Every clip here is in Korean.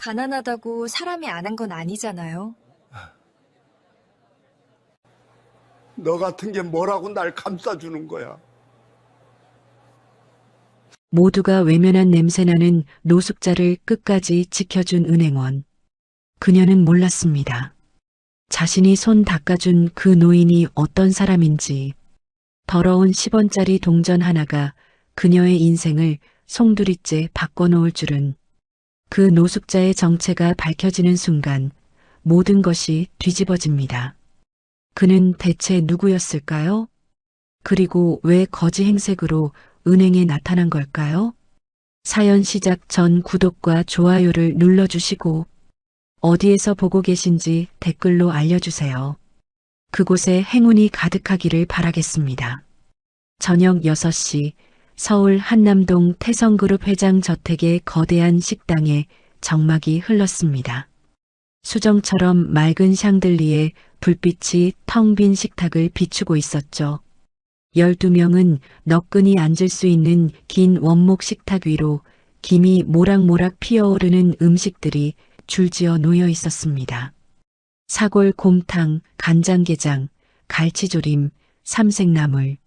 가난하다고 사람이 안 한 건 아니잖아요. 너 같은 게 뭐라고 날 감싸주는 거야. 모두가 외면한 냄새나는 노숙자를 끝까지 지켜준 은행원. 그녀는 몰랐습니다. 자신이 손 닦아준 그 노인이 어떤 사람인지. 더러운 10원짜리 동전 하나가 그녀의 인생을 송두리째 바꿔놓을 줄은. 그 노숙자의 정체가 밝혀지는 순간 모든 것이 뒤집어집니다. 그는 대체 누구였을까요? 그리고 왜 거지 행색으로 은행에 나타난 걸까요? 사연 시작 전 구독과 좋아요를 눌러주시고 어디에서 보고 계신지 댓글로 알려주세요. 그곳에 행운이 가득하기를 바라겠습니다. 저녁 6시 서울 한남동 태성그룹 회장 저택의 거대한 식당에 정막이 흘렀습니다. 수정처럼 맑은 샹들리에 불빛이 텅 빈 식탁을 비추고 있었죠. 12명은 너끈히 앉을 수 있는 긴 원목 식탁 위로 김이 모락모락 피어오르는 음식들이 줄지어 놓여 있었습니다. 사골 곰탕, 간장게장, 갈치조림, 삼색나물.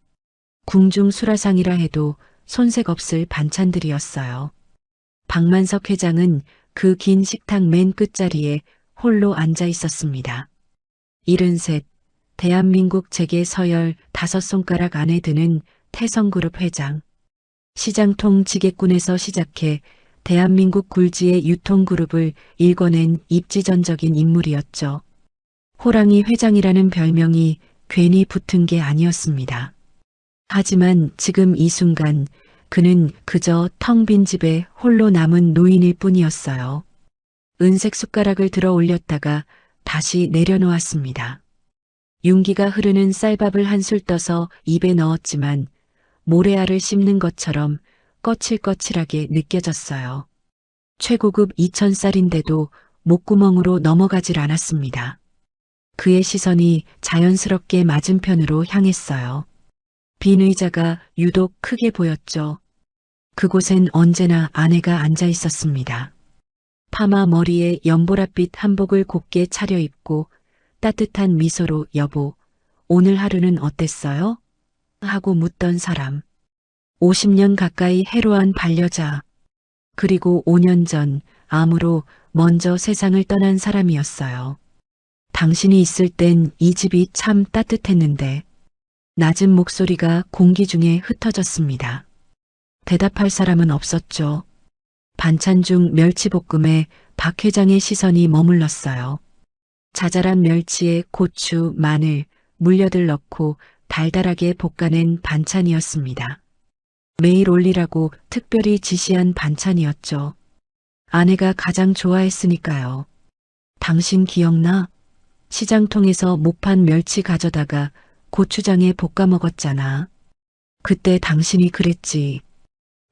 궁중 수라상이라 해도 손색 없을 반찬들이었어요. 박만석 회장은 그 긴 식탁 맨 끝자리에 홀로 앉아 있었습니다. 73, 대한민국 재계 서열 5손가락 안에 드는 태성그룹 회장. 시장통 지게꾼에서 시작해 대한민국 굴지의 유통그룹을 일궈낸 입지전적인 인물이었죠. 호랑이 회장이라는 별명이 괜히 붙은 게 아니었습니다. 하지만 지금 이 순간 그는 그저 텅 빈 집에 홀로 남은 노인일 뿐이었어요. 은색 숟가락을 들어 올렸다가 다시 내려놓았습니다. 윤기가 흐르는 쌀밥을 한술 떠서 입에 넣었지만 모래알을 씹는 것처럼 거칠거칠하게 느껴졌어요. 최고급 2000쌀인데도 목구멍으로 넘어가질 않았습니다. 그의 시선이 자연스럽게 맞은편으로 향했어요. 빈 의자가 유독 크게 보였죠. 그곳엔 언제나 아내가 앉아 있었습니다. 파마 머리에 연보랏빛 한복을 곱게 차려입고 따뜻한 미소로 여보, 오늘 하루는 어땠어요? 하고 묻던 사람. 50년 가까이 해로한 반려자. 그리고 5년 전 암으로 먼저 세상을 떠난 사람이었어요. 당신이 있을 땐 이 집이 참 따뜻했는데. 낮은 목소리가 공기 중에 흩어졌습니다. 대답할 사람은 없었죠. 반찬 중 멸치볶음에 박 회장의 시선이 머물렀어요. 자잘한 멸치에 고추, 마늘, 물엿을 넣고 달달하게 볶아낸 반찬이었습니다. 매일 올리라고 특별히 지시한 반찬이었죠. 아내가 가장 좋아했으니까요. 당신 기억나? 시장통에서 못판 멸치 가져다가 고추장에 볶아 먹었잖아. 그때 당신이 그랬지.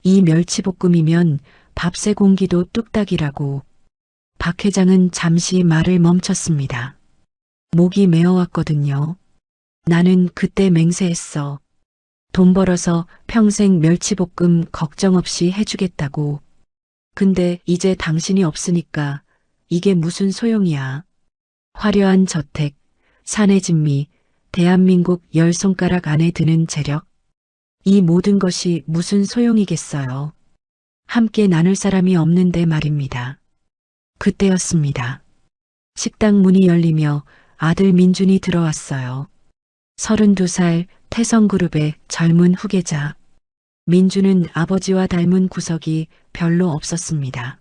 이 멸치볶음이면 밥새 공기도 뚝딱이라고. 박 회장은 잠시 말을 멈췄습니다. 목이 메어왔거든요. 나는 그때 맹세했어. 돈 벌어서 평생 멸치볶음 걱정 없이 해주겠다고. 근데 이제 당신이 없으니까 이게 무슨 소용이야. 화려한 저택, 사내 진미, 대한민국 10손가락 안에 드는 재력. 이 모든 것이 무슨 소용이겠어요. 함께 나눌 사람이 없는데 말입니다. 그때였습니다. 식당 문이 열리며 아들 민준이 들어왔어요. 32살 태성그룹의 젊은 후계자. 민준은 아버지와 닮은 구석이 별로 없었습니다.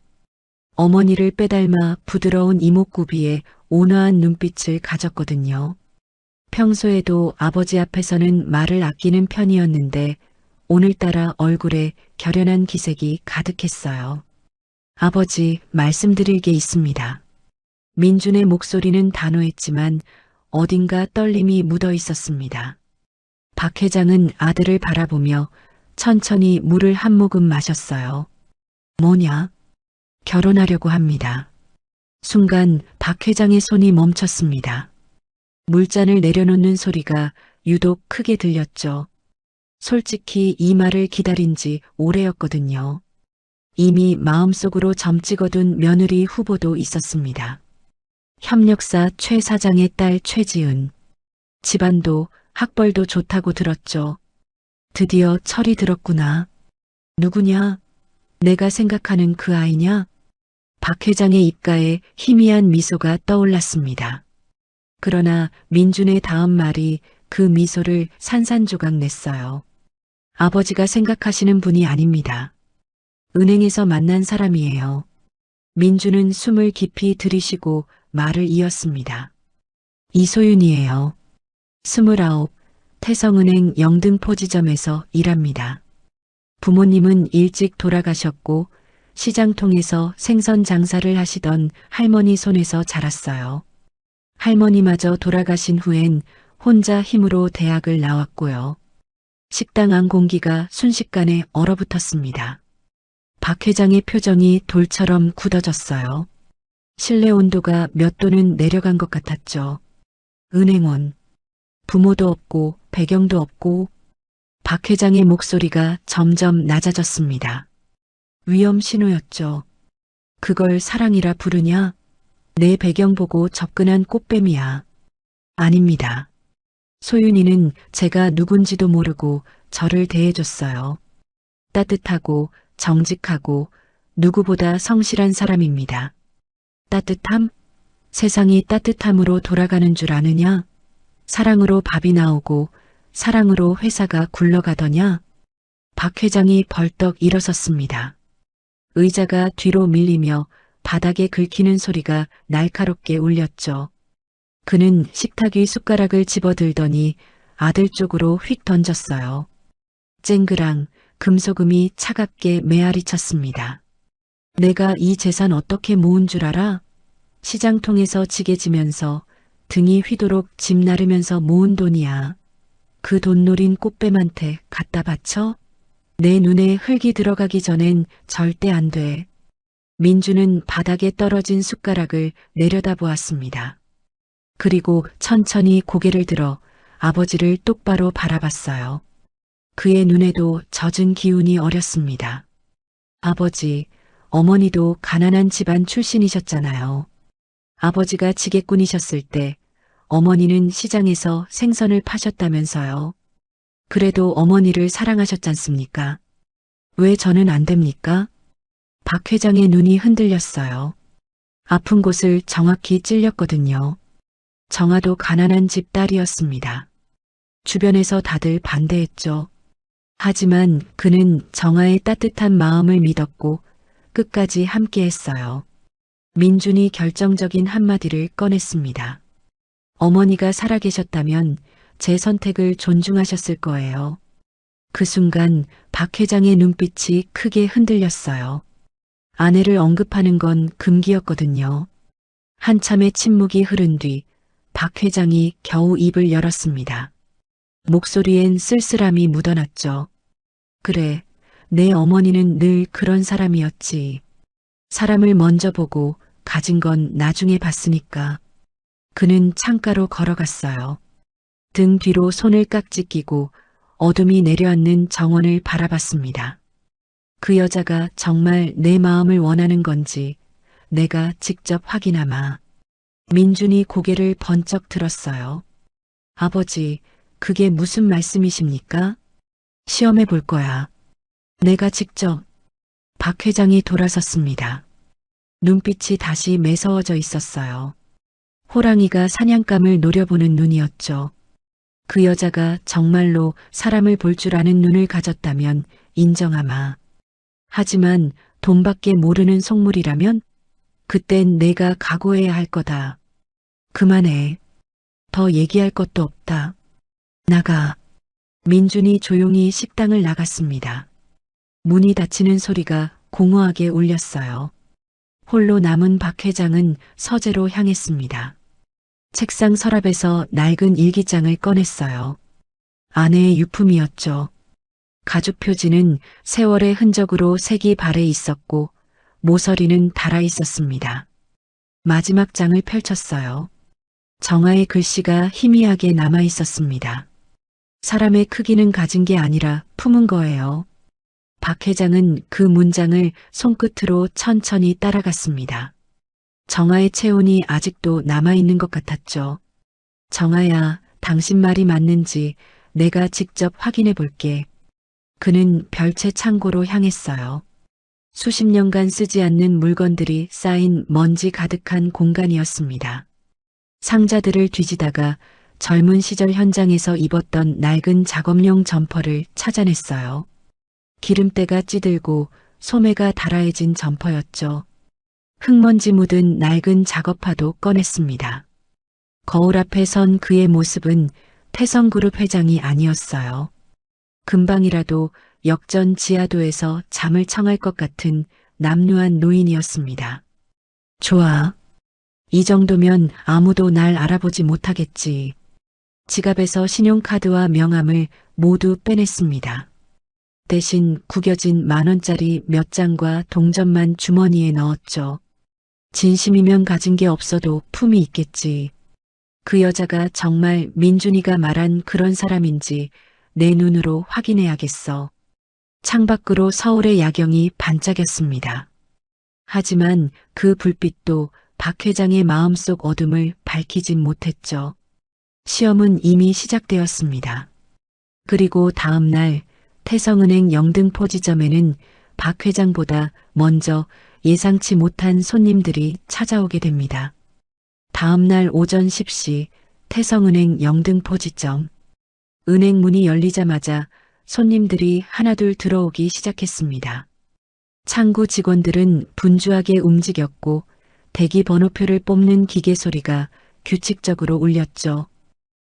어머니를 빼닮아 부드러운 이목구비에 온화한 눈빛을 가졌거든요. 평소에도 아버지 앞에서는 말을 아끼는 편이었는데 오늘따라 얼굴에 결연한 기색이 가득했어요. 아버지, 말씀드릴 게 있습니다. 민준의 목소리는 단호했지만 어딘가 떨림이 묻어 있었습니다. 박 회장은 아들을 바라보며 천천히 물을 한 모금 마셨어요. 뭐냐? 결혼하려고 합니다. 순간 박 회장의 손이 멈췄습니다. 물잔을 내려놓는 소리가 유독 크게 들렸죠. 솔직히 이 말을 기다린 지 오래였거든요. 이미 마음속으로 점 찍어둔 며느리 후보도 있었습니다. 협력사 최 사장의 딸 최지은. 집안도 학벌도 좋다고 들었죠. 드디어 철이 들었구나. 누구냐? 내가 생각하는 그 아이냐? 박 회장의 입가에 희미한 미소가 떠올랐습니다. 그러나 민준의 다음 말이 그 미소를 산산조각 냈어요. 아버지가 생각하시는 분이 아닙니다. 은행에서 만난 사람이에요. 민준은 숨을 깊이 들이쉬고 말을 이었습니다. 이소윤이에요. 29, 태성은행 영등포지점에서 일합니다. 부모님은 일찍 돌아가셨고 시장통에서 생선 장사를 하시던 할머니 손에서 자랐어요. 할머니마저 돌아가신 후엔 혼자 힘으로 대학을 나왔고요. 식당 안 공기가 순식간에 얼어붙었습니다. 박 회장의 표정이 돌처럼 굳어졌어요. 실내 온도가 몇 도는 내려간 것 같았죠. 은행원. 부모도 없고 배경도 없고. 박 회장의 목소리가 점점 낮아졌습니다. 위험 신호였죠. 그걸 사랑이라 부르냐? 내 배경 보고 접근한 꽃뱀이야. 아닙니다. 소윤이는 제가 누군지도 모르고 저를 대해줬어요. 따뜻하고 정직하고 누구보다 성실한 사람입니다. 따뜻함? 세상이 따뜻함으로 돌아가는 줄 아느냐? 사랑으로 밥이 나오고 사랑으로 회사가 굴러가더냐? 박 회장이 벌떡 일어섰습니다. 의자가 뒤로 밀리며 바닥에 긁히는 소리가 날카롭게 울렸죠. 그는 식탁 위 숟가락을 집어들더니 아들 쪽으로 휙 던졌어요. 쨍그랑 금소금이 차갑게 메아리쳤습니다. 내가 이 재산 어떻게 모은 줄 알아? 시장통에서 지게 지면서 등이 휘도록 집 나르면서 모은 돈이야. 그 돈 노린 꽃뱀한테 갖다 바쳐? 내 눈에 흙이 들어가기 전엔 절대 안 돼. 민주는 바닥에 떨어진 숟가락을 내려다보았습니다. 그리고 천천히 고개를 들어 아버지를 똑바로 바라봤어요. 그의 눈에도 젖은 기운이 어렸습니다. 아버지, 어머니도 가난한 집안 출신이셨잖아요. 아버지가 지게꾼이셨을 때 어머니는 시장에서 생선을 파셨다면서요. 그래도 어머니를 사랑하셨잖습니까? 왜 저는 안 됩니까? 박 회장의 눈이 흔들렸어요. 아픈 곳을 정확히 찔렸거든요. 정아도 가난한 집 딸이었습니다. 주변에서 다들 반대했죠. 하지만 그는 정아의 따뜻한 마음을 믿었고 끝까지 함께했어요. 민준이 결정적인 한마디를 꺼냈습니다. 어머니가 살아계셨다면 제 선택을 존중하셨을 거예요. 그 순간 박 회장의 눈빛이 크게 흔들렸어요. 아내를 언급하는 건 금기였거든요. 한참의 침묵이 흐른 뒤 박 회장이 겨우 입을 열었습니다. 목소리엔 쓸쓸함이 묻어났죠. 그래, 내 어머니는 늘 그런 사람이었지. 사람을 먼저 보고 가진 건 나중에 봤으니까. 그는 창가로 걸어갔어요. 등 뒤로 손을 깍지 끼고 어둠이 내려앉는 정원을 바라봤습니다. 그 여자가 정말 내 마음을 원하는 건지 내가 직접 확인하마. 민준이 고개를 번쩍 들었어요. 아버지, 그게 무슨 말씀이십니까? 시험해 볼 거야. 내가 직접. 박 회장이 돌아섰습니다. 눈빛이 다시 매서워져 있었어요. 호랑이가 사냥감을 노려보는 눈이었죠. 그 여자가 정말로 사람을 볼 줄 아는 눈을 가졌다면 인정하마. 하지만 돈밖에 모르는 속물이라면 그땐 내가 각오해야 할 거다. 그만해. 더 얘기할 것도 없다. 나가. 민준이 조용히 식당을 나갔습니다. 문이 닫히는 소리가 공허하게 울렸어요. 홀로 남은 박 회장은 서재로 향했습니다. 책상 서랍에서 낡은 일기장을 꺼냈어요. 아내의 유품이었죠. 가죽 표지는 세월의 흔적으로 색이 발해 있었고 모서리는 달아 있었습니다. 마지막 장을 펼쳤어요. 정아의 글씨가 희미하게 남아 있었습니다. 사람의 크기는 가진 게 아니라 품은 거예요. 박 회장은 그 문장을 손끝으로 천천히 따라갔습니다. 정아의 체온이 아직도 남아있는 것 같았죠. 정아야, 당신 말이 맞는지 내가 직접 확인해 볼게. 그는 별채 창고로 향했어요. 수십 년간 쓰지 않는 물건들이 쌓인 먼지 가득한 공간이었습니다. 상자들을 뒤지다가 젊은 시절 현장에서 입었던 낡은 작업용 점퍼를 찾아냈어요. 기름때가 찌들고 소매가 달아해진 점퍼였죠. 흙먼지 묻은 낡은 작업화도 꺼냈습니다. 거울 앞에 선 그의 모습은 태성그룹 회장이 아니었어요. 금방이라도 역전 지하도에서 잠을 청할 것 같은 남루한 노인이었습니다. 좋아. 이 정도면 아무도 날 알아보지 못하겠지. 지갑에서 신용카드와 명함을 모두 빼냈습니다. 대신 구겨진 10,000원짜리 몇 장과 동전만 주머니에 넣었죠. 진심이면 가진 게 없어도 품이 있겠지. 그 여자가 정말 민준이가 말한 그런 사람인지 내 눈으로 확인해야겠어. 창밖으로 서울의 야경이 반짝였습니다. 하지만 그 불빛도 박 회장의 마음속 어둠을 밝히진 못했죠. 시험은 이미 시작되었습니다. 그리고 다음 날 태성은행 영등포 지점에는 박 회장보다 먼저 예상치 못한 손님들이 찾아오게 됩니다. 다음 날 오전 10시 태성은행 영등포 지점. 은행 문이 열리자마자 손님들이 하나둘 들어오기 시작했습니다. 창구 직원들은 분주하게 움직였고 대기 번호표를 뽑는 기계 소리가 규칙적으로 울렸죠.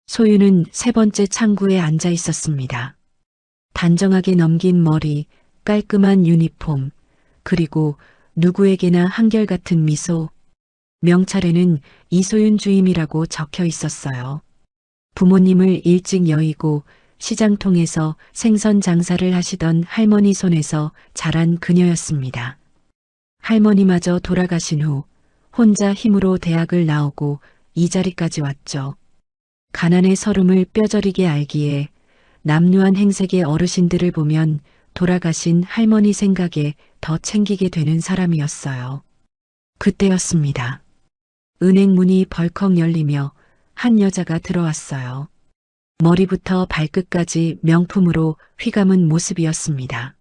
소유는 세 번째 창구에 앉아 있었습니다. 단정하게 넘긴 머리, 깔끔한 유니폼, 그리고 누구에게나 한결같은 미소. 명찰에는 이소윤 주임이라고 적혀 있었어요. 부모님을 일찍 여의고 시장통에서 생선 장사를 하시던 할머니 손에서 자란 그녀였습니다. 할머니마저 돌아가신 후 혼자 힘으로 대학을 나오고 이 자리까지 왔죠. 가난의 서름을 뼈저리게 알기에 남루한 행색의 어르신들을 보면 돌아가신 할머니 생각에 더 챙기게 되는 사람이었어요. 그때였습니다. 은행 문이 벌컥 열리며 한 여자가 들어왔어요. 머리부터 발끝까지 명품으로 휘감은 모습이었습니다.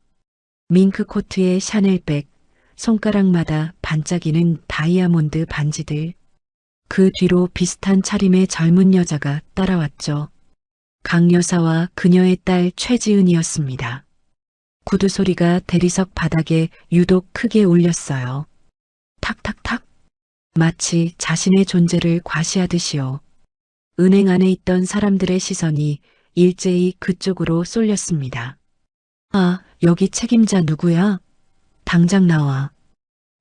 밍크 코트에 샤넬백, 손가락마다 반짝이는 다이아몬드 반지들. 그 뒤로 비슷한 차림의 젊은 여자가 따라왔죠. 강 여사와 그녀의 딸 최지은이었습니다. 구두 소리가 대리석 바닥에 유독 크게 울렸어요. 탁탁탁. 마치 자신의 존재를 과시하듯이요. 은행 안에 있던 사람들의 시선이 일제히 그쪽으로 쏠렸습니다. 아, 여기 책임자 누구야? 당장 나와.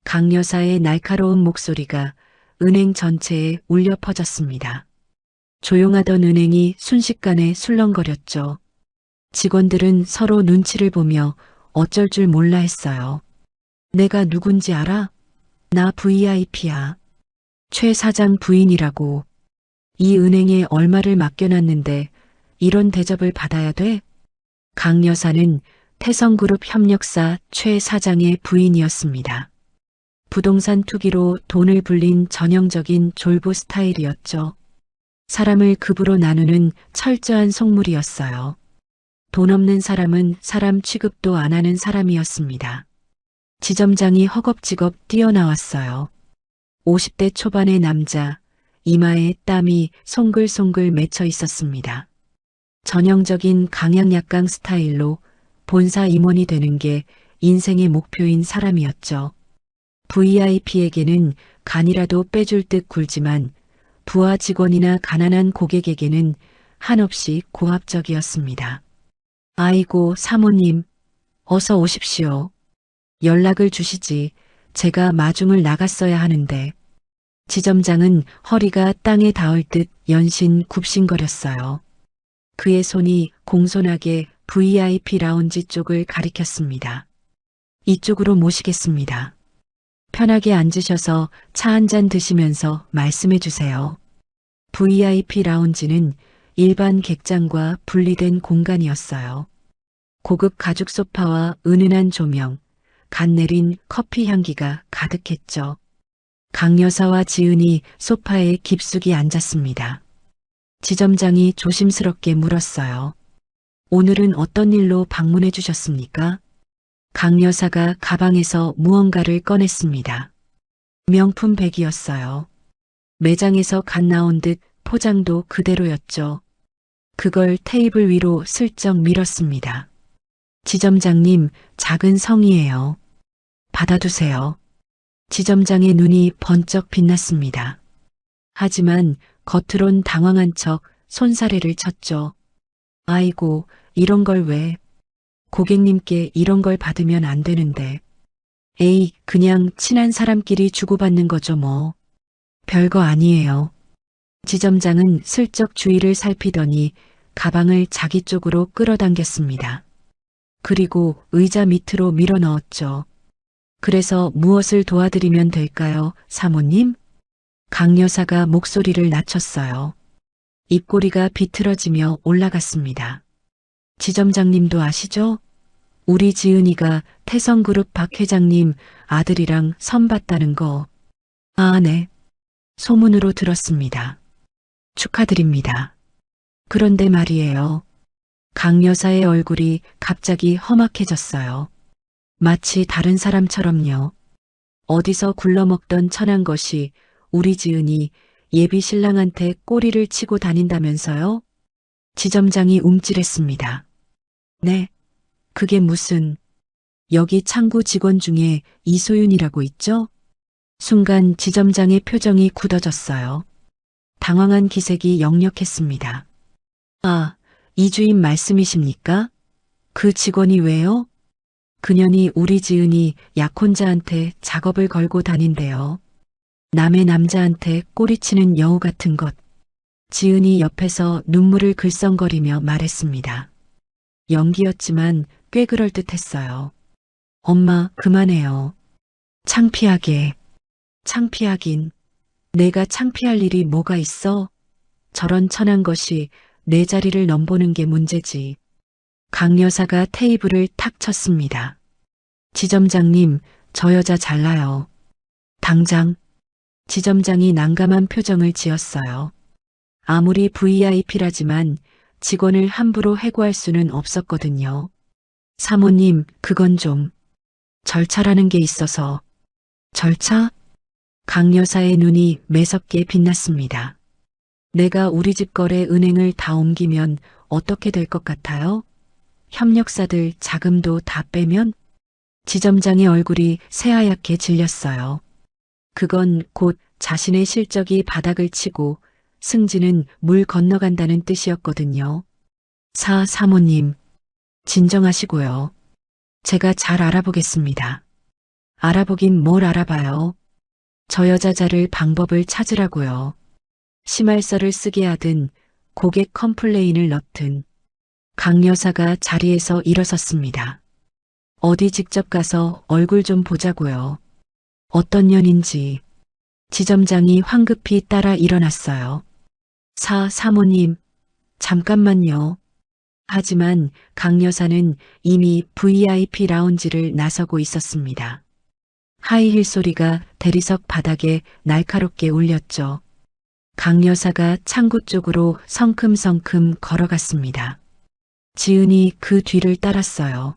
강 여사의 날카로운 목소리가 은행 전체에 울려 퍼졌습니다. 조용하던 은행이 순식간에 술렁거렸죠. 직원들은 서로 눈치를 보며 어쩔 줄 몰라 했어요. 내가 누군지 알아? 나 VIP야. 최 사장 부인이라고. 이 은행에 얼마를 맡겨놨는데 이런 대접을 받아야 돼? 강 여사는 태성그룹 협력사 최 사장의 부인이었습니다. 부동산 투기로 돈을 불린 전형적인 졸부 스타일이었죠. 사람을 급으로 나누는 철저한 속물이었어요. 돈 없는 사람은 사람 취급도 안 하는 사람이었습니다. 지점장이 허겁지겁 뛰어나왔어요. 50대 초반의 남자, 이마에 땀이 송글송글 맺혀 있었습니다. 전형적인 강약약강 스타일로 본사 임원이 되는 게 인생의 목표인 사람이었죠. VIP에게는 간이라도 빼줄 듯 굴지만 부하 직원이나 가난한 고객에게는 한없이 고압적이었습니다. 아이고 사모님, 어서 오십시오. 연락을 주시지. 제가 마중을 나갔어야 하는데. 지점장은 허리가 땅에 닿을 듯 연신 굽신거렸어요. 그의 손이 공손하게 VIP 라운지 쪽을 가리켰습니다. 이쪽으로 모시겠습니다. 편하게 앉으셔서 차 한 잔 드시면서 말씀해 주세요. VIP 라운지는 일반 객장과 분리된 공간이었어요. 고급 가죽 소파와 은은한 조명, 갓 내린 커피 향기가 가득했죠. 강 여사와 지은이 소파에 깊숙이 앉았습니다. 지점장이 조심스럽게 물었어요. 오늘은 어떤 일로 방문해 주셨습니까? 강 여사가 가방에서 무언가를 꺼냈습니다. 명품 백이었어요. 매장에서 갓 나온 듯 포장도 그대로였죠. 그걸 테이블 위로 슬쩍 밀었습니다. 지점장님, 작은 성이에요. 받아두세요. 지점장의 눈이 번쩍 빛났습니다. 하지만 겉으론 당황한 척 손사래를 쳤죠. 아이고, 이런 걸 왜? 고객님께 이런 걸 받으면 안 되는데. 에이, 그냥 친한 사람끼리 주고받는 거죠 뭐. 별거 아니에요. 지점장은 슬쩍 주위를 살피더니 가방을 자기 쪽으로 끌어당겼습니다. 그리고 의자 밑으로 밀어 넣었죠. 그래서 무엇을 도와드리면 될까요, 사모님? 강 여사가 목소리를 낮췄어요. 입꼬리가 비틀어지며 올라갔습니다. 지점장님도 아시죠? 우리 지은이가 태성그룹 박 회장님 아들이랑 선봤다는 거. 아, 네. 소문으로 들었습니다. 축하드립니다. 그런데 말이에요. 강 여사의 얼굴이 갑자기 험악해졌어요. 마치 다른 사람처럼요. 어디서 굴러먹던 천한 것이 우리 지은이 예비 신랑한테 꼬리를 치고 다닌다면서요? 지점장이 움찔했습니다. 네, 그게 무슨, 여기 창구 직원 중에 이소윤이라고 있죠? 순간 지점장의 표정이 굳어졌어요. 당황한 기색이 역력했습니다. 아, 이 주인 말씀이십니까? 그 직원이 왜요? 그년이 우리 지은이 약혼자한테 작업을 걸고 다닌대요. 남의 남자한테 꼬리치는 여우 같은 것. 지은이 옆에서 눈물을 글썽거리며 말했습니다. 연기였지만 꽤 그럴듯했어요. 엄마, 그만해요. 창피하게. 창피하긴. 내가 창피할 일이 뭐가 있어? 저런 천한 것이 내 자리를 넘보는 게 문제지. 강 여사가 테이블을 탁 쳤습니다. 지점장님, 저 여자 잘나요. 당장. 지점장이 난감한 표정을 지었어요. 아무리 VIP라지만 직원을 함부로 해고할 수는 없었거든요. 사모님, 그건 좀. 절차라는 게 있어서. 절차? 강 여사의 눈이 매섭게 빛났습니다. 내가 우리 집 거래 은행을 다 옮기면 어떻게 될 것 같아요? 협력사들 자금도 다 빼면? 지점장의 얼굴이 새하얗게 질렸어요. 그건 곧 자신의 실적이 바닥을 치고 승진은 물 건너간다는 뜻이었거든요. 사모님, 진정하시고요. 제가 잘 알아보겠습니다. 알아보긴 뭘 알아봐요. 저 여자 자를 방법을 찾으라고요. 심할서를 쓰게 하든 고객 컴플레인을 넣든. 강 여사가 자리에서 일어섰습니다. 어디 직접 가서 얼굴 좀 보자고요. 어떤 년인지. 지점장이 황급히 따라 일어났어요. 사모님, 잠깐만요. 하지만 강 여사는 이미 VIP 라운지를 나서고 있었습니다. 하이힐 소리가 대리석 바닥에 날카롭게 울렸죠. 강 여사가 창구 쪽으로 성큼성큼 걸어갔습니다. 지은이 그 뒤를 따랐어요.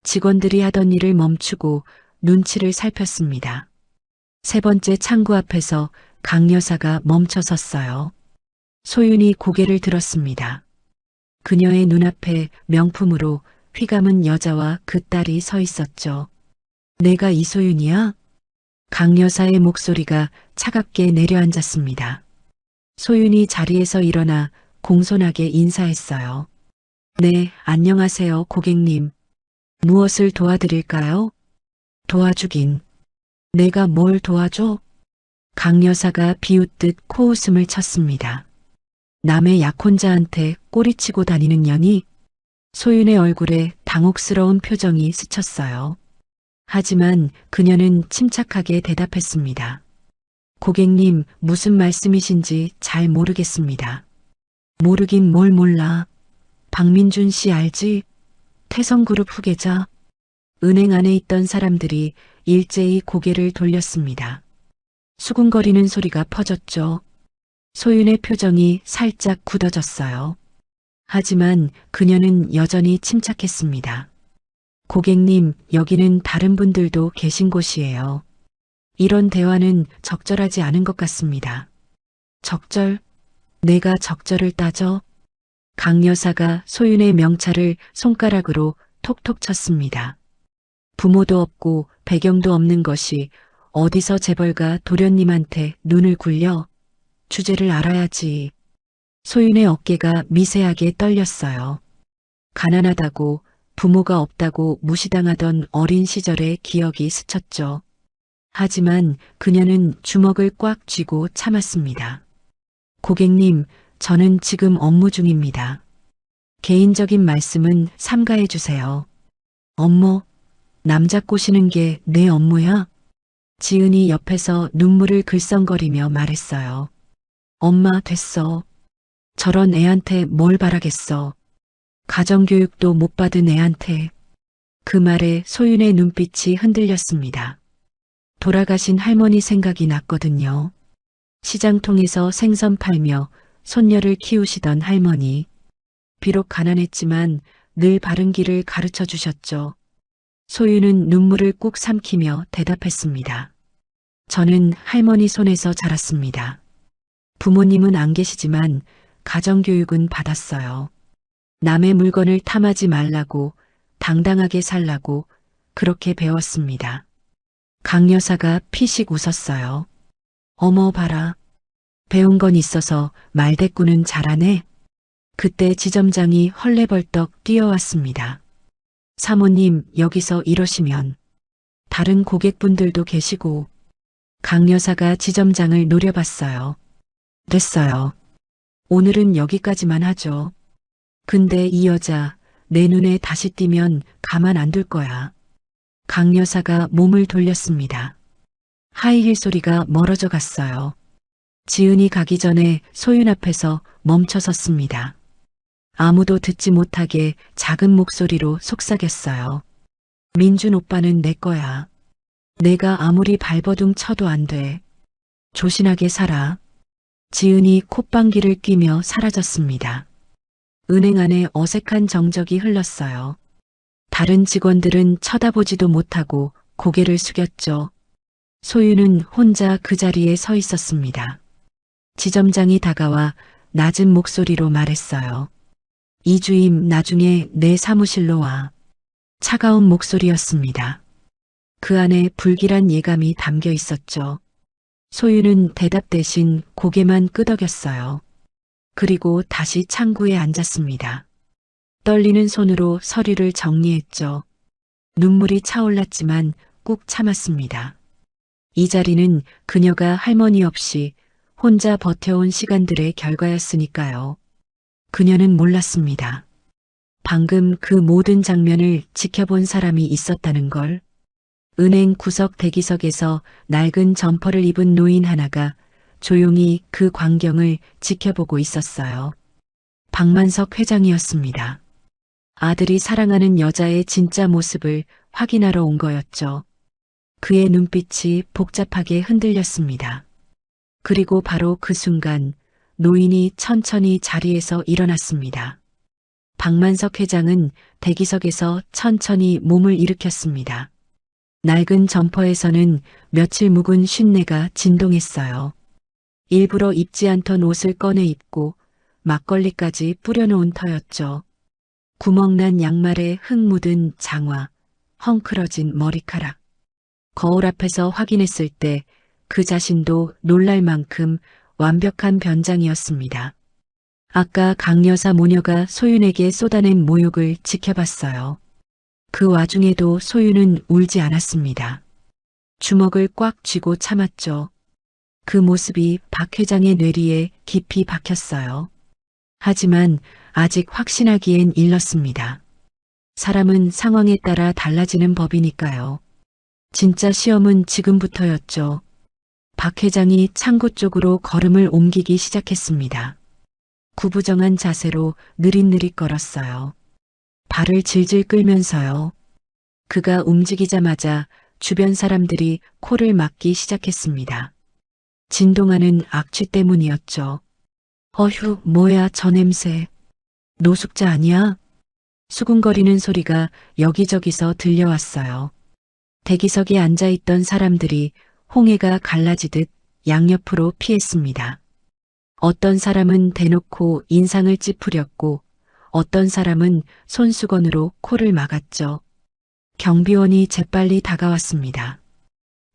직원들이 하던 일을 멈추고 눈치를 살폈습니다. 세 번째 창구 앞에서 강 여사가 멈춰 섰어요. 소윤이 고개를 들었습니다. 그녀의 눈앞에 명품으로 휘감은 여자와 그 딸이 서 있었죠. 내가 이소윤이야? 강 여사의 목소리가 차갑게 내려앉았습니다. 소윤이 자리에서 일어나 공손하게 인사했어요. 네, 안녕하세요, 고객님. 무엇을 도와드릴까요? 도와주긴. 내가 뭘 도와줘? 강 여사가 비웃듯 코웃음을 쳤습니다. 남의 약혼자한테 꼬리치고 다니는 년이? 소윤의 얼굴에 당혹스러운 표정이 스쳤어요. 하지만 그녀는 침착하게 대답했습니다. 고객님, 무슨 말씀이신지 잘 모르겠습니다. 모르긴 뭘 몰라. 박민준 씨 알지? 태성그룹 후계자. 은행 안에 있던 사람들이 일제히 고개를 돌렸습니다. 수군거리는 소리가 퍼졌죠. 소윤의 표정이 살짝 굳어졌어요. 하지만 그녀는 여전히 침착했습니다. 고객님, 여기는 다른 분들도 계신 곳이에요. 이런 대화는 적절하지 않은 것 같습니다. 적절? 내가 적절을 따져? 강 여사가 소윤의 명찰을 손가락으로 톡톡 쳤습니다. 부모도 없고 배경도 없는 것이 어디서 재벌가 도련님한테 눈을 굴려? 주제를 알아야지. 소윤의 어깨가 미세하게 떨렸어요. 가난하다고 부모가 없다고 무시당하던 어린 시절의 기억이 스쳤죠. 하지만 그녀는 주먹을 꽉 쥐고 참았습니다. 고객님, 저는 지금 업무 중입니다. 개인적인 말씀은 삼가해 주세요. 업무? 남자 꼬시는 게 내 업무야? 지은이 옆에서 눈물을 글썽거리며 말했어요. 엄마, 됐어. 저런 애한테 뭘 바라겠어. 가정교육도 못 받은 애한테. 그 말에 소윤의 눈빛이 흔들렸습니다. 돌아가신 할머니 생각이 났거든요. 시장통에서 생선 팔며 손녀를 키우시던 할머니. 비록 가난했지만 늘 바른 길을 가르쳐 주셨죠. 소윤은 눈물을 꾹 삼키며 대답했습니다. 저는 할머니 손에서 자랐습니다. 부모님은 안 계시지만 가정교육은 받았어요. 남의 물건을 탐하지 말라고, 당당하게 살라고 그렇게 배웠습니다. 강 여사가 피식 웃었어요. 어머 봐라. 배운 건 있어서 말대꾸는 잘하네. 그때 지점장이 헐레벌떡 뛰어왔습니다. 사모님, 여기서 이러시면 다른 고객분들도 계시고. 강 여사가 지점장을 노려봤어요. 됐어요. 오늘은 여기까지만 하죠. 근데 이 여자 내 눈에 다시 띄면 가만 안 둘 거야. 강 여사가 몸을 돌렸습니다. 하이힐 소리가 멀어져 갔어요. 지은이 가기 전에 소윤 앞에서 멈춰 섰습니다. 아무도 듣지 못하게 작은 목소리로 속삭였어요. 민준 오빠는 내 거야. 내가 아무리 발버둥 쳐도 안 돼. 조신하게 살아. 지은이 콧방귀를 뀌며 사라졌습니다. 은행 안에 어색한 정적이 흘렀어요. 다른 직원들은 쳐다보지도 못하고 고개를 숙였죠. 소윤은 혼자 그 자리에 서 있었습니다. 지점장이 다가와 낮은 목소리로 말했어요. 이주임, 나중에 내 사무실로 와. 차가운 목소리였습니다. 그 안에 불길한 예감이 담겨 있었죠. 소윤은 대답 대신 고개만 끄덕였어요. 그리고 다시 창구에 앉았습니다. 떨리는 손으로 서류를 정리했죠. 눈물이 차올랐지만 꾹 참았습니다. 이 자리는 그녀가 할머니 없이 혼자 버텨온 시간들의 결과였으니까요. 그녀는 몰랐습니다. 방금 그 모든 장면을 지켜본 사람이 있었다는 걸. 은행 구석 대기석에서 낡은 점퍼를 입은 노인 하나가 조용히 그 광경을 지켜보고 있었어요. 박만석 회장이었습니다. 아들이 사랑하는 여자의 진짜 모습을 확인하러 온 거였죠. 그의 눈빛이 복잡하게 흔들렸습니다. 그리고 바로 그 순간 노인이 천천히 자리에서 일어났습니다. 박만석 회장은 대기석에서 천천히 몸을 일으켰습니다. 낡은 점퍼에서는 며칠 묵은 쉰내가 진동했어요. 일부러 입지 않던 옷을 꺼내 입고 막걸리까지 뿌려놓은 터였죠. 구멍난 양말에 흙 묻은 장화, 헝클어진 머리카락. 거울 앞에서 확인했을 때 그 자신도 놀랄 만큼 완벽한 변장이었습니다. 아까 강 여사 모녀가 소윤에게 쏟아낸 모욕을 지켜봤어요. 그 와중에도 소윤은 울지 않았습니다. 주먹을 꽉 쥐고 참았죠. 그 모습이 박 회장의 뇌리에 깊이 박혔어요. 하지만 아직 확신하기엔 일렀습니다. 사람은 상황에 따라 달라지는 법이니까요. 진짜 시험은 지금부터였죠. 박 회장이 창구 쪽으로 걸음을 옮기기 시작했습니다. 구부정한 자세로 느릿느릿 걸었어요. 발을 질질 끌면서요. 그가 움직이자마자 주변 사람들이 코를 막기 시작했습니다. 진동하는 악취 때문이었죠. 어휴, 뭐야, 저 냄새. 노숙자 아니야? 수군거리는 소리가 여기저기서 들려왔어요. 대기석에 앉아있던 사람들이 홍해가 갈라지듯 양옆으로 피했습니다. 어떤 사람은 대놓고 인상을 찌푸렸고 어떤 사람은 손수건으로 코를 막았죠. 경비원이 재빨리 다가왔습니다.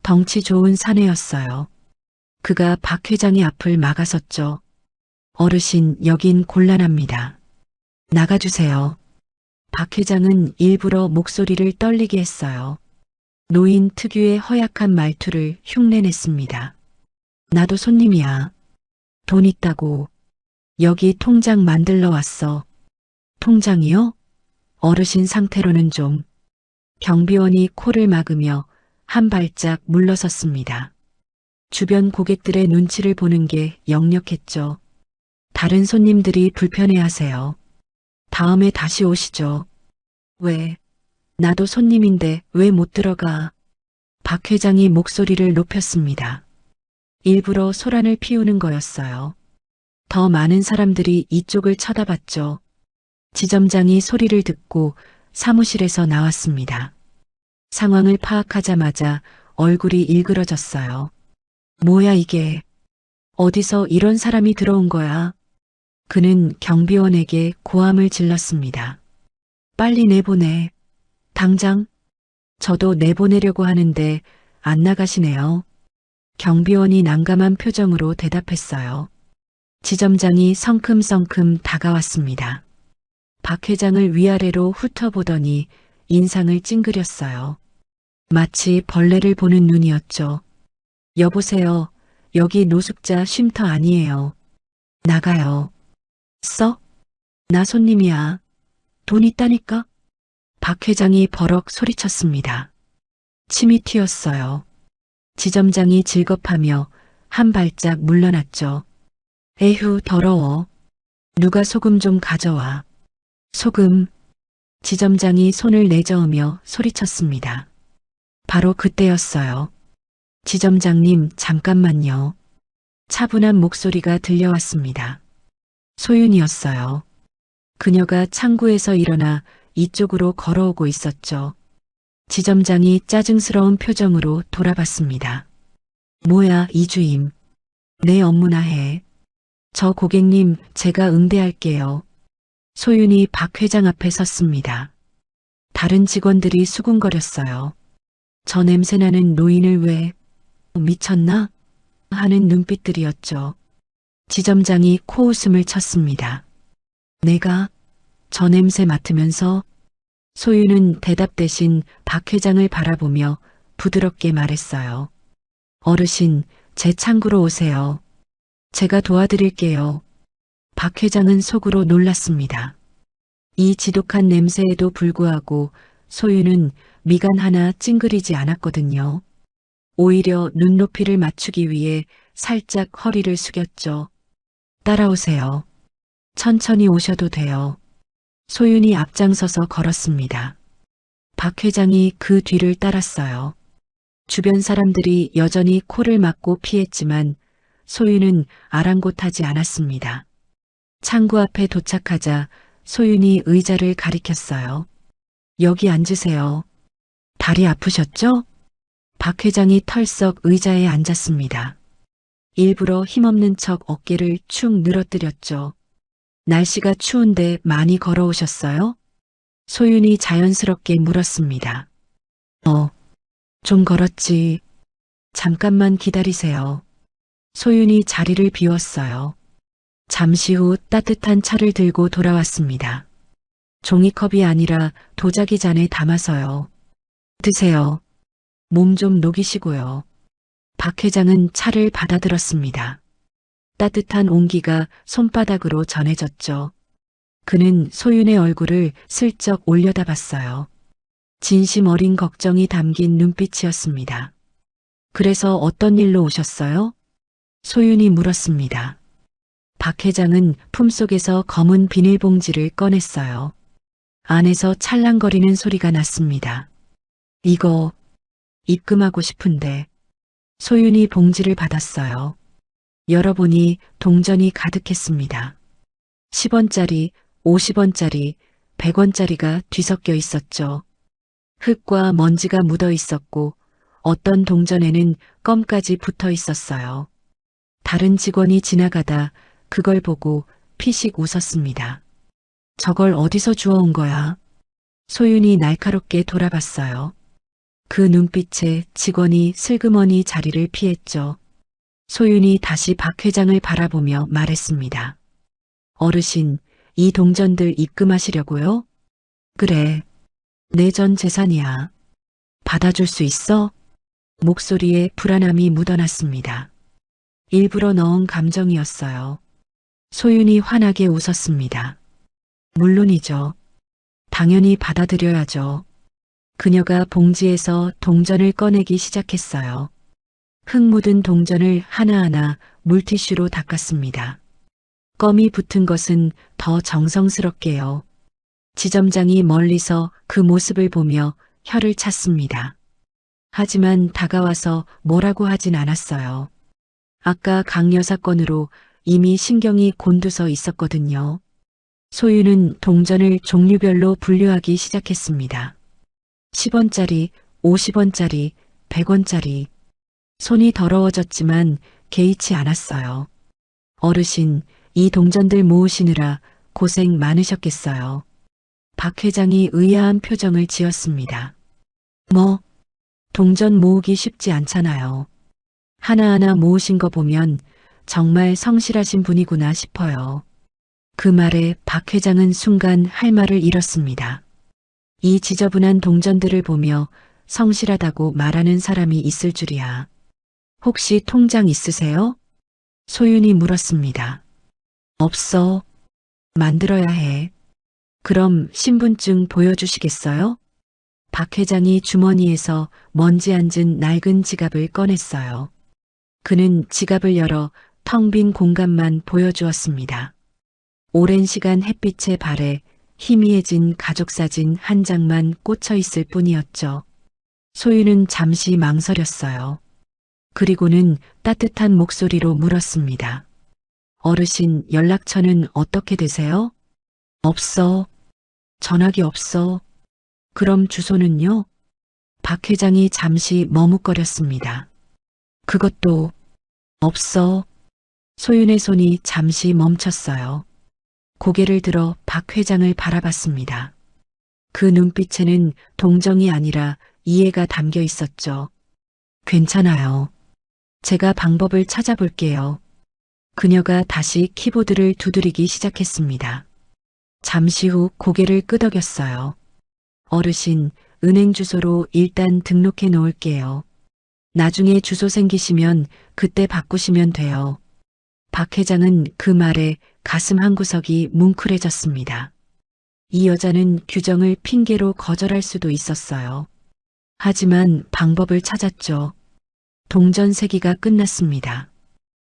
덩치 좋은 사내였어요. 그가 박 회장의 앞을 막아섰죠. 어르신, 여긴 곤란합니다. 나가주세요. 박 회장은 일부러 목소리를 떨리게 했어요. 노인 특유의 허약한 말투를 흉내냈습니다. 나도 손님이야. 돈 있다고. 여기 통장 만들러 왔어. 통장이요? 어르신 상태로는 좀. 경비원이 코를 막으며 한 발짝 물러섰습니다. 주변 고객들의 눈치를 보는 게 역력했죠. 다른 손님들이 불편해하세요. 다음에 다시 오시죠. 왜? 나도 손님인데 왜 못 들어가? 박 회장이 목소리를 높였습니다. 일부러 소란을 피우는 거였어요. 더 많은 사람들이 이쪽을 쳐다봤죠. 지점장이 소리를 듣고 사무실에서 나왔습니다. 상황을 파악하자마자 얼굴이 일그러졌어요. 뭐야 이게? 어디서 이런 사람이 들어온 거야? 그는 경비원에게 고함을 질렀습니다. 빨리 내보내. 당장. 저도 내보내려고 하는데 안 나가시네요. 경비원이 난감한 표정으로 대답했어요. 지점장이 성큼성큼 다가왔습니다. 박 회장을 위아래로 훑어보더니 인상을 찡그렸어요. 마치 벌레를 보는 눈이었죠. 여보세요. 여기 노숙자 쉼터 아니에요. 나가요. 나 손님이야. 돈 있다니까? 박 회장이 버럭 소리쳤습니다. 침이 튀었어요. 지점장이 질겁하며 한 발짝 물러났죠. 에휴, 더러워. 누가 소금 좀 가져와. 소금. 지점장이 손을 내저으며 소리쳤습니다. 바로 그때였어요. 지점장님, 잠깐만요. 차분한 목소리가 들려왔습니다. 소윤이었어요. 그녀가 창구에서 일어나 이쪽으로 걸어오고 있었죠. 지점장이 짜증스러운 표정으로 돌아봤습니다. 뭐야, 이주임. 내 업무나 해. 저 고객님, 제가 응대할게요. 소윤이 박 회장 앞에 섰습니다. 다른 직원들이 수군거렸어요. 저 냄새나는 노인을 왜, 미쳤나? 하는 눈빛들이었죠. 지점장이 코웃음을 쳤습니다. 내가 저 냄새 맡으면서 소유는 대답 대신 박 회장을 바라보며 부드럽게 말했어요. 어르신, 제 창구로 오세요. 제가 도와드릴게요. 박 회장은 속으로 놀랐습니다. 이 지독한 냄새에도 불구하고 소유는 미간 하나 찡그리지 않았거든요. 오히려 눈높이를 맞추기 위해 살짝 허리를 숙였죠. 따라오세요. 천천히 오셔도 돼요. 소윤이 앞장서서 걸었습니다. 박 회장이 그 뒤를 따랐어요. 주변 사람들이 여전히 코를 막고 피했지만 소윤은 아랑곳하지 않았습니다. 창구 앞에 도착하자 소윤이 의자를 가리켰어요. 여기 앉으세요. 다리 아프셨죠? 박 회장이 털썩 의자에 앉았습니다. 일부러 힘없는 척 어깨를 축 늘어뜨렸죠. 날씨가 추운데 많이 걸어오셨어요? 소윤이 자연스럽게 물었습니다. 좀 걸었지. 잠깐만 기다리세요. 소윤이 자리를 비웠어요. 잠시 후 따뜻한 차를 들고 돌아왔습니다. 종이컵이 아니라 도자기 잔에 담아서요. 드세요. 몸 좀 녹이시고요. 박 회장은 차를 받아들었습니다. 따뜻한 온기가 손바닥으로 전해졌죠. 그는 소윤의 얼굴을 슬쩍 올려다봤어요. 진심 어린 걱정이 담긴 눈빛이었습니다. 그래서 어떤 일로 오셨어요? 소윤이 물었습니다. 박 회장은 품속에서 검은 비닐봉지를 꺼냈어요. 안에서 찰랑거리는 소리가 났습니다. 이거 입금하고 싶은데. 소윤이 봉지를 받았어요. 열어보니 동전이 가득했습니다. 10원짜리, 50원짜리, 100원짜리가 뒤섞여 있었죠. 흙과 먼지가 묻어 있었고 어떤 동전에는 껌까지 붙어 있었어요. 다른 직원이 지나가다 그걸 보고 피식 웃었습니다. 저걸 어디서 주워온 거야? 소윤이 날카롭게 돌아봤어요. 그 눈빛에 직원이 슬그머니 자리를 피했죠. 소윤이 다시 박 회장을 바라보며 말했습니다. 어르신, 이 동전들 입금하시려고요? 그래, 내 전 재산이야. 받아줄 수 있어? 목소리에 불안함이 묻어났습니다. 일부러 넣은 감정이었어요. 소윤이 환하게 웃었습니다. 물론이죠. 당연히 받아들여야죠. 그녀가 봉지에서 동전을 꺼내기 시작했어요. 흙 묻은 동전을 하나하나 물티슈로 닦았습니다. 껌이 붙은 것은 더 정성스럽게요. 지점장이 멀리서 그 모습을 보며 혀를 찼습니다. 하지만 다가와서 뭐라고 하진 않았어요. 아까 강여사 건으로 이미 신경이 곤두서 있었거든요. 소유는 동전을 종류별로 분류하기 시작했습니다. 10원짜리, 50원짜리, 100원짜리. 손이 더러워졌지만 개의치 않았어요. 어르신, 이 동전들 모으시느라 고생 많으셨겠어요. 박 회장이 의아한 표정을 지었습니다. 뭐, 동전 모으기 쉽지 않잖아요. 하나하나 모으신 거 보면 정말 성실하신 분이구나 싶어요. 그 말에 박 회장은 순간 할 말을 잃었습니다. 이 지저분한 동전들을 보며 성실하다고 말하는 사람이 있을 줄이야. 혹시 통장 있으세요? 소윤이 물었습니다. 없어. 만들어야 해. 그럼 신분증 보여주시겠어요? 박 회장이 주머니에서 먼지 앉은 낡은 지갑을 꺼냈어요. 그는 지갑을 열어 텅 빈 공간만 보여주었습니다. 오랜 시간 햇빛에 발에 희미해진 가족사진 한 장만 꽂혀 있을 뿐이었죠. 소유는 잠시 망설였어요. 그리고는 따뜻한 목소리로 물었습니다. 어르신, 연락처는 어떻게 되세요? 없어. 전화기 없어. 그럼 주소는요? 박 회장이 잠시 머뭇거렸습니다. 그것도 없어. 소윤의 손이 잠시 멈췄어요. 고개를 들어 박 회장을 바라봤습니다. 그 눈빛에는 동정이 아니라 이해가 담겨 있었죠. 괜찮아요. 제가 방법을 찾아볼게요. 그녀가 다시 키보드를 두드리기 시작했습니다. 잠시 후 고개를 끄덕였어요. 어르신, 은행 주소로 일단 등록해 놓을게요. 나중에 주소 생기시면 그때 바꾸시면 돼요. 박 회장은 그 말에 가슴 한구석이 뭉클해졌습니다. 이 여자는 규정을 핑계로 거절할 수도 있었어요. 하지만 방법을 찾았죠. 동전 세기가 끝났습니다.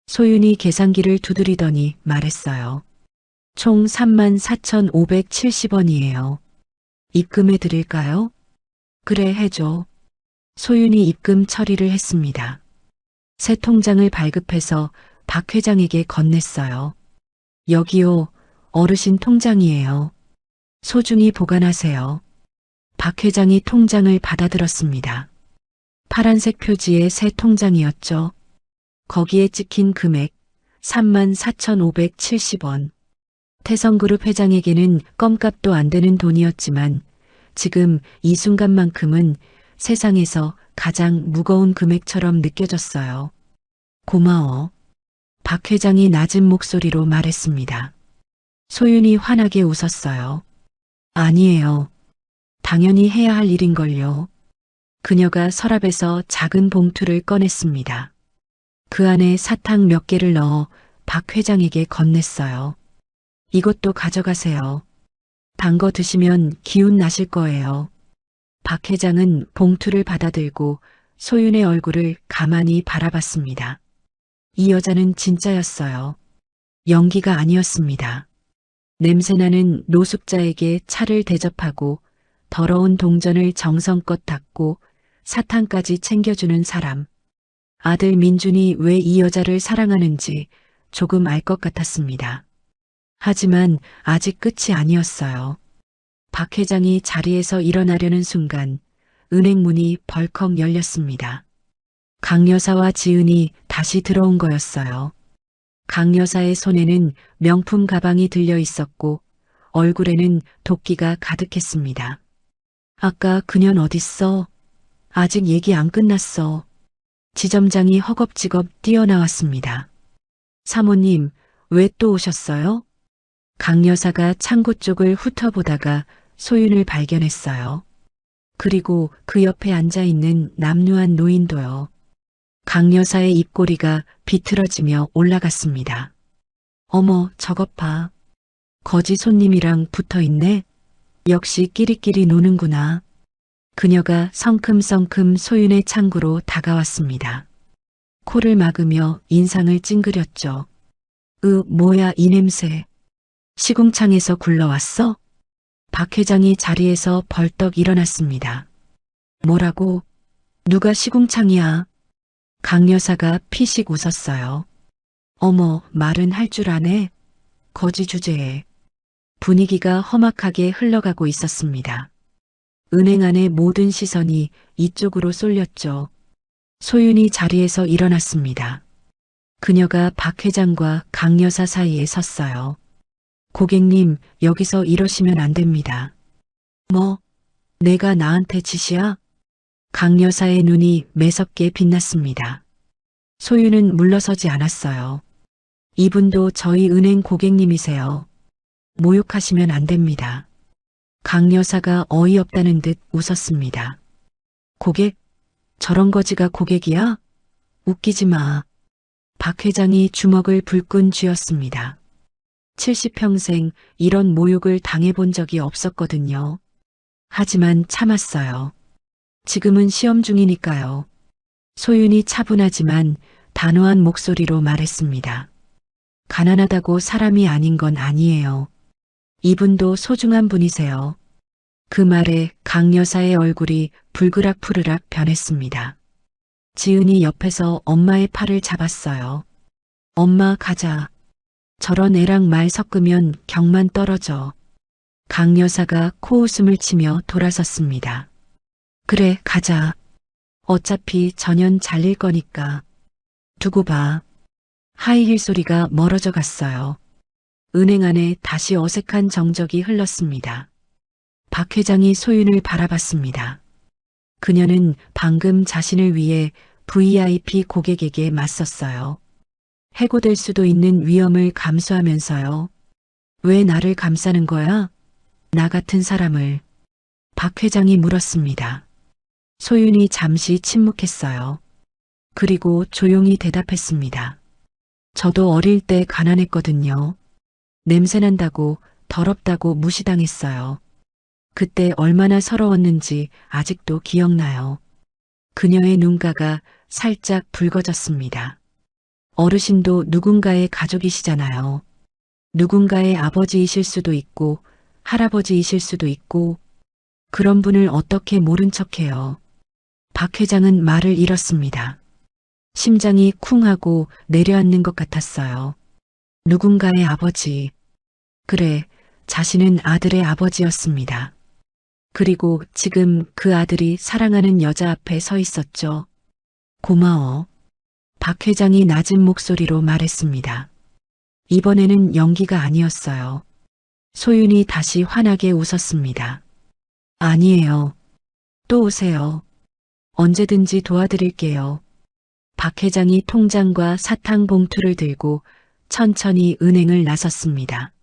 소윤이 계산기를 두드리더니 말했어요. 총 34,570원이에요. 입금해 드릴까요? 그래, 해줘. 소윤이 입금 처리를 했습니다. 새 통장을 발급해서 박 회장에게 건넸어요. 여기요, 어르신 통장이에요. 소중히 보관하세요. 박 회장이 통장을 받아들었습니다. 파란색 표지의 새 통장이었죠. 거기에 찍힌 금액 34,570원. 태성그룹 회장에게는 껌값도 안 되는 돈이었지만 지금 이 순간만큼은 세상에서 가장 무거운 금액처럼 느껴졌어요. 고마워. 박 회장이 낮은 목소리로 말했습니다. 소윤이 환하게 웃었어요. 아니에요. 당연히 해야 할 일인걸요. 그녀가 서랍에서 작은 봉투를 꺼냈습니다. 그 안에 사탕 몇 개를 넣어 박 회장에게 건넸어요. 이것도 가져가세요. 단 거 드시면 기운 나실 거예요. 박 회장은 봉투를 받아들고 소윤의 얼굴을 가만히 바라봤습니다. 이 여자는 진짜였어요. 연기가 아니었습니다. 냄새나는 노숙자에게 차를 대접하고 더러운 동전을 정성껏 닦고 사탕까지 챙겨주는 사람. 아들 민준이 왜 이 여자를 사랑하는지 조금 알 것 같았습니다. 하지만 아직 끝이 아니었어요. 박 회장이 자리에서 일어나려는 순간 은행 문이 벌컥 열렸습니다. 강 여사와 지은이 다시 들어온 거였어요. 강 여사의 손에는 명품 가방이 들려 있었고 얼굴에는 도끼가 가득했습니다. 아까 그년 어딨어? 아직 얘기 안 끝났어. 지점장이 허겁지겁 뛰어나왔습니다. 사모님, 왜 또 오셨어요? 강 여사가 창고 쪽을 훑어보다가 소윤을 발견했어요. 그리고 그 옆에 앉아있는 남루한 노인도요. 강 여사의 입꼬리가 비틀어지며 올라갔습니다. 어머, 저것 봐. 거지 손님이랑 붙어있네? 역시 끼리끼리 노는구나. 그녀가 성큼성큼 소윤의 창구로 다가왔습니다. 코를 막으며 인상을 찡그렸죠. 뭐야 이 냄새. 시궁창에서 굴러왔어? 박 회장이 자리에서 벌떡 일어났습니다. 뭐라고? 누가 시궁창이야? 강 여사가 피식 웃었어요. 어머, 말은 할 줄 아네? 거지 주제에. 분위기가 험악하게 흘러가고 있었습니다. 은행 안의 모든 시선이 이쪽으로 쏠렸죠. 소윤이 자리에서 일어났습니다. 그녀가 박 회장과 강 여사 사이에 섰어요. 고객님, 여기서 이러시면 안 됩니다. 뭐? 내가 나한테 짓이야? 강 여사의 눈이 매섭게 빛났습니다. 소윤은 물러서지 않았어요. 이분도 저희 은행 고객님이세요. 모욕하시면 안 됩니다. 강 여사가 어이없다는 듯 웃었습니다. 고객? 저런 거지가 고객이야? 웃기지 마. 박 회장이 주먹을 불끈 쥐었습니다. 70평생 이런 모욕을 당해본 적이 없었거든요. 하지만 참았어요. 지금은 시험 중이니까요. 소윤이 차분하지만 단호한 목소리로 말했습니다. 가난하다고 사람이 아닌 건 아니에요. 이분도 소중한 분이세요. 그 말에 강 여사의 얼굴이 불그락푸르락 변했습니다. 지은이 옆에서 엄마의 팔을 잡았어요. 엄마 가자. 저런 애랑 말 섞으면 경만 떨어져. 강 여사가 코웃음을 치며 돌아섰습니다. 그래, 가자. 어차피 전현 잘릴 거니까. 두고 봐. 하이힐 소리가 멀어져 갔어요. 은행 안에 다시 어색한 정적이 흘렀습니다. 박 회장이 소윤을 바라봤습니다. 그녀는 방금 자신을 위해 VIP 고객에게 맞섰어요. 해고될 수도 있는 위험을 감수하면서요. 왜 나를 감싸는 거야? 나 같은 사람을. 박 회장이 물었습니다. 소윤이 잠시 침묵했어요. 그리고 조용히 대답했습니다. 저도 어릴 때 가난했거든요. 냄새난다고 더럽다고 무시당했어요. 그때 얼마나 서러웠는지 아직도 기억나요. 그녀의 눈가가 살짝 붉어졌습니다. 어르신도 누군가의 가족이시잖아요. 누군가의 아버지이실 수도 있고 할아버지이실 수도 있고 그런 분을 어떻게 모른 척해요. 박 회장은 말을 잃었습니다. 심장이 쿵하고 내려앉는 것 같았어요. 누군가의 아버지. 그래, 자신은 아들의 아버지였습니다. 그리고 지금 그 아들이 사랑하는 여자 앞에 서 있었죠. 고마워. 박 회장이 낮은 목소리로 말했습니다. 이번에는 연기가 아니었어요. 소윤이 다시 환하게 웃었습니다. 아니에요. 또 오세요. 언제든지 도와드릴게요. 박 회장이 통장과 사탕 봉투를 들고 천천히 은행을 나섰습니다.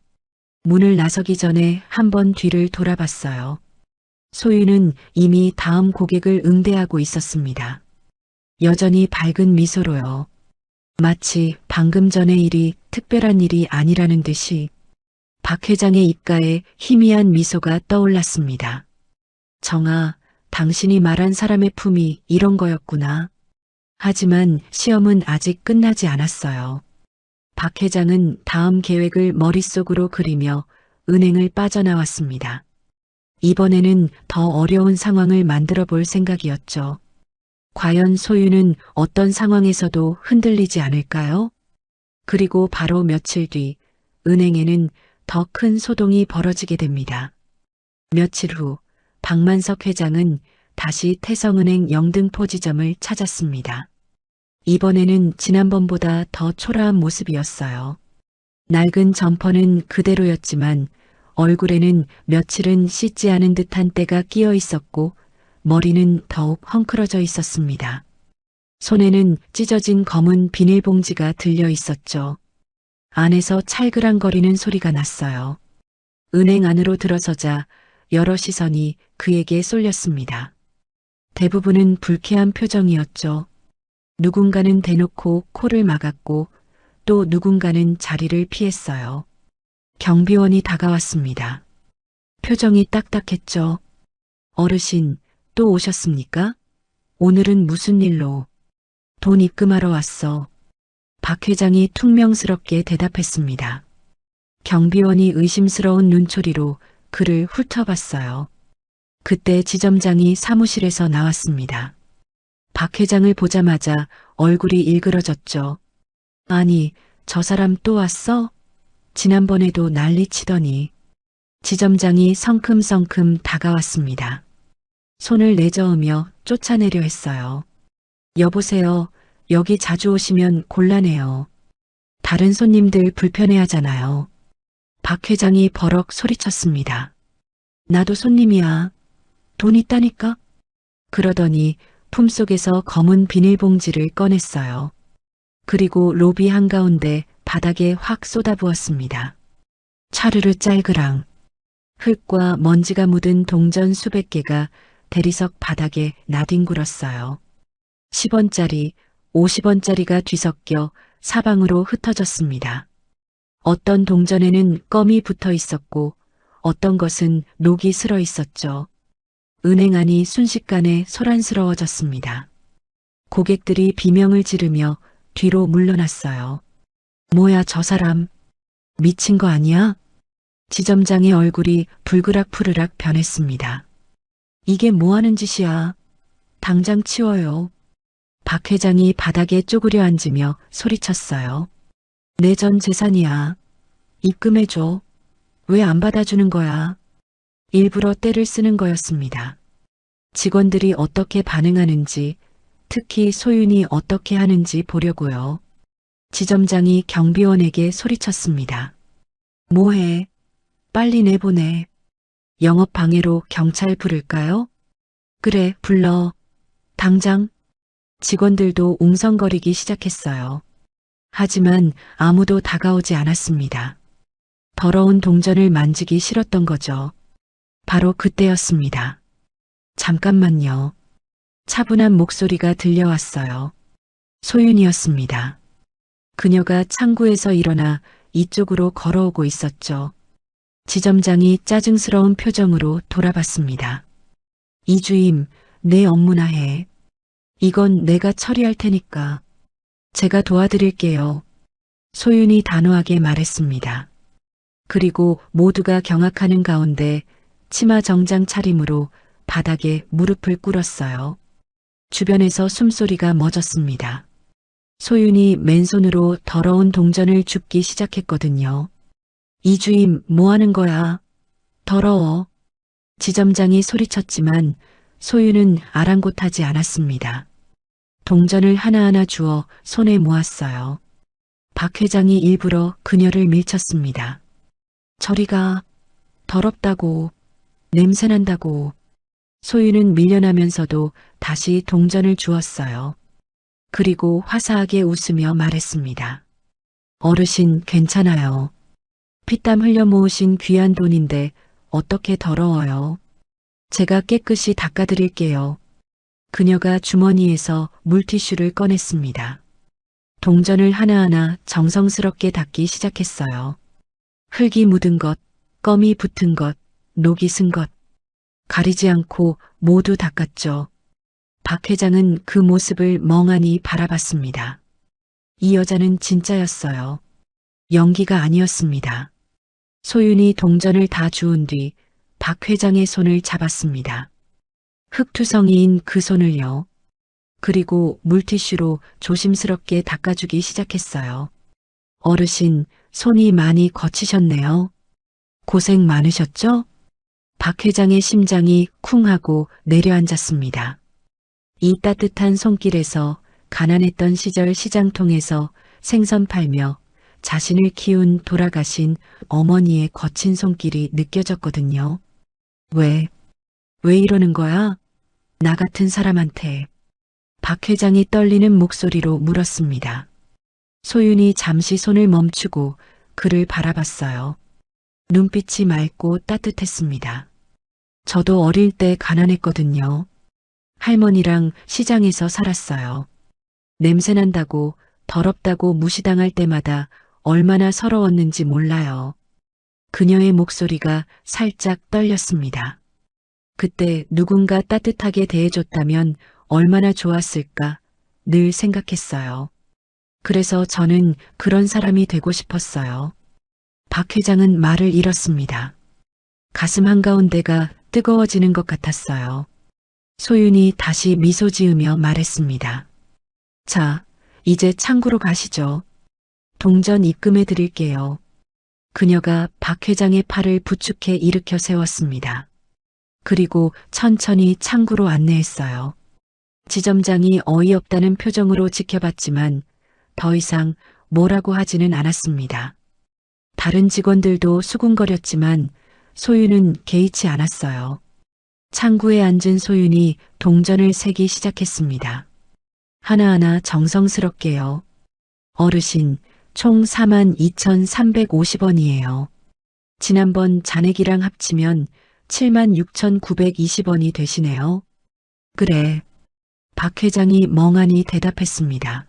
문을 나서기 전에 한 번 뒤를 돌아봤어요. 소윤은 이미 다음 고객을 응대하고 있었습니다. 여전히 밝은 미소로요. 마치 방금 전의 일이 특별한 일이 아니라는 듯이 박 회장의 입가에 희미한 미소가 떠올랐습니다. 정아, 당신이 말한 사람의 품이 이런 거였구나. 하지만 시험은 아직 끝나지 않았어요. 박 회장은 다음 계획을 머릿속으로 그리며 은행을 빠져나왔습니다. 이번에는 더 어려운 상황을 만들어 볼 생각이었죠. 과연 소유는 어떤 상황에서도 흔들리지 않을까요? 그리고 바로 며칠 뒤 은행에는 더 큰 소동이 벌어지게 됩니다. 며칠 후 박만석 회장은 다시 태성은행 영등포 지점을 찾았습니다. 이번에는 지난번보다 더 초라한 모습이었어요. 낡은 점퍼는 그대로였지만 얼굴에는 며칠은 씻지 않은 듯한 때가 끼어 있었고 머리는 더욱 헝클어져 있었습니다. 손에는 찢어진 검은 비닐봉지가 들려 있었죠. 안에서 찰그랑거리는 소리가 났어요. 은행 안으로 들어서자 여러 시선이 그에게 쏠렸습니다. 대부분은 불쾌한 표정이었죠. 누군가는 대놓고 코를 막았고 또 누군가는 자리를 피했어요. 경비원이 다가왔습니다. 표정이 딱딱했죠. 어르신, 또 오셨습니까? 오늘은 무슨 일로? 돈 입금하러 왔어. 박 회장이 퉁명스럽게 대답했습니다. 경비원이 의심스러운 눈초리로 그를 훑어봤어요. 그때 지점장이 사무실에서 나왔습니다. 박 회장을 보자마자 얼굴이 일그러졌죠. 아니, 저 사람 또 왔어? 지난번에도 난리치더니. 지점장이 성큼성큼 다가왔습니다. 손을 내저으며 쫓아내려 했어요. 여보세요. 여기 자주 오시면 곤란해요. 다른 손님들 불편해하잖아요. 박 회장이 버럭 소리쳤습니다. 나도 손님이야. 돈 있다니까? 그러더니 품속에서 검은 비닐봉지를 꺼냈어요. 그리고 로비 한가운데 바닥에 확 쏟아부었습니다. 차르르 짤그랑. 흙과 먼지가 묻은 동전 수백 개가 대리석 바닥에 나뒹굴었어요. 10원짜리, 50원짜리가 뒤섞여 사방으로 흩어졌습니다. 어떤 동전에는 껌이 붙어 있었고 어떤 것은 녹이 슬어 있었죠. 은행 안이 순식간에 소란스러워졌습니다. 고객들이 비명을 지르며 뒤로 물러났어요. 뭐야 저 사람. 미친 거 아니야? 지점장의 얼굴이 불그락푸르락 변했습니다. 이게 뭐 하는 짓이야. 당장 치워요. 박 회장이 바닥에 쪼그려 앉으며 소리쳤어요. 내 전 재산이야. 입금해줘. 왜 안 받아주는 거야? 일부러 떼를 쓰는 거였습니다. 직원들이 어떻게 반응하는지, 특히 소윤이 어떻게 하는지 보려고요. 지점장이 경비원에게 소리쳤습니다. 뭐해? 빨리 내보내. 영업 방해로 경찰 부를까요? 그래, 불러. 당장. 직원들도 웅성거리기 시작했어요. 하지만 아무도 다가오지 않았습니다. 더러운 동전을 만지기 싫었던 거죠. 바로 그때였습니다. 잠깐만요. 차분한 목소리가 들려왔어요. 소윤이었습니다. 그녀가 창구에서 일어나 이쪽으로 걸어오고 있었죠. 지점장이 짜증스러운 표정으로 돌아봤습니다. 이주임, 내 업무나 해. 이건 내가 처리할 테니까. 제가 도와드릴게요. 소윤이 단호하게 말했습니다. 그리고 모두가 경악하는 가운데 치마 정장 차림으로 바닥에 무릎을 꿇었어요. 주변에서 숨소리가 멎었습니다. 소윤이 맨손으로 더러운 동전을 줍기 시작했거든요. 이주임, 뭐 하는 거야? 더러워. 지점장이 소리쳤지만 소윤은 아랑곳하지 않았습니다. 동전을 하나하나 주워 손에 모았어요. 박 회장이 일부러 그녀를 밀쳤습니다. 저리 가. 더럽다고. 냄새난다고. 소윤은 밀려나면서도 다시 동전을 주었어요. 그리고 화사하게 웃으며 말했습니다. 어르신 괜찮아요. 피땀 흘려 모으신 귀한 돈인데 어떻게 더러워요. 제가 깨끗이 닦아드릴게요. 그녀가 주머니에서 물티슈를 꺼냈습니다. 동전을 하나하나 정성스럽게 닦기 시작했어요. 흙이 묻은 것, 껌이 붙은 것, 녹이 쓴 것. 가리지 않고 모두 닦았죠. 박 회장은 그 모습을 멍하니 바라봤습니다. 이 여자는 진짜였어요. 연기가 아니었습니다. 소윤이 동전을 다 주운 뒤 박 회장의 손을 잡았습니다. 흙투성이인 그 손을요. 그리고 물티슈로 조심스럽게 닦아주기 시작했어요. 어르신, 손이 많이 거치셨네요. 고생 많으셨죠? 박 회장의 심장이 쿵 하고 내려앉았습니다. 이 따뜻한 손길에서 가난했던 시절 시장통에서 생선 팔며 자신을 키운 돌아가신 어머니의 거친 손길이 느껴졌거든요. 왜 이러는 거야? 나 같은 사람한테. 박 회장이 떨리는 목소리로 물었습니다. 소윤이 잠시 손을 멈추고 그를 바라봤어요. 눈빛이 맑고 따뜻했습니다. 저도 어릴 때 가난했거든요. 할머니랑 시장에서 살았어요. 냄새난다고 더럽다고 무시당할 때마다 얼마나 서러웠는지 몰라요. 그녀의 목소리가 살짝 떨렸습니다. 그때 누군가 따뜻하게 대해줬다면 얼마나 좋았을까 늘 생각했어요. 그래서 저는 그런 사람이 되고 싶었어요. 박 회장은 말을 잃었습니다. 가슴 한가운데가 뜨거워지는 것 같았어요. 소윤이 다시 미소 지으며 말했습니다. 자, 이제 창구로 가시죠. 동전 입금해 드릴게요. 그녀가 박 회장의 팔을 부축해 일으켜 세웠습니다. 그리고 천천히 창구로 안내했어요. 지점장이 어이없다는 표정으로 지켜봤지만 더 이상 뭐라고 하지는 않았습니다. 다른 직원들도 수군거렸지만 소윤은 개의치 않았어요. 창구에 앉은 소윤이 동전을 세기 시작했습니다. 하나하나 정성스럽게요. 어르신, 총 42,350원이에요. 지난번 잔액이랑 합치면 76,920원이 되시네요. 그래. 박 회장이 멍하니 대답했습니다.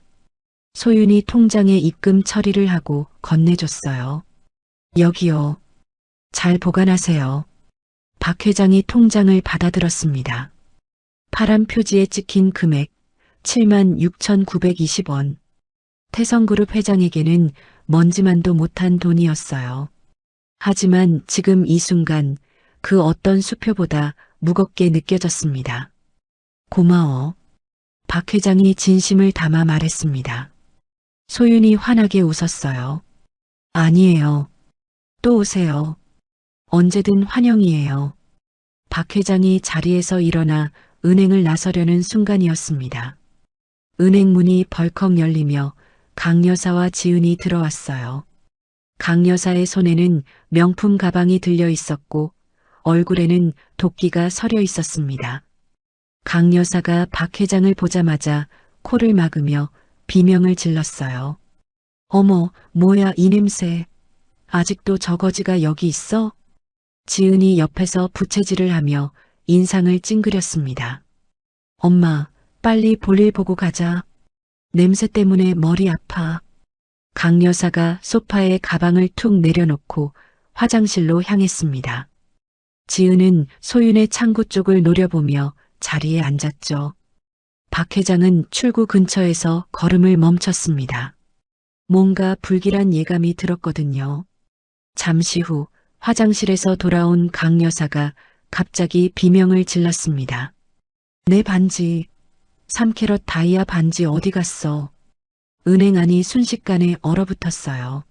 소윤이 통장에 입금 처리를 하고 건네줬어요. 여기요. 잘 보관하세요. 박 회장이 통장을 받아들었습니다. 파란 표지에 찍힌 금액 76,920원. 태성그룹 회장에게는 먼지만도 못한 돈이었어요. 하지만 지금 이 순간 그 어떤 수표보다 무겁게 느껴졌습니다. 고마워. 박 회장이 진심을 담아 말했습니다. 소윤이 환하게 웃었어요. 아니에요. 또 오세요. 언제든 환영이에요. 박 회장이 자리에서 일어나 은행을 나서려는 순간이었습니다. 은행 문이 벌컥 열리며 강 여사와 지은이 들어왔어요. 강 여사의 손에는 명품 가방이 들려 있었고 얼굴에는 도끼가 서려 있었습니다. 강 여사가 박 회장을 보자마자 코를 막으며 비명을 질렀어요. 어머, 뭐야 이 냄새. 아직도 저 거지가 여기 있어? 지은이 옆에서 부채질을 하며 인상을 찡그렸습니다. 엄마, 빨리 볼일 보고 가자. 냄새 때문에 머리 아파. 강 여사가 소파에 가방을 툭 내려놓고 화장실로 향했습니다. 지은은 소윤의 창구 쪽을 노려보며 자리에 앉았죠. 박 회장은 출구 근처에서 걸음을 멈췄습니다. 뭔가 불길한 예감이 들었거든요. 잠시 후 화장실에서 돌아온 강 여사가 갑자기 비명을 질렀습니다. 내 반지, 3캐럿 다이아 반지 어디 갔어? 은행 안이 순식간에 얼어붙었어요.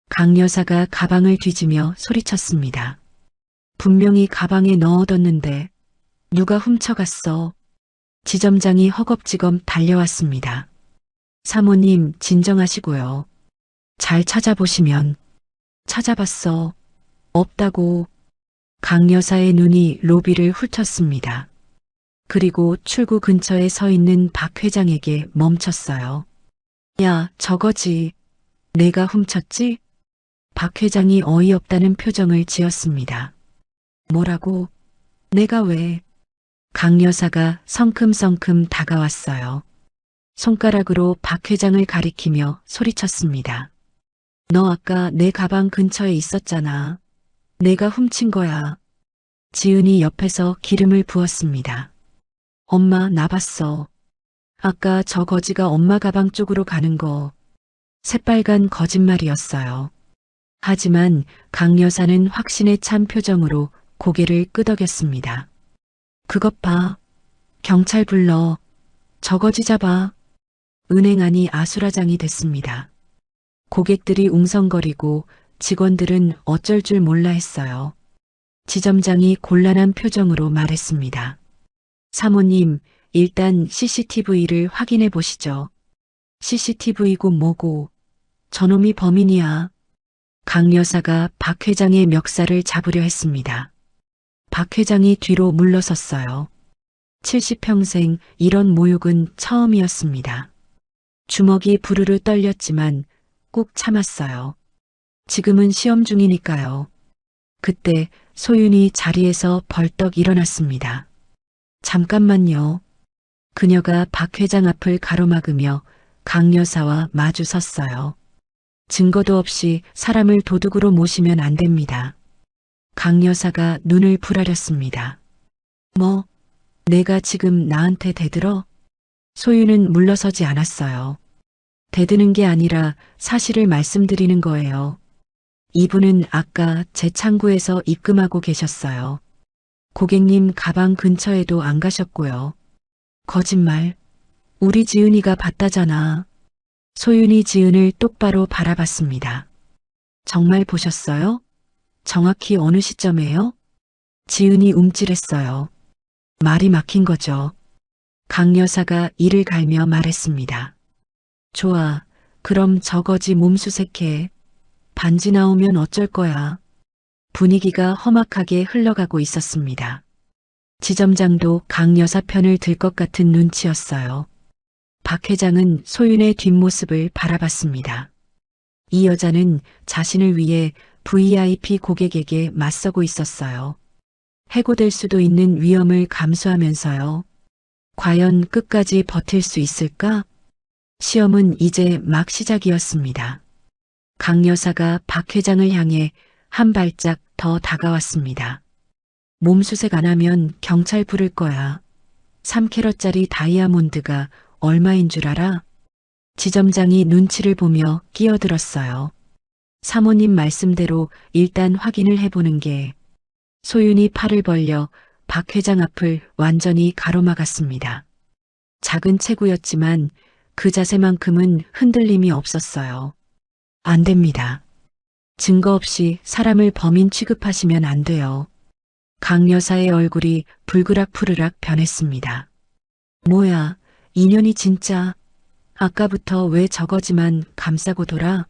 강 여사가 가방을 뒤지며 소리쳤습니다. 분명히 가방에 넣어뒀는데 누가 훔쳐갔어? 지점장이 허겁지겁 달려왔습니다. 사모님 진정하시고요. 잘 찾아보시면. 찾아봤어. 없다고. 강 여사의 눈이 로비를 훑었습니다. 그리고 출구 근처에 서 있는 박 회장에게 멈췄어요. 야, 저거지. 내가 훔쳤지? 박 회장이 어이없다는 표정을 지었습니다. 뭐라고? 내가 왜? 강 여사가 성큼성큼 다가왔어요. 손가락으로 박 회장을 가리키며 소리쳤습니다. 너 아까 내 가방 근처에 있었잖아. 내가 훔친 거야. 지은이 옆에서 기름을 부었습니다. 엄마, 나 봤어. 아까 저 거지가 엄마 가방 쪽으로 가는 거. 새빨간 거짓말이었어요. 하지만 강 여사는 확신에 찬 표정으로 고개를 끄덕였습니다. 그것 봐. 경찰 불러. 저거지 잡아. 은행 안이 아수라장이 됐습니다. 고객들이 웅성거리고 직원들은 어쩔 줄 몰라 했어요. 지점장이 곤란한 표정으로 말했습니다. 사모님, 일단 CCTV를 확인해 보시죠. CCTV고 뭐고, 저놈이 범인이야. 강 여사가 박 회장의 멱살을 잡으려 했습니다. 박 회장이 뒤로 물러섰어요. 70평생 이런 모욕은 처음이었습니다. 주먹이 부르르 떨렸지만 꾹 참았어요. 지금은 시험 중이니까요. 그때 소윤이 자리에서 벌떡 일어났습니다. 잠깐만요. 그녀가 박 회장 앞을 가로막으며 강 여사와 마주 섰어요. 증거도 없이 사람을 도둑으로 모시면 안 됩니다. 강 여사가 눈을 부라렸습니다. 뭐, 내가 지금 나한테 대들어? 소윤은 물러서지 않았어요. 대드는 게 아니라 사실을 말씀드리는 거예요. 이분은 아까 제 창구에서 입금하고 계셨어요. 고객님 가방 근처에도 안 가셨고요. 거짓말. 우리 지은이가 봤다잖아. 소윤이 지은을 똑바로 바라봤습니다. 정말 보셨어요? 정확히 어느 시점에요? 지은이 움찔했어요. 말이 막힌 거죠. 강 여사가 이를 갈며 말했습니다. 좋아. 그럼 저거지 몸수색해. 반지 나오면 어쩔 거야. 분위기가 험악하게 흘러가고 있었습니다. 지점장도 강 여사 편을 들 것 같은 눈치였어요. 박 회장은 소윤의 뒷모습을 바라봤습니다. 이 여자는 자신을 위해 VIP 고객에게 맞서고 있었어요. 해고될 수도 있는 위험을 감수하면서요. 과연 끝까지 버틸 수 있을까? 시험은 이제 막 시작이었습니다. 강 여사가 박 회장을 향해 한 발짝 더 다가왔습니다. 몸수색 안 하면 경찰 부를 거야. 3캐럿짜리 다이아몬드가 얼마인 줄 알아? 지점장이 눈치를 보며 끼어들었어요. 사모님 말씀대로 일단 확인을 해보는 게. 소윤이 팔을 벌려 박 회장 앞을 완전히 가로막았습니다. 작은 체구였지만 그 자세만큼은 흔들림이 없었어요. 안 됩니다. 증거 없이 사람을 범인 취급하시면 안 돼요. 강 여사의 얼굴이 불그락푸르락 변했습니다. 뭐야, 인연이 진짜. 아까부터 왜 저거지만 감싸고 돌아?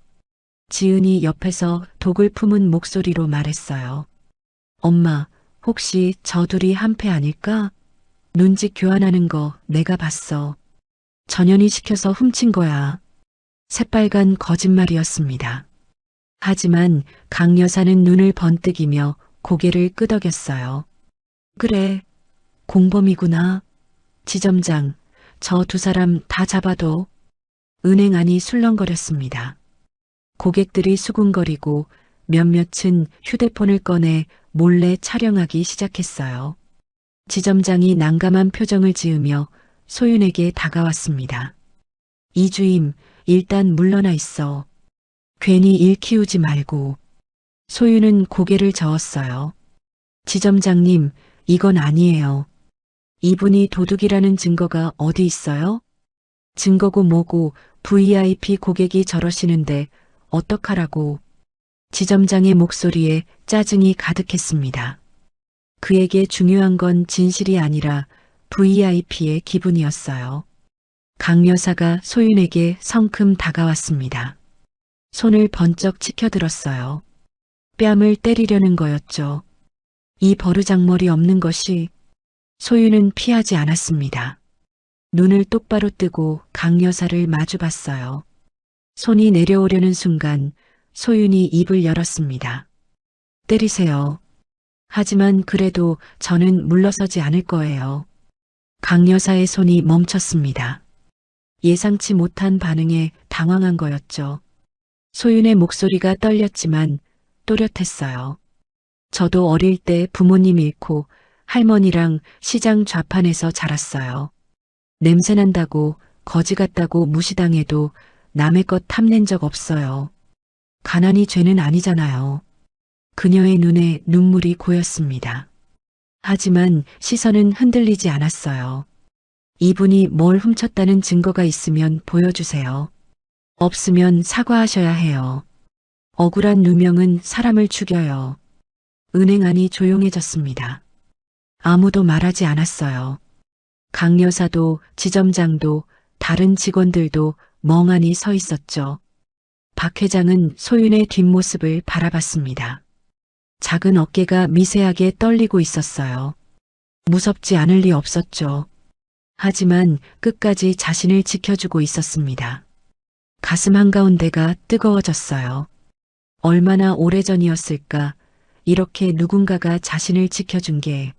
지은이 옆에서 독을 품은 목소리로 말했어요. 엄마, 혹시 저 둘이 한패 아닐까? 눈짓 교환하는 거 내가 봤어. 전현이 시켜서 훔친 거야. 새빨간 거짓말이었습니다. 하지만 강 여사는 눈을 번뜩이며 고개를 끄덕였어요. 그래, 공범이구나. 지점장, 저 두 사람 다 잡아도. 은행 안이 술렁거렸습니다. 고객들이 수군거리고 몇몇은 휴대폰을 꺼내 몰래 촬영하기 시작했어요. 지점장이 난감한 표정을 지으며 소윤에게 다가왔습니다. 이주임, 일단 물러나 있어. 괜히 일 키우지 말고. 소윤은 고개를 저었어요. 지점장님, 이건 아니에요. 이분이 도둑이라는 증거가 어디 있어요? 증거고 뭐고 VIP 고객이 저러시는데 어떡하라고. 지점장의 목소리에 짜증이 가득했습니다. 그에게 중요한 건 진실이 아니라 VIP의 기분이었어요. 강 여사가 소윤에게 성큼 다가왔습니다. 손을 번쩍 치켜들었어요. 뺨을 때리려는 거였죠. 이 버르장머리 없는 것이. 소윤은 피하지 않았습니다. 눈을 똑바로 뜨고 강 여사를 마주봤어요. 손이 내려오려는 순간 소윤이 입을 열었습니다. 때리세요. 하지만 그래도 저는 물러서지 않을 거예요. 강 여사의 손이 멈췄습니다. 예상치 못한 반응에 당황한 거였죠. 소윤의 목소리가 떨렸지만 또렷했어요. 저도 어릴 때 부모님 잃고 할머니랑 시장 좌판에서 자랐어요. 냄새난다고 거지 같다고 무시당해도 남의 것 탐낸 적 없어요. 가난이 죄는 아니잖아요. 그녀의 눈에 눈물이 고였습니다. 하지만 시선은 흔들리지 않았어요. 이분이 뭘 훔쳤다는 증거가 있으면 보여주세요. 없으면 사과하셔야 해요. 억울한 누명은 사람을 죽여요. 은행 안이 조용해졌습니다. 아무도 말하지 않았어요. 강 여사도 지점장도 다른 직원들도 멍하니 서 있었죠. 박 회장은 소윤의 뒷모습을 바라봤습니다. 작은 어깨가 미세하게 떨리고 있었어요. 무섭지 않을 리 없었죠. 하지만 끝까지 자신을 지켜주고 있었습니다. 가슴 한가운데가 뜨거워졌어요. 얼마나 오래전이었을까 이렇게 누군가가 자신을 지켜준 게.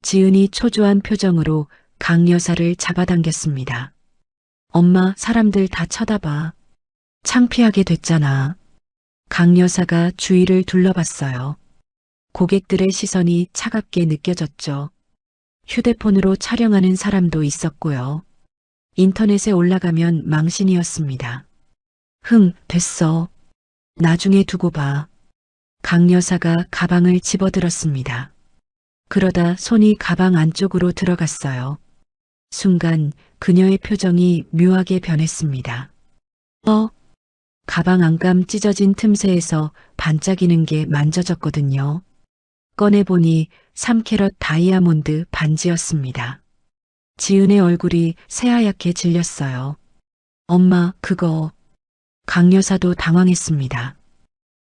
지은이 초조한 표정으로 강 여사를 잡아당겼습니다. 엄마, 사람들 다 쳐다봐. 창피하게 됐잖아. 강 여사가 주위를 둘러봤어요. 고객들의 시선이 차갑게 느껴졌죠. 휴대폰으로 촬영하는 사람도 있었고요. 인터넷에 올라가면 망신이었습니다. 됐어. 나중에 두고 봐. 강 여사가 가방을 집어들었습니다. 그러다 손이 가방 안쪽으로 들어갔어요. 순간 그녀의 표정이 묘하게 변했습니다. 가방 안감 찢어진 틈새에서 반짝이는 게 만져졌거든요. 꺼내보니 3캐럿 다이아몬드 반지였습니다. 지은의 얼굴이 새하얗게 질렸어요. 엄마, 그거. 강 여사도 당황했습니다.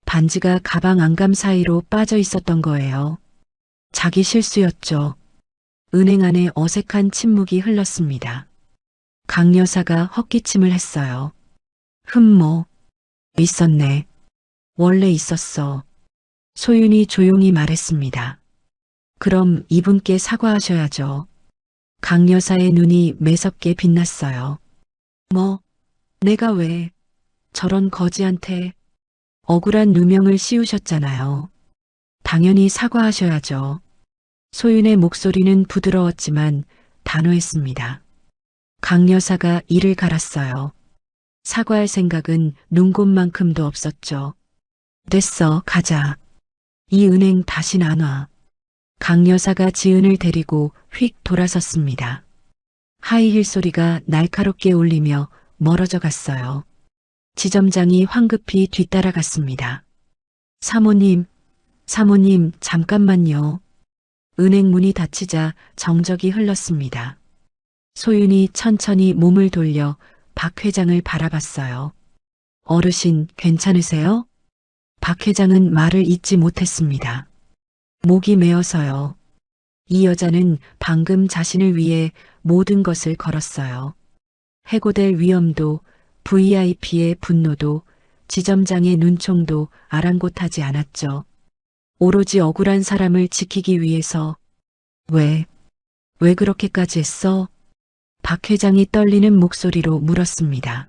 반지가 가방 안감 사이로 빠져 있었던 거예요. 자기 실수였죠. 은행 안에 어색한 침묵이 흘렀습니다. 강 여사가 헛기침을 했어요. 있었네. 원래 있었어. 소윤이 조용히 말했습니다. 그럼 이분께 사과하셔야죠. 강 여사의 눈이 매섭게 빛났어요. 내가 왜 저런 거지한테 억울한 누명을 씌우셨잖아요. 당연히 사과하셔야죠. 소윤의 목소리는 부드러웠지만 단호했습니다. 강 여사가 이를 갈았어요. 사과할 생각은 눈곱만큼도 없었죠. 됐어, 가자. 이 은행 다신 안 와. 강 여사가 지은을 데리고 휙 돌아섰습니다. 하이힐 소리가 날카롭게 울리며 멀어져 갔어요. 지점장이 황급히 뒤따라갔습니다. 사모님, 잠깐만요. 은행 문이 닫히자 정적이 흘렀습니다. 소윤이 천천히 몸을 돌려 박 회장을 바라봤어요. 어르신, 괜찮으세요? 박 회장은 말을 잇지 못했습니다. 목이 메어서요. 이 여자는 방금 자신을 위해 모든 것을 걸었어요. 해고될 위험도, VIP의 분노도, 지점장의 눈총도 아랑곳하지 않았죠. 오로지 억울한 사람을 지키기 위해서. 왜 그렇게까지 했어? 박 회장이 떨리는 목소리로 물었습니다.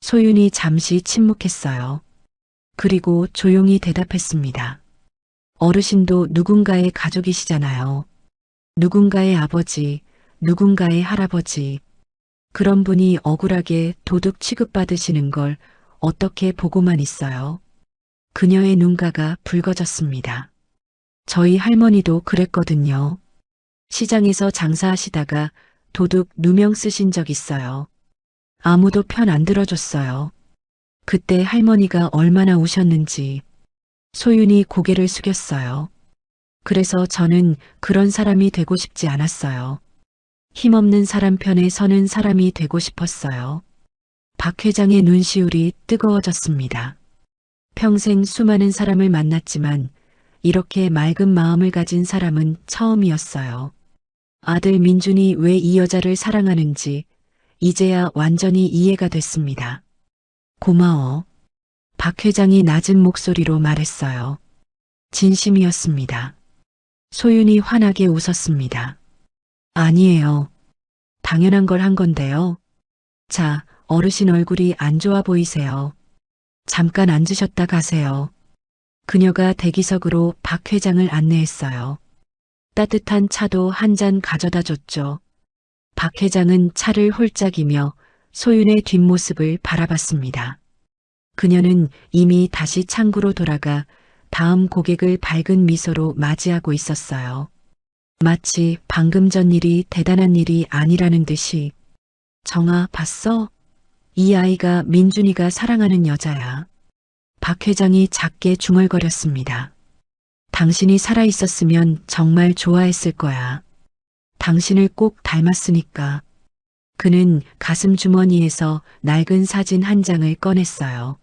소윤이 잠시 침묵했어요. 그리고 조용히 대답했습니다. 어르신도 누군가의 가족이시잖아요. 누군가의 아버지, 누군가의 할아버지. 그런 분이 억울하게 도둑 취급받으시는 걸 어떻게 보고만 있어요? 그녀의 눈가가 붉어졌습니다. 저희 할머니도 그랬거든요. 시장에서 장사하시다가 도둑 누명 쓰신 적 있어요. 아무도 편 안 들어줬어요. 그때 할머니가 얼마나 우셨는지. 소윤이 고개를 숙였어요. 그래서 저는 그런 사람이 되고 싶지 않았어요. 힘없는 사람 편에 서는 사람이 되고 싶었어요. 박 회장의 눈시울이 뜨거워졌습니다. 평생 수많은 사람을 만났지만 이렇게 맑은 마음을 가진 사람은 처음이었어요. 아들 민준이 왜 이 여자를 사랑하는지 이제야 완전히 이해가 됐습니다. 고마워. 박 회장이 낮은 목소리로 말했어요. 진심이었습니다. 소윤이 환하게 웃었습니다. 아니에요. 당연한 걸 한 건데요. 자, 어르신 얼굴이 안 좋아 보이세요. 잠깐 앉으셨다 가세요. 그녀가 대기석으로 박 회장을 안내했어요. 따뜻한 차도 한 잔 가져다 줬죠. 박 회장은 차를 홀짝이며 소윤의 뒷모습을 바라봤습니다. 그녀는 이미 다시 창구로 돌아가 다음 고객을 밝은 미소로 맞이하고 있었어요. 마치 방금 전 일이 대단한 일이 아니라는 듯이. 정아, 봤어? 이 아이가 민준이가 사랑하는 여자야. 박 회장이 작게 중얼거렸습니다. 당신이 살아있었으면 정말 좋아했을 거야. 당신을 꼭 닮았으니까. 그는 가슴 주머니에서 낡은 사진 한 장을 꺼냈어요.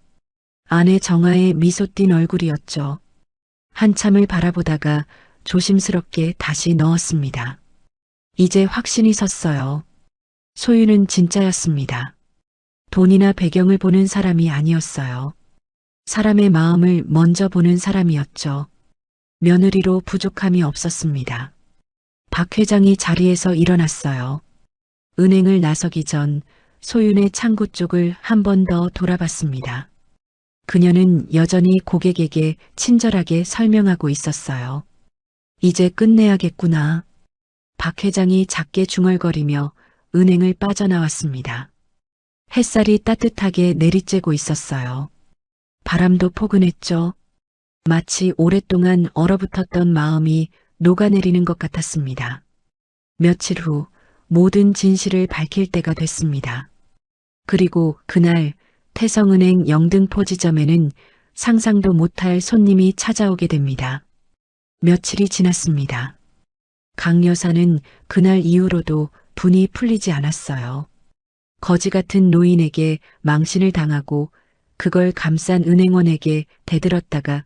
아내 정아의 미소 띤 얼굴이었죠. 한참을 바라보다가 조심스럽게 다시 넣었습니다. 이제 확신이 섰어요. 소유는 진짜였습니다. 돈이나 배경을 보는 사람이 아니었어요. 사람의 마음을 먼저 보는 사람이었죠. 며느리로 부족함이 없었습니다. 박 회장이 자리에서 일어났어요. 은행을 나서기 전 소윤의 창구 쪽을 한 번 더 돌아봤습니다. 그녀는 여전히 고객에게 친절하게 설명하고 있었어요. 이제 끝내야겠구나. 박 회장이 작게 중얼거리며 은행을 빠져나왔습니다. 햇살이 따뜻하게 내리쬐고 있었어요. 바람도 포근했죠. 마치 오랫동안 얼어붙었던 마음이 녹아내리는 것 같았습니다. 며칠 후 모든 진실을 밝힐 때가 됐습니다. 그리고 그날 태성은행 영등포 지점에는 상상도 못할 손님이 찾아오게 됩니다. 며칠이 지났습니다. 강 여사는 그날 이후로도 분이 풀리지 않았어요. 거지 같은 노인에게 망신을 당하고 그걸 감싼 은행원에게 대들었다가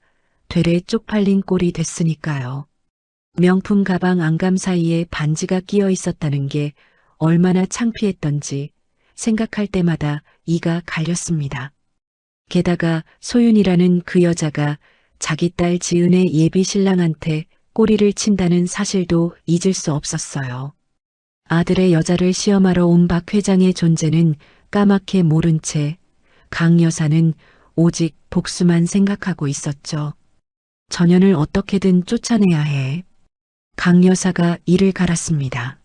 되레 쪽팔린 꼴이 됐으니까요. 명품 가방 안감 사이에 반지가 끼어 있었다는 게 얼마나 창피했던지 생각할 때마다 이가 갈렸습니다. 게다가 소윤이라는 그 여자가 자기 딸 지은의 예비 신랑한테 꼬리를 친다는 사실도 잊을 수 없었어요. 아들의 여자를 시험하러 온 박 회장의 존재는 까맣게 모른 채 강 여사는 오직 복수만 생각하고 있었죠. 전현을 어떻게든 쫓아내야 해. 강 여사가 이를 갈았습니다.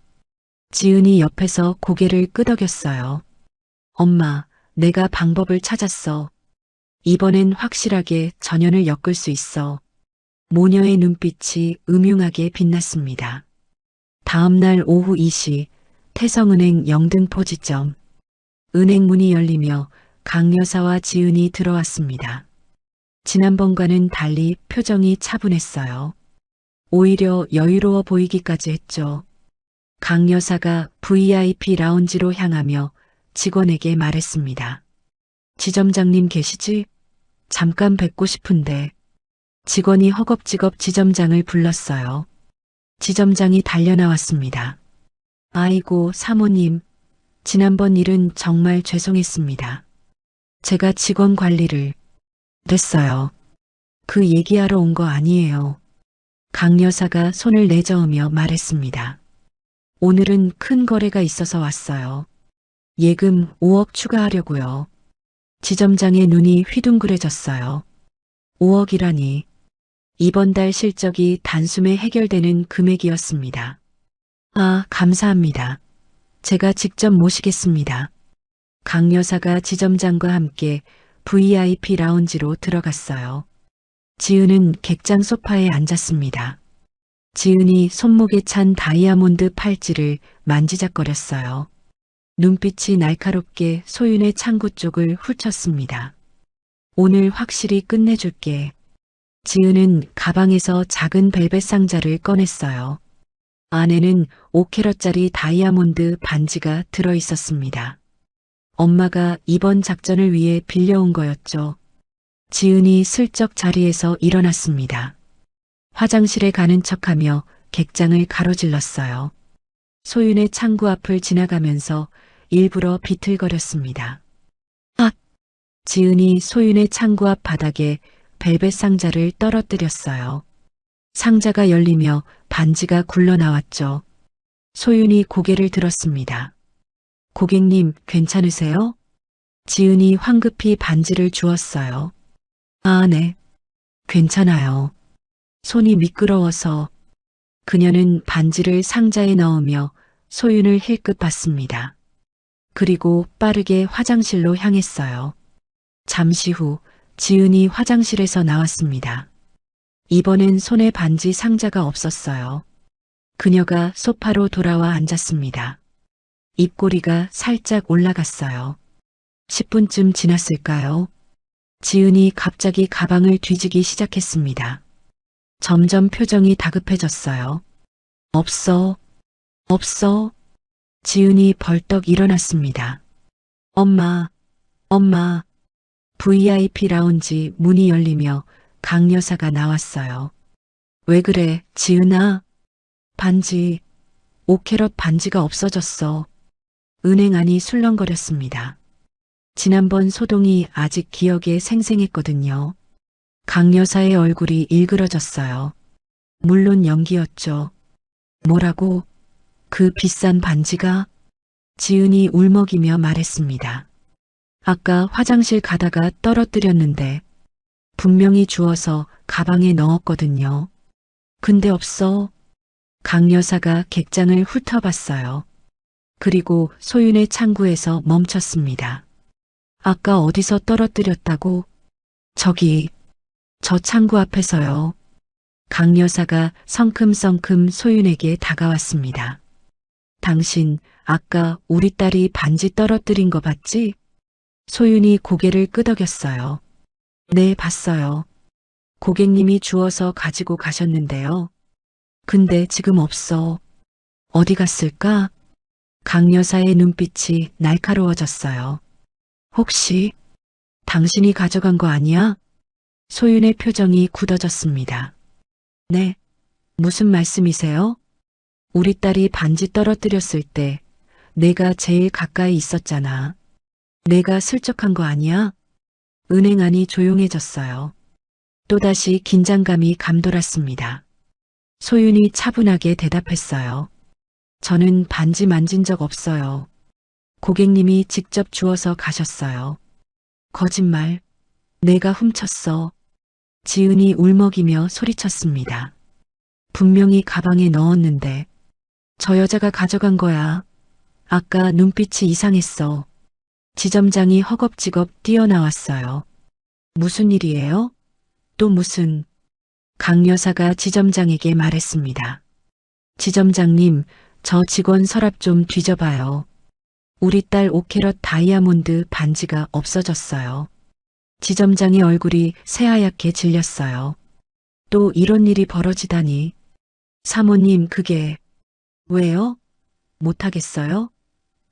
지은이 옆에서 고개를 끄덕였어요. 엄마, 내가 방법을 찾았어. 이번엔 확실하게 전현을 엮을 수 있어. 모녀의 눈빛이 음흉하게 빛났습니다. 다음 날 오후 2시 태성은행 영등포 지점. 은행 문이 열리며 강 여사와 지은이 들어왔습니다. 지난번과는 달리 표정이 차분했어요. 오히려 여유로워 보이기까지 했죠. 강 여사가 VIP 라운지로 향하며 직원에게 말했습니다. 지점장님 계시지? 잠깐 뵙고 싶은데. 직원이 허겁지겁 지점장을 불렀어요. 지점장이 달려나왔습니다. 아이고, 사모님. 지난번 일은 정말 죄송했습니다. 제가 직원 관리를 됐어요. 그 얘기하러 온 거 아니에요. 강 여사가 손을 내저으며 말했습니다. 오늘은 큰 거래가 있어서 왔어요. 예금 5억 추가하려고요. 지점장의 눈이 휘둥그레졌어요. 5억이라니. 이번 달 실적이 단숨에 해결되는 금액이었습니다. 아, 감사합니다. 제가 직접 모시겠습니다. 강 여사가 지점장과 함께 VIP 라운지로 들어갔어요. 지은은 객장 소파에 앉았습니다. 지은이 손목에 찬 다이아몬드 팔찌를 만지작거렸어요. 눈빛이 날카롭게 소윤의 창구 쪽을 훑쳤습니다. 오늘 확실히 끝내줄게. 지은은 가방에서 작은 벨벳 상자를 꺼냈어요. 안에는 5캐럿짜리 다이아몬드 반지가 들어 있었습니다. 엄마가 이번 작전을 위해 빌려온 거였죠. 지은이 슬쩍 자리에서 일어났습니다. 화장실에 가는 척하며 객장을 가로질렀어요. 소윤의 창구 앞을 지나가면서 일부러 비틀거렸습니다. 아! 지은이 소윤의 창구 앞 바닥에 벨벳 상자를 떨어뜨렸어요. 상자가 열리며 반지가 굴러나왔죠. 소윤이 고개를 들었습니다. 고객님, 괜찮으세요? 지은이 황급히 반지를 주었어요. 아, 네. 괜찮아요. 손이 미끄러워서. 그녀는 반지를 상자에 넣으며 소윤을 힐끗 봤습니다. 그리고 빠르게 화장실로 향했어요. 잠시 후 지은이 화장실에서 나왔습니다. 이번엔 손에 반지 상자가 없었어요. 그녀가 소파로 돌아와 앉았습니다. 입꼬리가 살짝 올라갔어요. 10분쯤 지났을까요? 지은이 갑자기 가방을 뒤지기 시작했습니다. 점점 표정이 다급해졌어요. 없어, 없어. 지은이 벌떡 일어났습니다. 엄마, 엄마. VIP 라운지 문이 열리며 강 여사가 나왔어요. 왜 그래, 지은아? 반지, 5캐럿 반지가 없어졌어. 은행 안이 술렁거렸습니다. 지난번 소동이 아직 기억에 생생했거든요. 강 여사의 얼굴이 일그러졌어요. 물론 연기였죠. 뭐라고? 그 비싼 반지가? 지은이 울먹이며 말했습니다. 아까 화장실 가다가 떨어뜨렸는데 분명히 주워서 가방에 넣었거든요. 근데 없어. 강 여사가 객장을 훑어봤어요. 그리고 소윤의 창구에서 멈췄습니다. 아까 어디서 떨어뜨렸다고? 저기, 저 창구 앞에서요. 강 여사가 성큼성큼 소윤에게 다가왔습니다. 당신 아까 우리 딸이 반지 떨어뜨린 거 봤지? 소윤이 고개를 끄덕였어요. 네, 봤어요. 고객님이 주워서 가지고 가셨는데요. 근데 지금 없어. 어디 갔을까? 강 여사의 눈빛이 날카로워졌어요. 혹시 당신이 가져간 거 아니야? 소윤의 표정이 굳어졌습니다. 네, 무슨 말씀이세요? 우리 딸이 반지 떨어뜨렸을 때 내가 제일 가까이 있었잖아. 내가 슬쩍한 거 아니야? 은행 안이 조용해졌어요. 또다시 긴장감이 감돌았습니다. 소윤이 차분하게 대답했어요. 저는 반지 만진 적 없어요. 고객님이 직접 주워서 가셨어요. 거짓말. 내가 훔쳤어. 지은이 울먹이며 소리쳤습니다. 분명히 가방에 넣었는데 저 여자가 가져간 거야. 아까 눈빛이 이상했어. 지점장이 허겁지겁 뛰어나왔어요. 무슨 일이에요? 또 무슨? 강 여사가 지점장에게 말했습니다. 지점장님, 저 직원 서랍 좀 뒤져봐요. 우리 딸 5캐럿 다이아몬드 반지가 없어졌어요. 지점장의 얼굴이 새하얗게 질렸어요. 또 이런 일이 벌어지다니. 사모님, 그게... 왜요? 못하겠어요?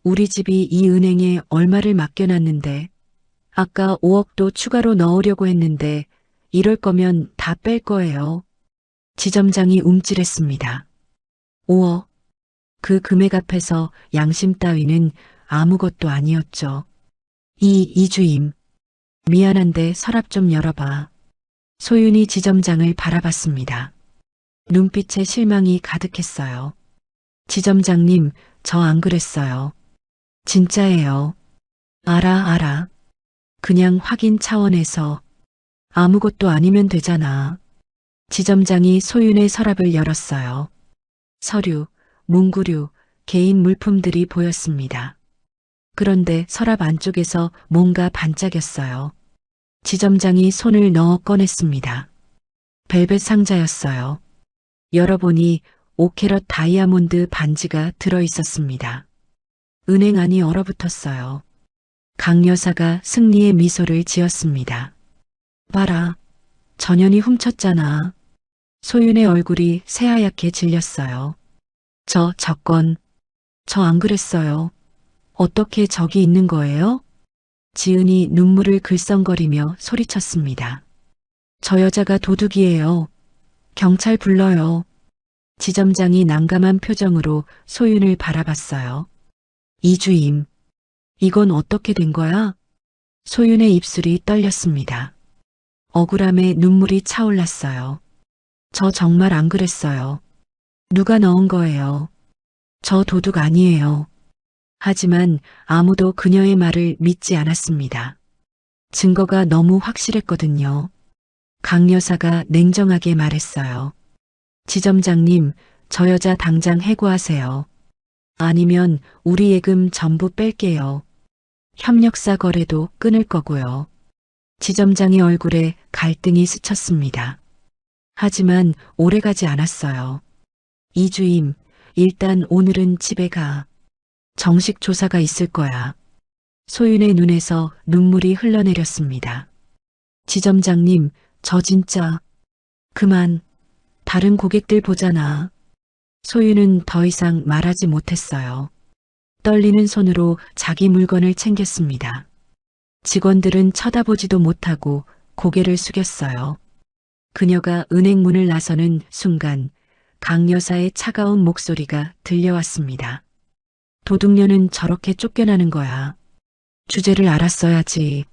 우리 집이 이 은행에 얼마를 맡겨놨는데 아까 5억도 추가로 넣으려고 했는데 이럴 거면 다 뺄 거예요. 지점장이 움찔했습니다. 5억. 그 금액 앞에서 양심 따위는 아무것도 아니었죠. 이주임. 미안한데 서랍 좀 열어봐. 소윤이 지점장을 바라봤습니다. 눈빛에 실망이 가득했어요. 지점장님, 저 안 그랬어요. 진짜예요. 알아. 그냥 확인 차원에서 아무것도 아니면 되잖아. 지점장이 소윤의 서랍을 열었어요. 서류, 문구류, 개인 물품들이 보였습니다. 그런데 서랍 안쪽에서 뭔가 반짝였어요. 지점장이 손을 넣어 꺼냈습니다. 벨벳 상자였어요. 열어보니 5캐럿 다이아몬드 반지가 들어있었습니다. 은행 안이 얼어붙었어요. 강 여사가 승리의 미소를 지었습니다. 봐라, 전현이 훔쳤잖아. 소윤의 얼굴이 새하얗게 질렸어요. 저 건, 저 안 그랬어요. 어떻게 저기 있는 거예요? 지은이 눈물을 글썽거리며 소리쳤습니다. 저 여자가 도둑이에요. 경찰 불러요. 지점장이 난감한 표정으로 소윤을 바라봤어요. 이주임, 이건 어떻게 된 거야? 소윤의 입술이 떨렸습니다. 억울함에 눈물이 차올랐어요. 저 정말 안 그랬어요. 누가 넣은 거예요? 저 도둑 아니에요. 하지만 아무도 그녀의 말을 믿지 않았습니다. 증거가 너무 확실했거든요. 강 여사가 냉정하게 말했어요. 지점장님, 저 여자 당장 해고하세요. 아니면 우리 예금 전부 뺄게요. 협력사 거래도 끊을 거고요. 지점장의 얼굴에 갈등이 스쳤습니다. 하지만 오래가지 않았어요. 이주임, 일단 오늘은 집에 가. 정식 조사가 있을 거야. 소윤의 눈에서 눈물이 흘러내렸습니다. 지점장님, 저 진짜. 그만. 다른 고객들 보잖아. 소윤은 더 이상 말하지 못했어요. 떨리는 손으로 자기 물건을 챙겼습니다. 직원들은 쳐다보지도 못하고 고개를 숙였어요. 그녀가 은행 문을 나서는 순간 강 여사의 차가운 목소리가 들려왔습니다. 도둑년은 저렇게 쫓겨나는 거야. 주제를 알았어야지.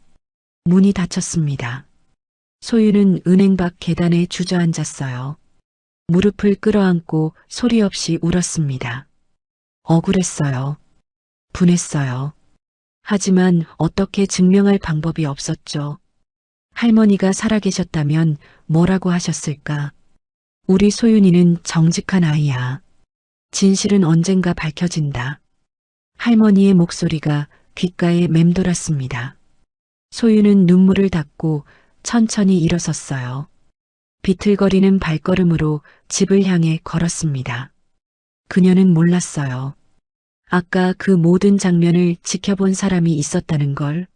문이 닫혔습니다. 소윤은 은행 밖 계단에 주저앉았어요. 무릎을 끌어안고 소리 없이 울었습니다. 억울했어요. 분했어요. 하지만 어떻게 증명할 방법이 없었죠. 할머니가 살아계셨다면 뭐라고 하셨을까? 우리 소윤이는 정직한 아이야. 진실은 언젠가 밝혀진다. 할머니의 목소리가 귓가에 맴돌았습니다. 소윤은 눈물을 닦고 천천히 일어섰어요. 비틀거리는 발걸음으로 집을 향해 걸었습니다. 그녀는 몰랐어요. 아까 그 모든 장면을 지켜본 사람이 있었다는 걸.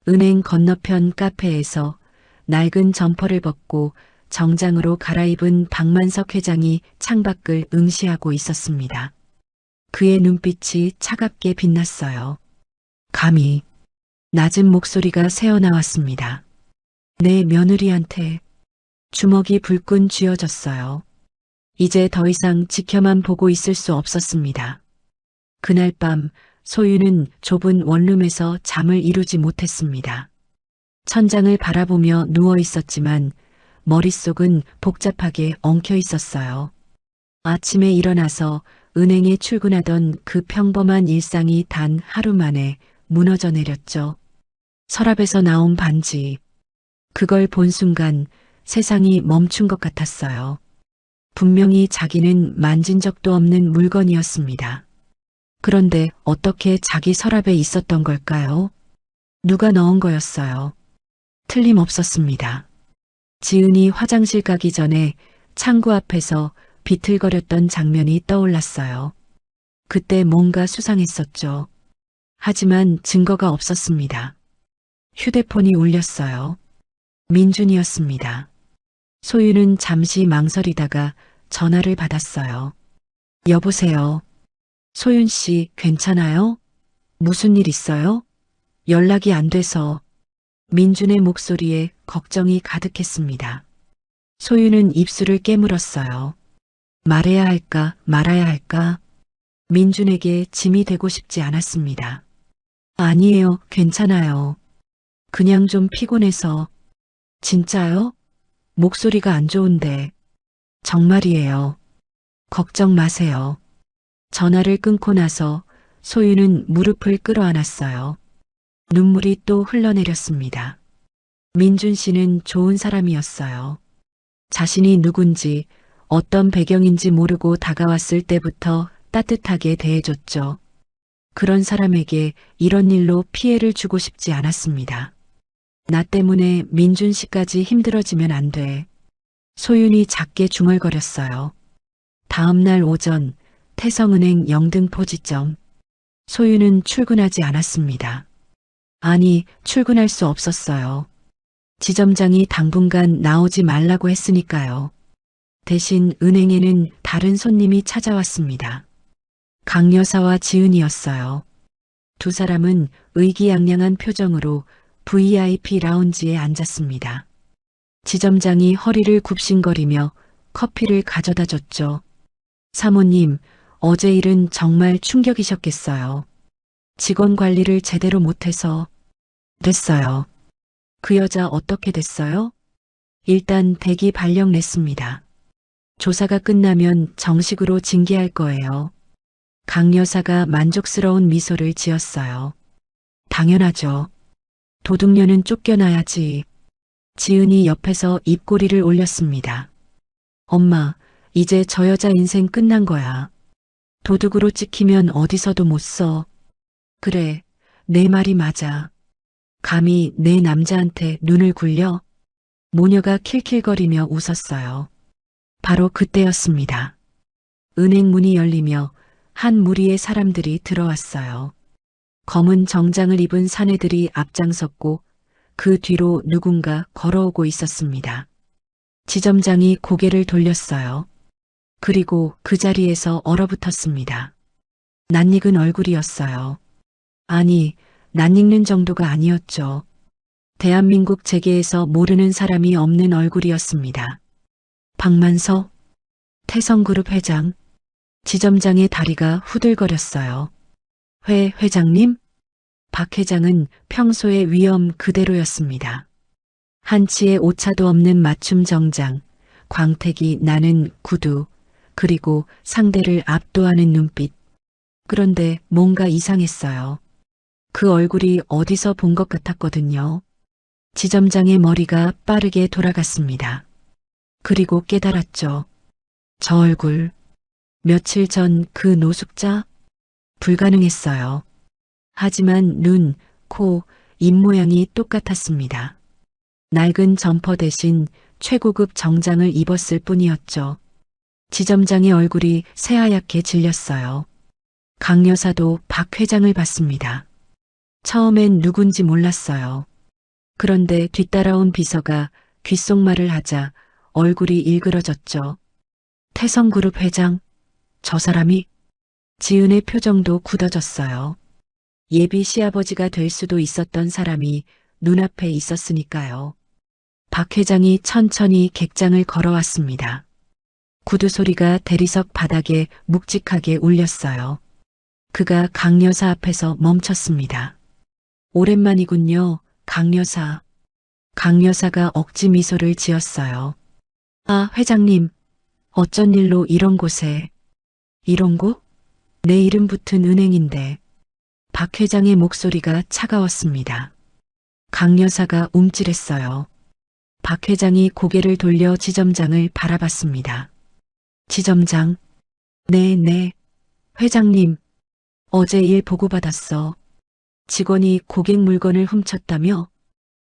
은행 건너편 카페에서 낡은 점퍼를 벗고 정장으로 갈아입은 박만석 회장이 창밖을 응시하고 있었습니다. 그의 눈빛이 차갑게 빛났어요. 감히. 낮은 목소리가 새어나왔습니다. 내 며느리한테. 주먹이 불끈 쥐어졌어요. 이제 더 이상 지켜만 보고 있을 수 없었습니다. 그날 밤 소윤은 좁은 원룸에서 잠을 이루지 못했습니다. 천장을 바라보며 누워 있었지만 머릿속은 복잡하게 엉켜 있었어요. 아침에 일어나서 은행에 출근하던 그 평범한 일상이 단 하루 만에 무너져 내렸죠. 서랍에서 나온 반지. 그걸 본 순간 세상이 멈춘 것 같았어요. 분명히 자기는 만진 적도 없는 물건이었습니다. 그런데 어떻게 자기 서랍에 있었던 걸까요? 누가 넣은 거였어요. 틀림없었습니다. 지은이 화장실 가기 전에 창구 앞에서 비틀거렸던 장면이 떠올랐어요. 그때 뭔가 수상했었죠. 하지만 증거가 없었습니다. 휴대폰이 울렸어요. 민준이었습니다. 소윤은 잠시 망설이다가 전화를 받았어요. 여보세요. 소윤 씨, 괜찮아요? 무슨 일 있어요? 연락이 안 돼서. 민준의 목소리에 걱정이 가득했습니다. 소윤은 입술을 깨물었어요. 말해야 할까, 말아야 할까? 민준에게 짐이 되고 싶지 않았습니다. 아니에요, 괜찮아요. 그냥 좀 피곤해서. 진짜요? 목소리가 안 좋은데. 정말이에요. 걱정 마세요. 전화를 끊고 나서 소윤은 무릎을 끌어안았어요. 눈물이 또 흘러내렸습니다. 민준 씨는 좋은 사람이었어요. 자신이 누군지 어떤 배경인지 모르고 다가왔을 때부터 따뜻하게 대해줬죠. 그런 사람에게 이런 일로 피해를 주고 싶지 않았습니다. 나 때문에 민준 씨까지 힘들어지면 안 돼. 소윤이 작게 중얼거렸어요. 다음 날 오전 태성은행 영등포 지점. 소윤은 출근하지 않았습니다. 아니, 출근할 수 없었어요. 지점장이 당분간 나오지 말라고 했으니까요. 대신 은행에는 다른 손님이 찾아왔습니다. 강 여사와 지은이었어요. 두 사람은 의기양양한 표정으로 VIP 라운지에 앉았습니다. 지점장이 허리를 굽신거리며 커피를 가져다 줬죠. 사모님, 어제 일은 정말 충격이셨겠어요. 직원 관리를 제대로 못해서. 됐어요. 그 여자 어떻게 됐어요? 일단 대기 발령 냈습니다. 조사가 끝나면 정식으로 징계할 거예요. 강 여사가 만족스러운 미소를 지었어요. 당연하죠. 도둑년은 쫓겨나야지. 지은이 옆에서 입꼬리를 올렸습니다. 엄마, 이제 저 여자 인생 끝난 거야. 도둑으로 찍히면 어디서도 못 써. 그래, 내 말이 맞아. 감히 내 남자한테 눈을 굴려? 모녀가 킬킬거리며 웃었어요. 바로 그때였습니다. 은행 문이 열리며 한 무리의 사람들이 들어왔어요. 검은 정장을 입은 사내들이 앞장섰고 그 뒤로 누군가 걸어오고 있었습니다. 지점장이 고개를 돌렸어요. 그리고 그 자리에서 얼어붙었습니다. 낯익은 얼굴이었어요. 아니, 낯익는 정도가 아니었죠. 대한민국 재계에서 모르는 사람이 없는 얼굴이었습니다. 박만서, 태성그룹 회장, 지점장의 다리가 후들거렸어요. 회장님? 박 회장은 평소의 위엄 그대로였습니다. 한치의 오차도 없는 맞춤 정장, 광택이 나는 구두, 그리고 상대를 압도하는 눈빛. 그런데 뭔가 이상했어요. 그 얼굴이 어디서 본 것 같았거든요. 지점장의 머리가 빠르게 돌아갔습니다. 그리고 깨달았죠. 저 얼굴. 며칠 전 그 노숙자? 불가능했어요. 하지만 눈, 코, 입 모양이 똑같았습니다. 낡은 점퍼 대신 최고급 정장을 입었을 뿐이었죠. 지점장의 얼굴이 새하얗게 질렸어요. 강 여사도 박 회장을 봤습니다. 처음엔 누군지 몰랐어요. 그런데 뒤따라온 비서가 귓속말을 하자 얼굴이 일그러졌죠. 태성그룹 회장, 저 사람이? 지은의 표정도 굳어졌어요. 예비 시아버지가 될 수도 있었던 사람이 눈앞에 있었으니까요. 박 회장이 천천히 객장을 걸어왔습니다. 구두 소리가 대리석 바닥에 묵직하게 울렸어요. 그가 강 여사 앞에서 멈췄습니다. 오랜만이군요, 강 여사. 강 여사가 억지 미소를 지었어요. 아, 회장님, 어쩐 일로 이런 곳에. 이런 곳? 내 이름 붙은 은행인데. 박 회장의 목소리가 차가웠습니다. 강 여사가 움찔했어요. 박 회장이 고개를 돌려 지점장을 바라봤습니다. 지점장. 네. 회장님, 어제 일 보고받았어. 직원이 고객 물건을 훔쳤다며?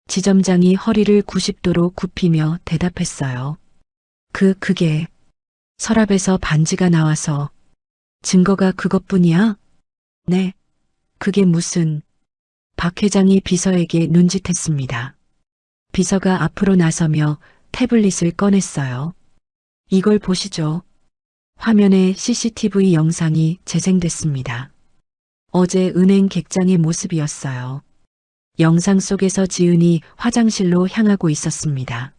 지점장이 허리를 90도로 굽히며 대답했어요. 그게 서랍에서 반지가 나와서. 증거가 그것뿐이야? 네. 그게 무슨. 박 회장이 비서에게 눈짓했습니다. 비서가 앞으로 나서며 태블릿을 꺼냈어요. 이걸 보시죠. 화면에 CCTV 영상이 재생됐습니다. 어제 은행 객장의 모습이었어요. 영상 속에서 지은이 화장실로 향하고 있었습니다.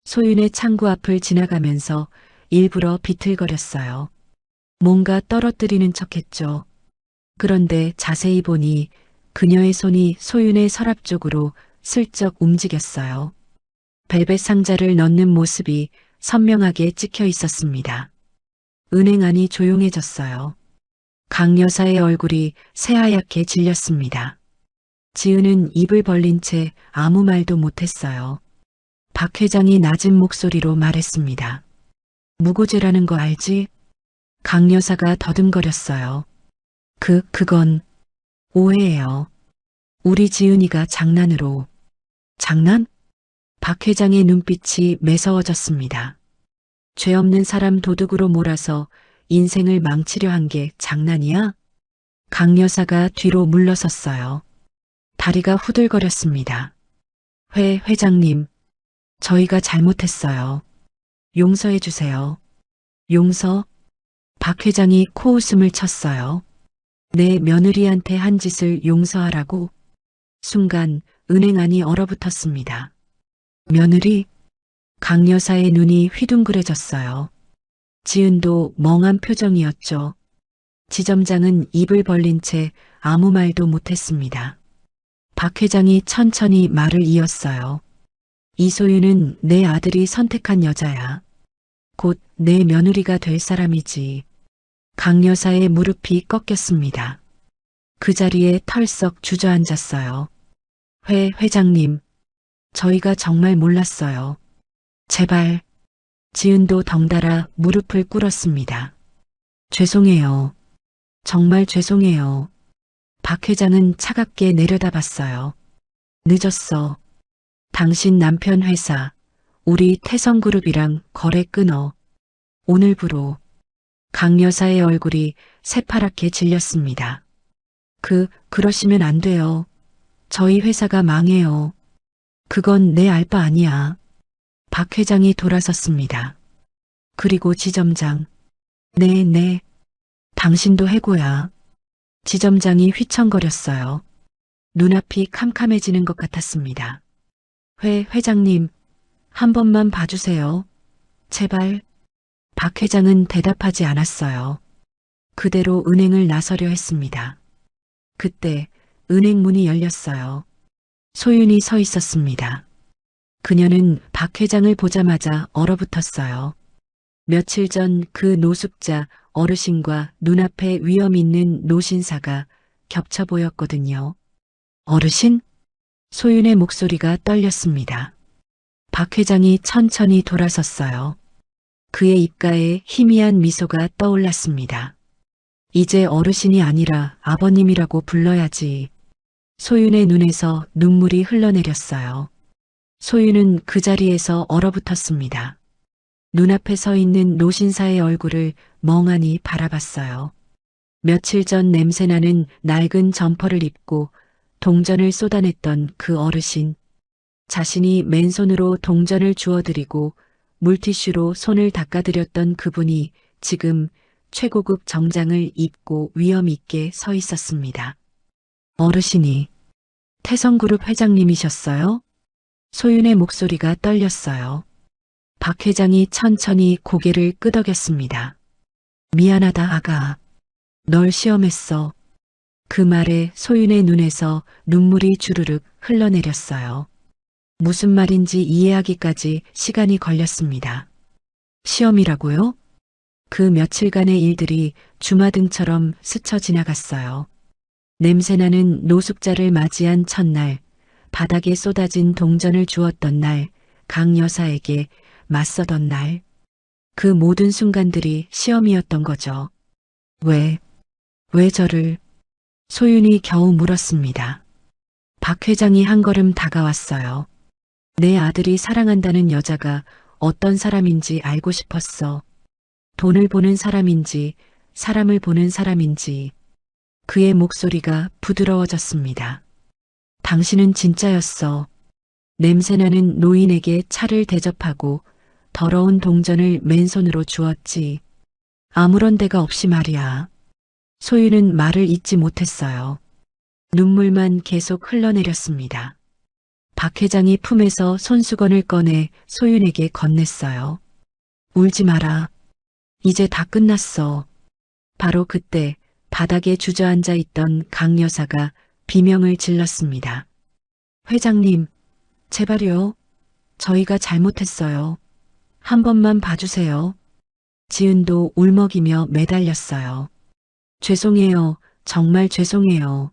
소윤의 창구 앞을 지나가면서 일부러 비틀거렸어요. 뭔가 떨어뜨리는 척했죠. 그런데 자세히 보니 그녀의 손이 소윤의 서랍 쪽으로 슬쩍 움직였어요. 벨벳 상자를 넣는 모습이 선명하게 찍혀 있었습니다. 은행 안이 조용해졌어요. 강 여사의 얼굴이 새하얗게 질렸습니다. 지은은 입을 벌린 채 아무 말도 못했어요. 박 회장이 낮은 목소리로 말했습니다. 무고죄라는 거 알지? 강 여사가 더듬거렸어요. 그건 오해예요. 우리 지은이가 장난으로. 장난? 박 회장의 눈빛이 매서워졌습니다. 죄 없는 사람 도둑으로 몰아서 인생을 망치려 한 게 장난이야? 강 여사가 뒤로 물러섰어요. 다리가 후들거렸습니다. 회장님, 저희가 잘못했어요. 용서해 주세요. 용서? 박 회장이 코웃음을 쳤어요. 내 며느리한테 한 짓을 용서하라고? 순간 은행 안이 얼어붙었습니다. 며느리? 강 여사의 눈이 휘둥그레졌어요. 지은도 멍한 표정이었죠. 지점장은 입을 벌린 채 아무 말도 못했습니다. 박 회장이 천천히 말을 이었어요. 이소윤은 내 아들이 선택한 여자야. 곧 내 며느리가 될 사람이지. 강 여사의 무릎이 꺾였습니다. 그 자리에 털썩 주저앉았어요. 회장님, 저희가 정말 몰랐어요. 제발. 지은도 덩달아 무릎을 꿇었습니다. 죄송해요. 정말 죄송해요. 박 회장은 차갑게 내려다봤어요. 늦었어. 당신 남편 회사, 우리 태성그룹이랑 거래 끊어. 오늘부로. 강 여사의 얼굴이 새파랗게 질렸습니다. 그러시면 안 돼요. 저희 회사가 망해요. 그건 내 알 바 아니야. 박 회장이 돌아섰습니다. 그리고 지점장. 네. 당신도 해고야. 지점장이 휘청거렸어요. 눈앞이 캄캄해지는 것 같았습니다. 회장님, 한 번만 봐주세요. 제발. 박 회장은 대답하지 않았어요. 그대로 은행을 나서려 했습니다. 그때 은행 문이 열렸어요. 소윤이 서 있었습니다. 그녀는 박 회장을 보자마자 얼어붙었어요. 며칠 전 그 노숙자 어르신과 눈앞에 위험 있는 노신사가 겹쳐 보였거든요. 어르신? 소윤의 목소리가 떨렸습니다. 박 회장이 천천히 돌아섰어요. 그의 입가에 희미한 미소가 떠올랐습니다. 이제 어르신이 아니라 아버님이라고 불러야지. 소윤의 눈에서 눈물이 흘러내렸어요. 소윤은 그 자리에서 얼어붙었습니다. 눈앞에 서 있는 노신사의 얼굴을 멍하니 바라봤어요. 며칠 전 냄새나는 낡은 점퍼를 입고 동전을 쏟아냈던 그 어르신. 자신이 맨손으로 동전을 주워드리고 물티슈로 손을 닦아드렸던 그분이 지금 최고급 정장을 입고 위험 있게 서 있었습니다. 어르신이 태성그룹 회장님이셨어요? 소윤의 목소리가 떨렸어요. 박 회장이 천천히 고개를 끄덕였습니다. 미안하다 아가. 널 시험했어. 그 말에 소윤의 눈에서 눈물이 주르륵 흘러내렸어요. 무슨 말인지 이해하기까지 시간이 걸렸습니다. 시험이라고요? 그 며칠간의 일들이 주마등처럼 스쳐 지나갔어요. 냄새나는 노숙자를 맞이한 첫날, 바닥에 쏟아진 동전을 주었던 날, 강 여사에게 맞서던 날, 그 모든 순간들이 시험이었던 거죠. 왜 저를? 소윤이 겨우 물었습니다. 박 회장이 한 걸음 다가왔어요. 내 아들이 사랑한다는 여자가 어떤 사람인지 알고 싶었어. 돈을 보는 사람인지, 사람을 보는 사람인지. 그의 목소리가 부드러워졌습니다. 당신은 진짜였어. 냄새나는 노인에게 차를 대접하고 더러운 동전을 맨손으로 주었지. 아무런 데가 없이 말이야. 소윤은 말을 잇지 못했어요. 눈물만 계속 흘러내렸습니다. 박 회장이 품에서 손수건을 꺼내 소윤에게 건넸어요. 울지 마라. 이제 다 끝났어. 바로 그때 바닥에 주저앉아 있던 강 여사가 비명을 질렀습니다. 회장님, 제발요. 저희가 잘못했어요. 한 번만 봐주세요. 지은도 울먹이며 매달렸어요. 죄송해요. 정말 죄송해요.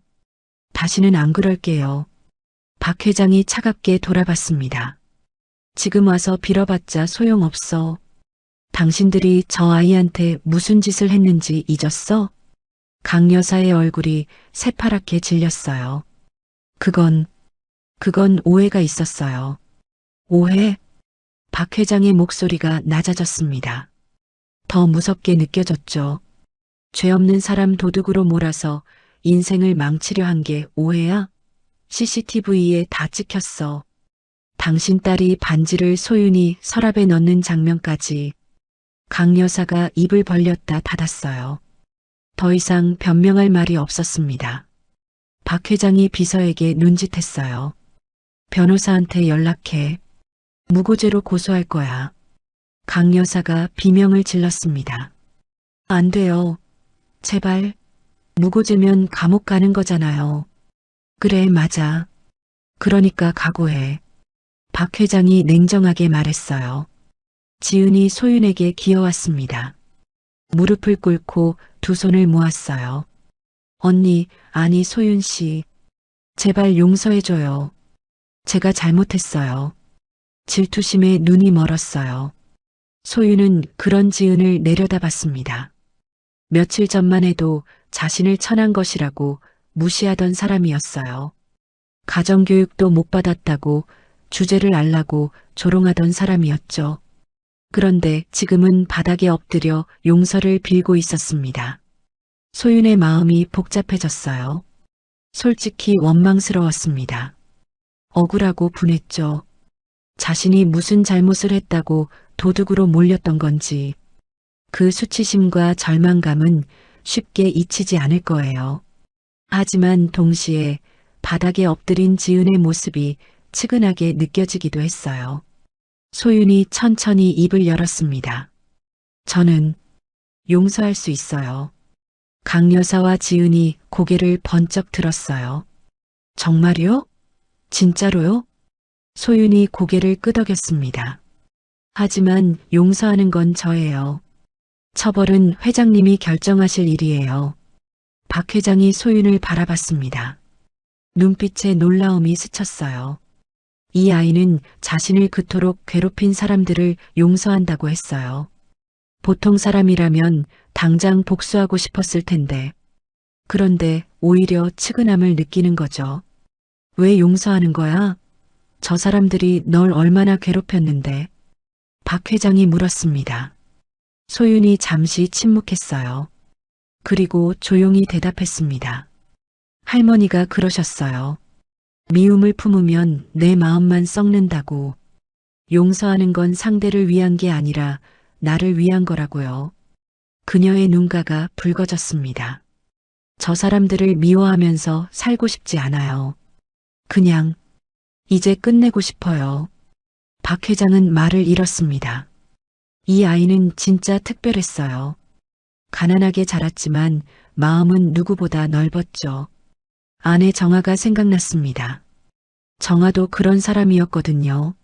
다시는 안 그럴게요. 박 회장이 차갑게 돌아봤습니다. 지금 와서 빌어봤자 소용없어. 당신들이 저 아이한테 무슨 짓을 했는지 잊었어? 강 여사의 얼굴이 새파랗게 질렸어요. 그건 오해가 있었어요. 오해? 박 회장의 목소리가 낮아졌습니다. 더 무섭게 느껴졌죠. 죄 없는 사람 도둑으로 몰아서 인생을 망치려 한 게 오해야? CCTV에 다 찍혔어. 당신 딸이 반지를 소윤이 서랍에 넣는 장면까지. 강 여사가 입을 벌렸다 닫았어요. 더 이상 변명할 말이 없었습니다. 박 회장이 비서에게 눈짓했어요. 변호사한테 연락해. 무고죄로 고소할 거야. 강 여사가 비명을 질렀습니다. 안 돼요. 제발. 무고죄면 감옥 가는 거잖아요. 그래, 맞아. 그러니까 각오해. 박 회장이 냉정하게 말했어요. 지은이 소윤에게 기어왔습니다. 무릎을 꿇고 두 손을 모았어요. 언니, 아니 소윤 씨. 제발 용서해줘요. 제가 잘못했어요. 질투심에 눈이 멀었어요. 소윤은 그런 지은을 내려다봤습니다. 며칠 전만 해도 자신을 천한 것이라고 무시하던 사람이었어요. 가정교육도 못 받았다고 주제를 알라고 조롱하던 사람이었죠. 그런데 지금은 바닥에 엎드려 용서를 빌고 있었습니다. 소윤의 마음이 복잡해졌어요. 솔직히 원망스러웠습니다. 억울하고 분했죠. 자신이 무슨 잘못을 했다고 도둑으로 몰렸던 건지 그 수치심과 절망감은 쉽게 잊히지 않을 거예요. 하지만 동시에 바닥에 엎드린 지은의 모습이 측은하게 느껴지기도 했어요. 소윤이 천천히 입을 열었습니다. 저는 용서할 수 있어요. 강 여사와 지은이 고개를 번쩍 들었어요. 정말요? 진짜로요? 소윤이 고개를 끄덕였습니다. 하지만 용서하는 건 저예요. 처벌은 회장님이 결정하실 일이에요. 박 회장이 소윤을 바라봤습니다. 눈빛에 놀라움이 스쳤어요. 이 아이는 자신을 그토록 괴롭힌 사람들을 용서한다고 했어요. 보통 사람이라면 당장 복수하고 싶었을 텐데. 그런데 오히려 측은함을 느끼는 거죠. 왜 용서하는 거야? 저 사람들이 널 얼마나 괴롭혔는데. 박 회장이 물었습니다. 소윤이 잠시 침묵했어요. 그리고 조용히 대답했습니다. 할머니가 그러셨어요. 미움을 품으면 내 마음만 썩는다고. 용서하는 건 상대를 위한 게 아니라 나를 위한 거라고요. 그녀의 눈가가 붉어졌습니다. 저 사람들을 미워하면서 살고 싶지 않아요. 그냥 이제 끝내고 싶어요. 박 회장은 말을 잃었습니다. 이 아이는 진짜 특별했어요. 가난하게 자랐지만 마음은 누구보다 넓었죠. 아내 정아가 생각났습니다. 정아도 그런 사람이었거든요.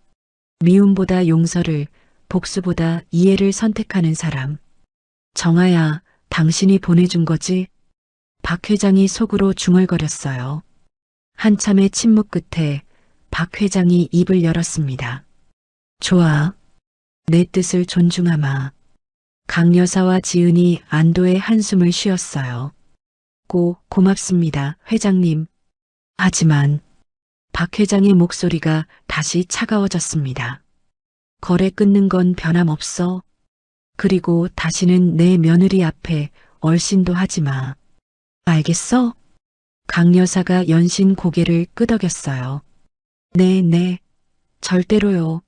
미움보다 용서를, 복수보다 이해를 선택하는 사람. 정아야, 당신이 보내준 거지? 박 회장이 속으로 중얼거렸어요. 한참의 침묵 끝에 박 회장이 입을 열었습니다. 좋아. 내 뜻을 존중하마. 강 여사와 지은이 안도의 한숨을 쉬었어요. 고맙습니다, 회장님. 하지만 박 회장의 목소리가 다시 차가워졌습니다. 거래 끊는 건 변함없어. 그리고 다시는 내 며느리 앞에 얼씬도 하지 마. 알겠어? 강 여사가 연신 고개를 끄덕였어요. 네, 절대로요.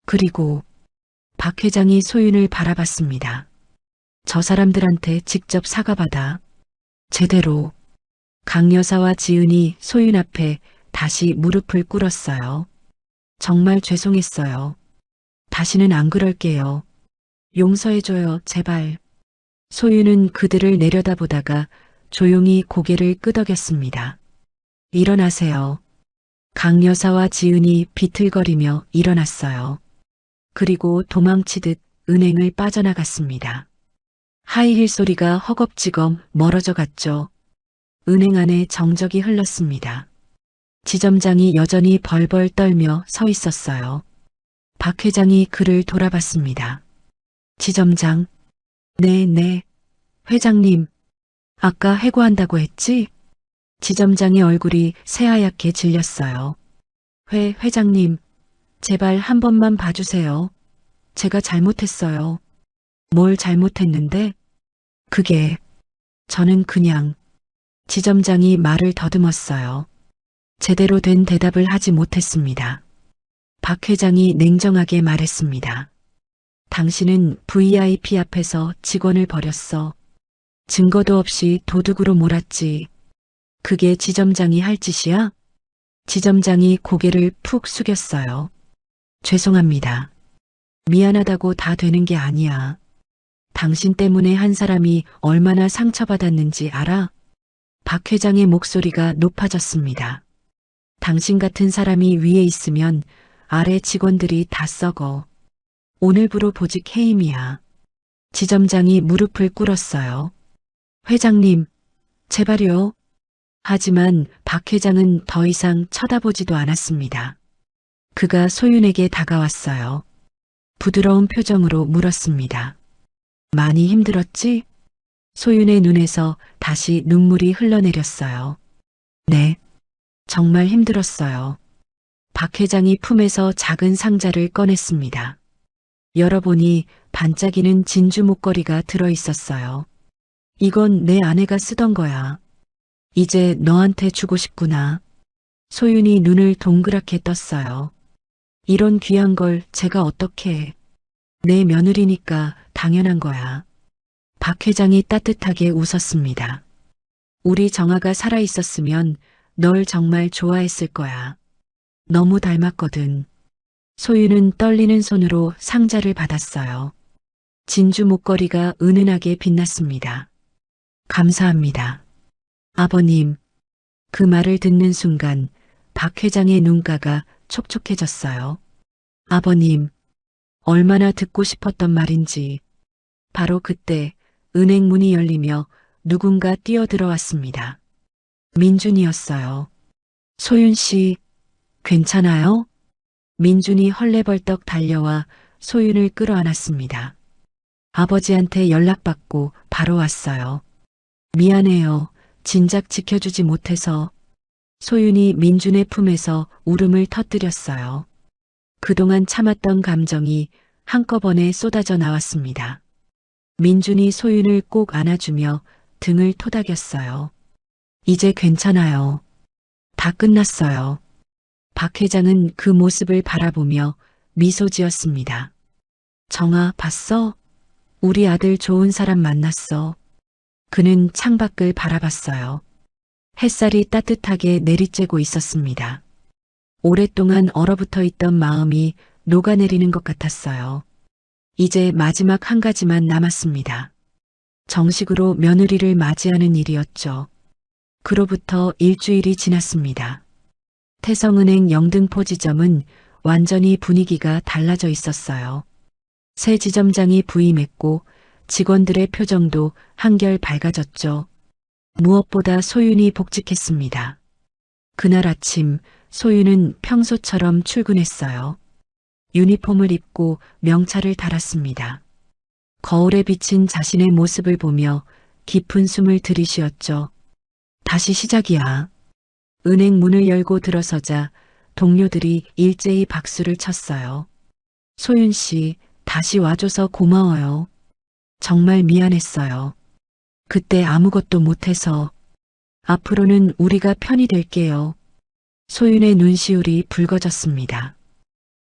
그리고 박 회장이 소윤을 바라봤습니다. 저 사람들한테 직접 사과받아. 제대로. 강 여사와 지은이 소윤 앞에 다시 무릎을 꿇었어요. 정말 죄송했어요. 다시는 안 그럴게요. 용서해줘요, 제발. 소윤은 그들을 내려다보다가 조용히 고개를 끄덕였습니다. 일어나세요. 강 여사와 지은이 비틀거리며 일어났어요. 그리고 도망치듯 은행을 빠져나갔습니다. 하이힐 소리가 허겁지겁 멀어져 갔죠. 은행 안에 정적이 흘렀습니다. 지점장이 여전히 벌벌 떨며 서 있었어요. 박 회장이 그를 돌아봤습니다. 지점장. 네. 회장님. 아까 해고한다고 했지? 지점장의 얼굴이 새하얗게 질렸어요. 회장님. 제발 한 번만 봐주세요. 제가 잘못했어요. 뭘 잘못했는데? 저는 그냥. 지점장이 말을 더듬었어요. 제대로 된 대답을 하지 못했습니다. 박 회장이 냉정하게 말했습니다. 당신은 VIP 앞에서 직원을 버렸어. 증거도 없이 도둑으로 몰았지. 그게 지점장이 할 짓이야? 지점장이 고개를 푹 숙였어요. 죄송합니다. 미안하다고 다 되는 게 아니야. 당신 때문에 한 사람이 얼마나 상처받았는지 알아? 박 회장의 목소리가 높아졌습니다. 당신 같은 사람이 위에 있으면 아래 직원들이 다 썩어. 오늘부로 보직 해임이야. 지점장이 무릎을 꿇었어요. 회장님, 제발요. 하지만 박 회장은 더 이상 쳐다보지도 않았습니다. 그가 소윤에게 다가왔어요. 부드러운 표정으로 물었습니다. 많이 힘들었지? 소윤의 눈에서 다시 눈물이 흘러내렸어요. 네. 정말 힘들었어요. 박 회장이 품에서 작은 상자를 꺼냈습니다. 열어보니 반짝이는 진주 목걸이가 들어 있었어요. 이건 내 아내가 쓰던 거야. 이제 너한테 주고 싶구나. 소윤이 눈을 동그랗게 떴어요. 이런 귀한 걸 제가 어떻게 해. 내 며느리니까 당연한 거야. 박 회장이 따뜻하게 웃었습니다. 우리 정아가 살아있었으면 널 정말 좋아했을 거야. 너무 닮았거든. 소윤은 떨리는 손으로 상자를 받았어요. 진주 목걸이가 은은하게 빛났습니다. 감사합니다. 아버님. 그 말을 듣는 순간 박 회장의 눈가가 촉촉해졌어요. 아버님, 얼마나 듣고 싶었던 말인지. 바로 그때 은행 문이 열리며 누군가 뛰어들어왔습니다. 민준이었어요. 소윤 씨, 괜찮아요? 민준이 헐레벌떡 달려와 소윤을 끌어안았습니다. 아버지한테 연락받고 바로 왔어요. 미안해요. 진작 지켜주지 못해서. 소윤이 민준의 품에서 울음을 터뜨렸어요. 그동안 참았던 감정이 한꺼번에 쏟아져 나왔습니다. 민준이 소윤을 꼭 안아주며 등을 토닥였어요. 이제 괜찮아요. 다 끝났어요. 박 회장은 그 모습을 바라보며 미소 지었습니다. 정아, 봤어? 우리 아들 좋은 사람 만났어. 그는 창밖을 바라봤어요. 햇살이 따뜻하게 내리쬐고 있었습니다. 오랫동안 얼어붙어 있던 마음이 녹아내리는 것 같았어요. 이제 마지막 한 가지만 남았습니다. 정식으로 며느리를 맞이하는 일이었죠. 그로부터 일주일이 지났습니다. 태성은행 영등포 지점은 완전히 분위기가 달라져 있었어요. 새 지점장이 부임했고 직원들의 표정도 한결 밝아졌죠. 무엇보다 소윤이 복직했습니다. 그날 아침 소윤은 평소처럼 출근했어요. 유니폼을 입고 명찰을 달았습니다. 거울에 비친 자신의 모습을 보며 깊은 숨을 들이쉬었죠. 다시 시작이야. 은행 문을 열고 들어서자 동료들이 일제히 박수를 쳤어요. 소윤 씨, 다시 와줘서 고마워요. 정말 미안했어요. 그때 아무것도 못해서. 앞으로는 우리가 편히 될게요. 소윤의 눈시울이 붉어졌습니다.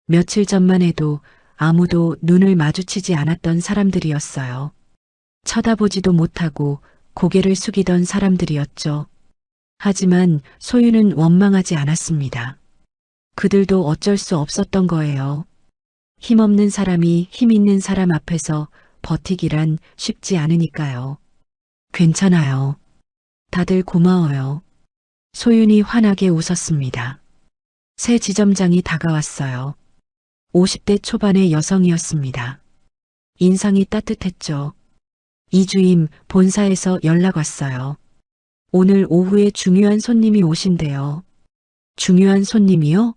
며칠 전만 해도 아무도 눈을 마주치지 않았던 사람들이었어요. 쳐다보지도 못하고 고개를 숙이던 사람들이었죠. 하지만 소윤은 원망하지 않았습니다. 그들도 어쩔 수 없었던 거예요. 힘없는 사람이 힘 있는 사람 앞에서 버티기란 쉽지 않으니까요. 괜찮아요. 다들 고마워요. 소윤이 환하게 웃었습니다. 새 지점장이 다가왔어요. 50대 초반의 여성이었습니다. 인상이 따뜻했죠. 이주임, 본사에서 연락 왔어요. 오늘 오후에 중요한 손님이 오신대요. 중요한 손님이요?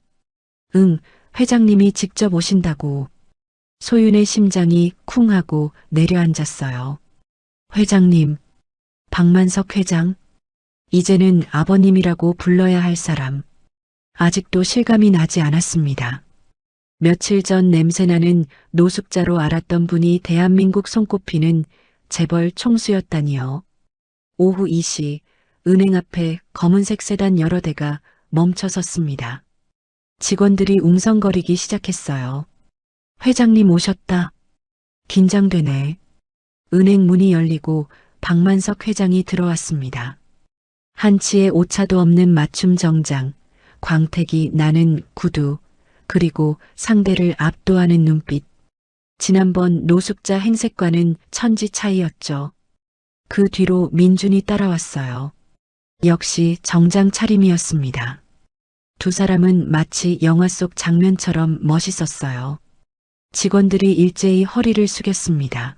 응, 회장님이 직접 오신다고. 소윤의 심장이 쿵 하고 내려앉았어요. 회장님, 박만석 회장, 이제는 아버님이라고 불러야 할 사람. 아직도 실감이 나지 않았습니다. 며칠 전 냄새나는 노숙자로 알았던 분이 대한민국 손꼽히는 재벌 총수였다니요. 오후 2시 은행 앞에 검은색 세단 여러 대가 멈춰 섰습니다. 직원들이 웅성거리기 시작했어요. 회장님 오셨다. 긴장되네. 은행 문이 열리고 박만석 회장이 들어왔습니다. 한치의 오차도 없는 맞춤 정장, 광택이 나는 구두, 그리고 상대를 압도하는 눈빛. 지난번 노숙자 행색과는 천지 차이였죠. 그 뒤로 민준이 따라왔어요. 역시 정장 차림이었습니다. 두 사람은 마치 영화 속 장면처럼 멋있었어요. 직원들이 일제히 허리를 숙였습니다.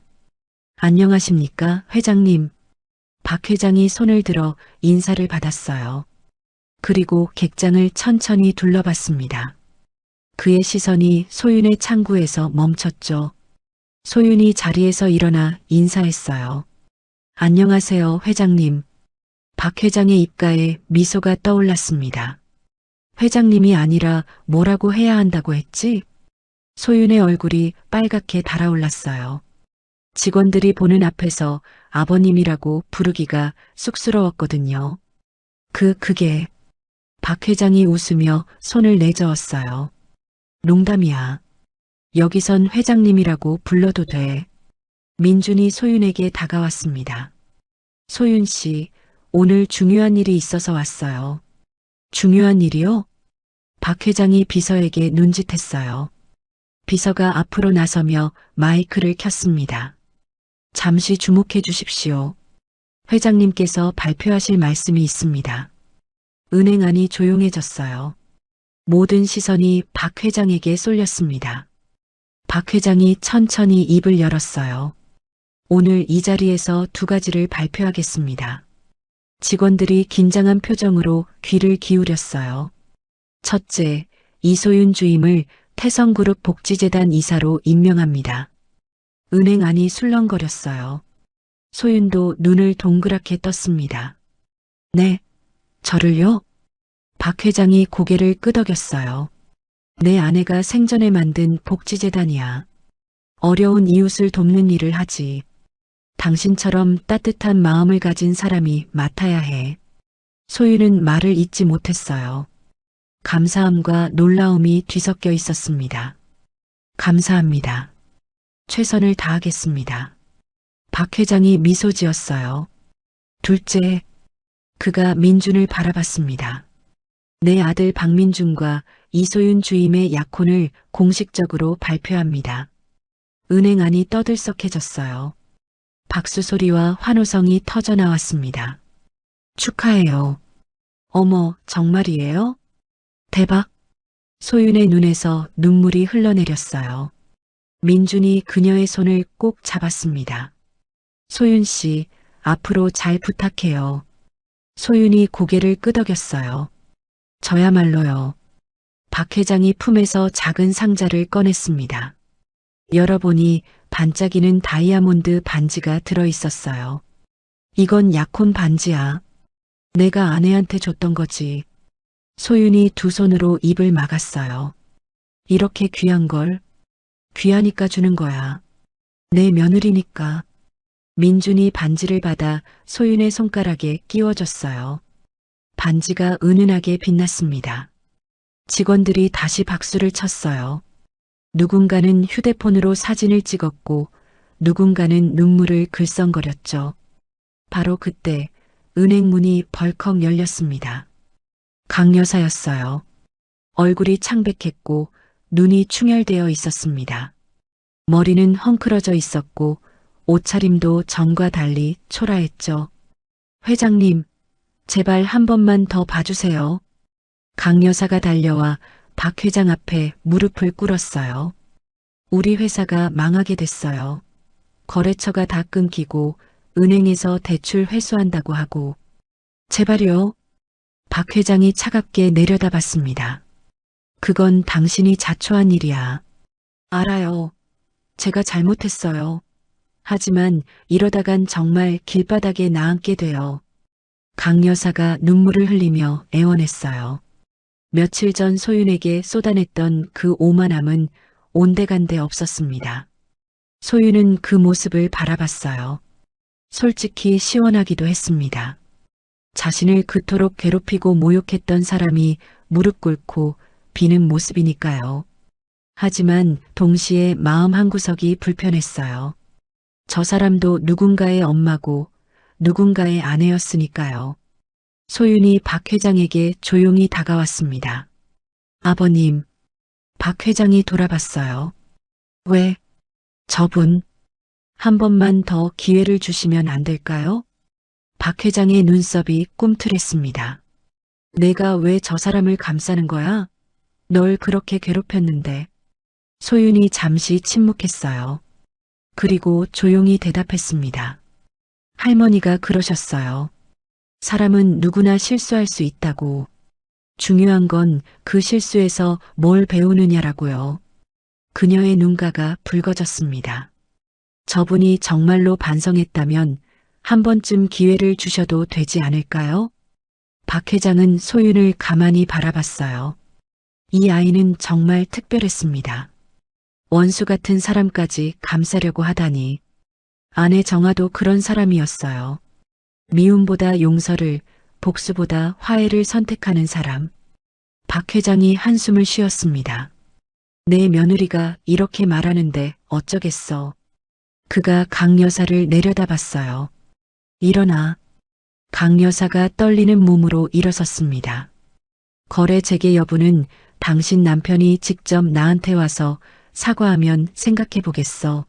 안녕하십니까, 회장님. 박 회장이 손을 들어 인사를 받았어요. 그리고 객장을 천천히 둘러봤습니다. 그의 시선이 소윤의 창구에서 멈췄죠. 소윤이 자리에서 일어나 인사했어요. 안녕하세요, 회장님. 박 회장의 입가에 미소가 떠올랐습니다. 회장님이 아니라 뭐라고 해야 한다고 했지? 소윤의 얼굴이 빨갛게 달아올랐어요. 직원들이 보는 앞에서 아버님이라고 부르기가 쑥스러웠거든요. 그게 박 회장이 웃으며 손을 내저었어요. 농담이야. 여기선 회장님이라고 불러도 돼. 민준이 소윤에게 다가왔습니다. 소윤 씨, 오늘 중요한 일이 있어서 왔어요. 중요한 일이요? 박 회장이 비서에게 눈짓했어요. 비서가 앞으로 나서며 마이크를 켰습니다. 잠시 주목해 주십시오. 회장님께서 발표하실 말씀이 있습니다. 은행 안이 조용해졌어요. 모든 시선이 박 회장에게 쏠렸습니다. 박 회장이 천천히 입을 열었어요. 오늘 이 자리에서 두 가지를 발표하겠습니다. 직원들이 긴장한 표정으로 귀를 기울였어요. 첫째, 이소윤 주임을 태성그룹 복지재단 이사로 임명합니다. 은행 안이 술렁거렸어요. 소윤도 눈을 동그랗게 떴습니다. 네, 저를요? 박 회장이 고개를 끄덕였어요. 내 아내가 생전에 만든 복지재단이야. 어려운 이웃을 돕는 일을 하지. 당신처럼 따뜻한 마음을 가진 사람이 맡아야 해. 소윤은 말을 잇지 못했어요. 감사함과 놀라움이 뒤섞여 있었습니다. 감사합니다. 최선을 다하겠습니다. 박 회장이 미소 지었어요. 둘째, 그가 민준을 바라봤습니다. 내 아들 박민준과 이소윤 주임의 약혼을 공식적으로 발표합니다. 은행 안이 떠들썩해졌어요. 박수 소리와 환호성이 터져 나왔습니다. 축하해요. 어머, 정말이에요? 대박. 소윤의 눈에서 눈물이 흘러내렸어요. 민준이 그녀의 손을 꼭 잡았습니다. 소윤 씨, 앞으로 잘 부탁해요. 소윤이 고개를 끄덕였어요. 저야말로요. 박 회장이 품에서 작은 상자를 꺼냈습니다. 열어보니 반짝이는 다이아몬드 반지가 들어있었어요. 이건 약혼 반지야. 내가 아내한테 줬던 거지. 소윤이 두 손으로 입을 막았어요. 이렇게 귀한 걸 귀하니까 주는 거야. 내 며느리니까. 민준이 반지를 받아 소윤의 손가락에 끼워줬어요. 반지가 은은하게 빛났습니다. 직원들이 다시 박수를 쳤어요. 누군가는 휴대폰으로 사진을 찍었고 누군가는 눈물을 글썽거렸죠. 바로 그때 은행 문이 벌컥 열렸습니다. 강 여사였어요. 얼굴이 창백했고 눈이 충혈되어 있었습니다. 머리는 헝클어져 있었고 옷차림도 전과 달리 초라했죠. 회장님, 제발 한 번만 더 봐주세요. 강 여사가 달려와 박 회장 앞에 무릎을 꿇었어요. 우리 회사가 망하게 됐어요. 거래처가 다 끊기고 은행에서 대출 회수한다고 하고. 제발요. 박 회장이 차갑게 내려다봤습니다. 그건 당신이 자초한 일이야. 알아요. 제가 잘못했어요. 하지만 이러다간 정말 길바닥에 나앉게 돼요. 강 여사가 눈물을 흘리며 애원했어요. 며칠 전 소윤에게 쏟아냈던 그 오만함은 온데간데 없었습니다. 소윤은 그 모습을 바라봤어요. 솔직히 시원하기도 했습니다. 자신을 그토록 괴롭히고 모욕했던 사람이 무릎 꿇고 비는 모습이니까요. 하지만 동시에 마음 한구석이 불편했어요. 저 사람도 누군가의 엄마고 누군가의 아내였으니까요. 소윤이 박 회장에게 조용히 다가왔습니다. 아버님, 박 회장이 돌아봤어요. 왜? 저분, 한 번만 더 기회를 주시면 안 될까요? 박 회장의 눈썹이 꿈틀했습니다. 내가 왜 저 사람을 감싸는 거야? 널 그렇게 괴롭혔는데. 소윤이 잠시 침묵했어요. 그리고 조용히 대답했습니다. 할머니가 그러셨어요. 사람은 누구나 실수할 수 있다고. 중요한 건 그 실수에서 뭘 배우느냐라고요. 그녀의 눈가가 붉어졌습니다. 저분이 정말로 반성했다면 한 번쯤 기회를 주셔도 되지 않을까요? 박 회장은 소윤을 가만히 바라봤어요. 이 아이는 정말 특별했습니다. 원수 같은 사람까지 감싸려고 하다니. 아내 정아도 그런 사람이었어요. 미움보다 용서를, 복수보다 화해를 선택하는 사람. 박 회장이 한숨을 쉬었습니다. 내 며느리가 이렇게 말하는데 어쩌겠어. 그가 강 여사를 내려다봤어요. 일어나. 강 여사가 떨리는 몸으로 일어섰습니다. 거래 재개 여부는 당신 남편이 직접 나한테 와서 사과하면 생각해 보겠어.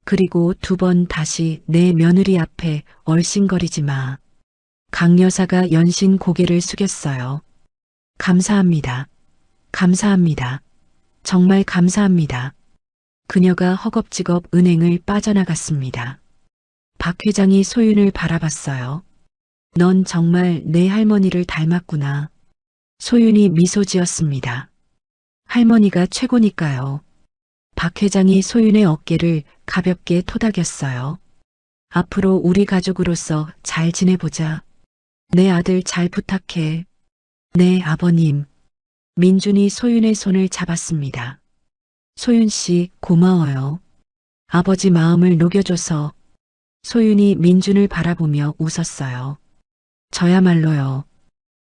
그리고 2번 다시 내 며느리 앞에 얼씬거리지 마. 강 여사가 연신 고개를 숙였어요. 감사합니다. 감사합니다. 정말 감사합니다. 그녀가 허겁지겁 은행을 빠져나갔습니다. 박 회장이 소윤을 바라봤어요. 넌 정말 내 할머니를 닮았구나. 소윤이 미소 지었습니다. 할머니가 최고니까요. 박 회장이 소윤의 어깨를 가볍게 토닥였어요. 앞으로 우리 가족으로서 잘 지내보자. 내 아들 잘 부탁해. 네, 아버님. 민준이 소윤의 손을 잡았습니다. 소윤 씨, 고마워요. 아버지 마음을 녹여줘서. 소윤이 민준을 바라보며 웃었어요. 저야말로요.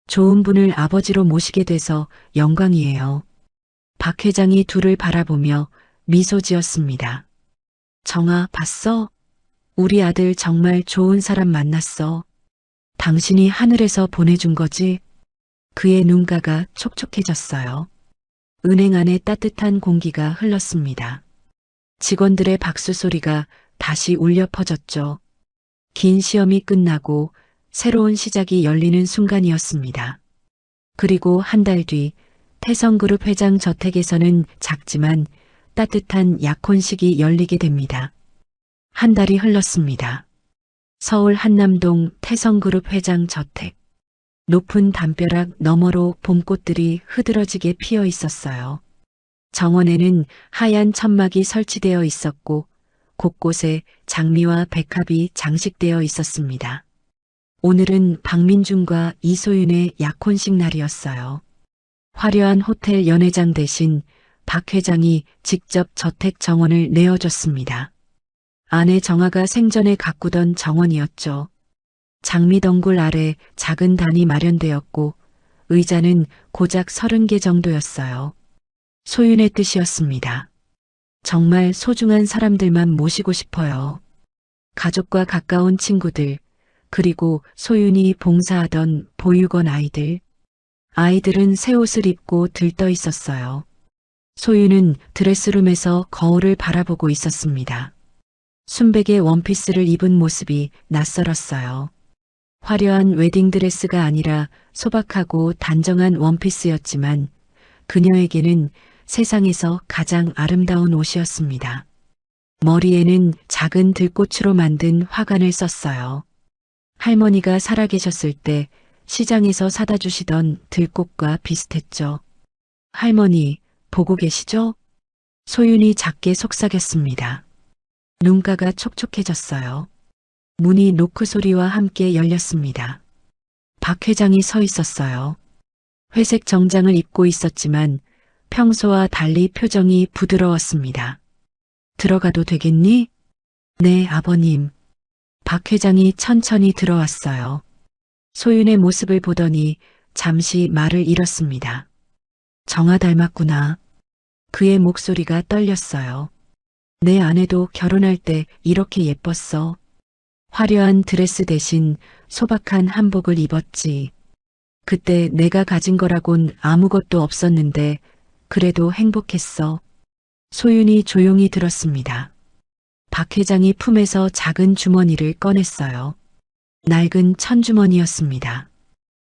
좋은 분을 아버지로 모시게 돼서 영광이에요. 박 회장이 둘을 바라보며 미소 지었습니다. 정아, 봤어? 우리 아들 정말 좋은 사람 만났어. 당신이 하늘에서 보내준 거지? 그의 눈가가 촉촉해졌어요. 은행 안에 따뜻한 공기가 흘렀습니다. 직원들의 박수 소리가 다시 울려 퍼졌죠. 긴 시험이 끝나고 새로운 시작이 열리는 순간이었습니다. 그리고 한 달 뒤 태성그룹 회장 저택에서는 작지만 따뜻한 약혼식이 열리게 됩니다. 한 달이 흘렀습니다. 서울 한남동 태성그룹 회장 저택. 높은 담벼락 너머로 봄꽃들이 흐드러지게 피어 있었어요. 정원에는 하얀 천막이 설치되어 있었고 곳곳에 장미와 백합이 장식되어 있었습니다. 오늘은 박민준과 이소윤의 약혼식 날이었어요. 화려한 호텔 연회장 대신 박 회장이 직접 저택 정원을 내어줬습니다. 아내 정아가 생전에 가꾸던 정원이었죠. 장미덩굴 아래 작은 단이 마련되었고 의자는 고작 30개 정도였어요. 소윤의 뜻이었습니다. 정말 소중한 사람들만 모시고 싶어요. 가족과 가까운 친구들, 그리고 소윤이 봉사하던 보육원 아이들. 아이들은 새 옷을 입고 들떠 있었어요. 소윤은 드레스룸에서 거울을 바라보고 있었습니다. 순백의 원피스를 입은 모습이 낯설었어요. 화려한 웨딩드레스가 아니라 소박하고 단정한 원피스였지만 그녀에게는 세상에서 가장 아름다운 옷이었습니다. 머리에는 작은 들꽃으로 만든 화관을 썼어요. 할머니가 살아계셨을 때 시장에서 사다 주시던 들꽃과 비슷했죠. 할머니, 보고 계시죠? 소윤이 작게 속삭였습니다. 눈가가 촉촉해졌어요. 문이 노크 소리와 함께 열렸습니다. 박 회장이 서 있었어요. 회색 정장을 입고 있었지만 평소와 달리 표정이 부드러웠습니다. 들어가도 되겠니? 네, 아버님. 박 회장이 천천히 들어왔어요. 소윤의 모습을 보더니 잠시 말을 잃었습니다. 정아 닮았구나. 그의 목소리가 떨렸어요. 내 아내도 결혼할 때 이렇게 예뻤어. 화려한 드레스 대신 소박한 한복을 입었지. 그때 내가 가진 거라곤 아무것도 없었는데 그래도 행복했어. 소윤이 조용히 들었습니다. 박 회장이 품에서 작은 주머니를 꺼냈어요. 낡은 천주머니였습니다.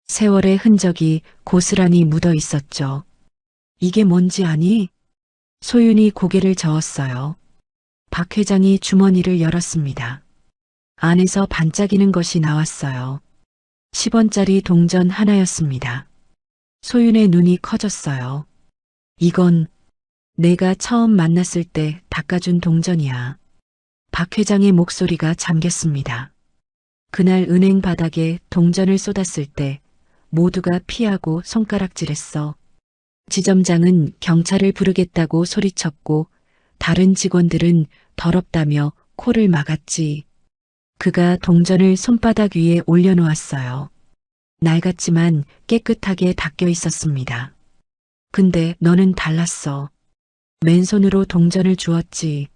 세월의 흔적이 고스란히 묻어 있었죠. 이게 뭔지 아니? 소윤이 고개를 저었어요. 박 회장이 주머니를 열었습니다. 안에서 반짝이는 것이 나왔어요. 10원짜리 동전 하나였습니다. 소윤의 눈이 커졌어요. 이건 내가 처음 만났을 때 닦아준 동전이야. 박 회장의 목소리가 잠겼습니다. 그날 은행 바닥에 동전을 쏟았을 때 모두가 피하고 손가락질했어. 지점장은 경찰을 부르겠다고 소리쳤고 다른 직원들은 더럽다며 코를 막았지. 그가 동전을 손바닥 위에 올려놓았어요. 낡았지만 깨끗하게 닦여 있었습니다. 근데 너는 달랐어. 맨손으로 동전을 주었지.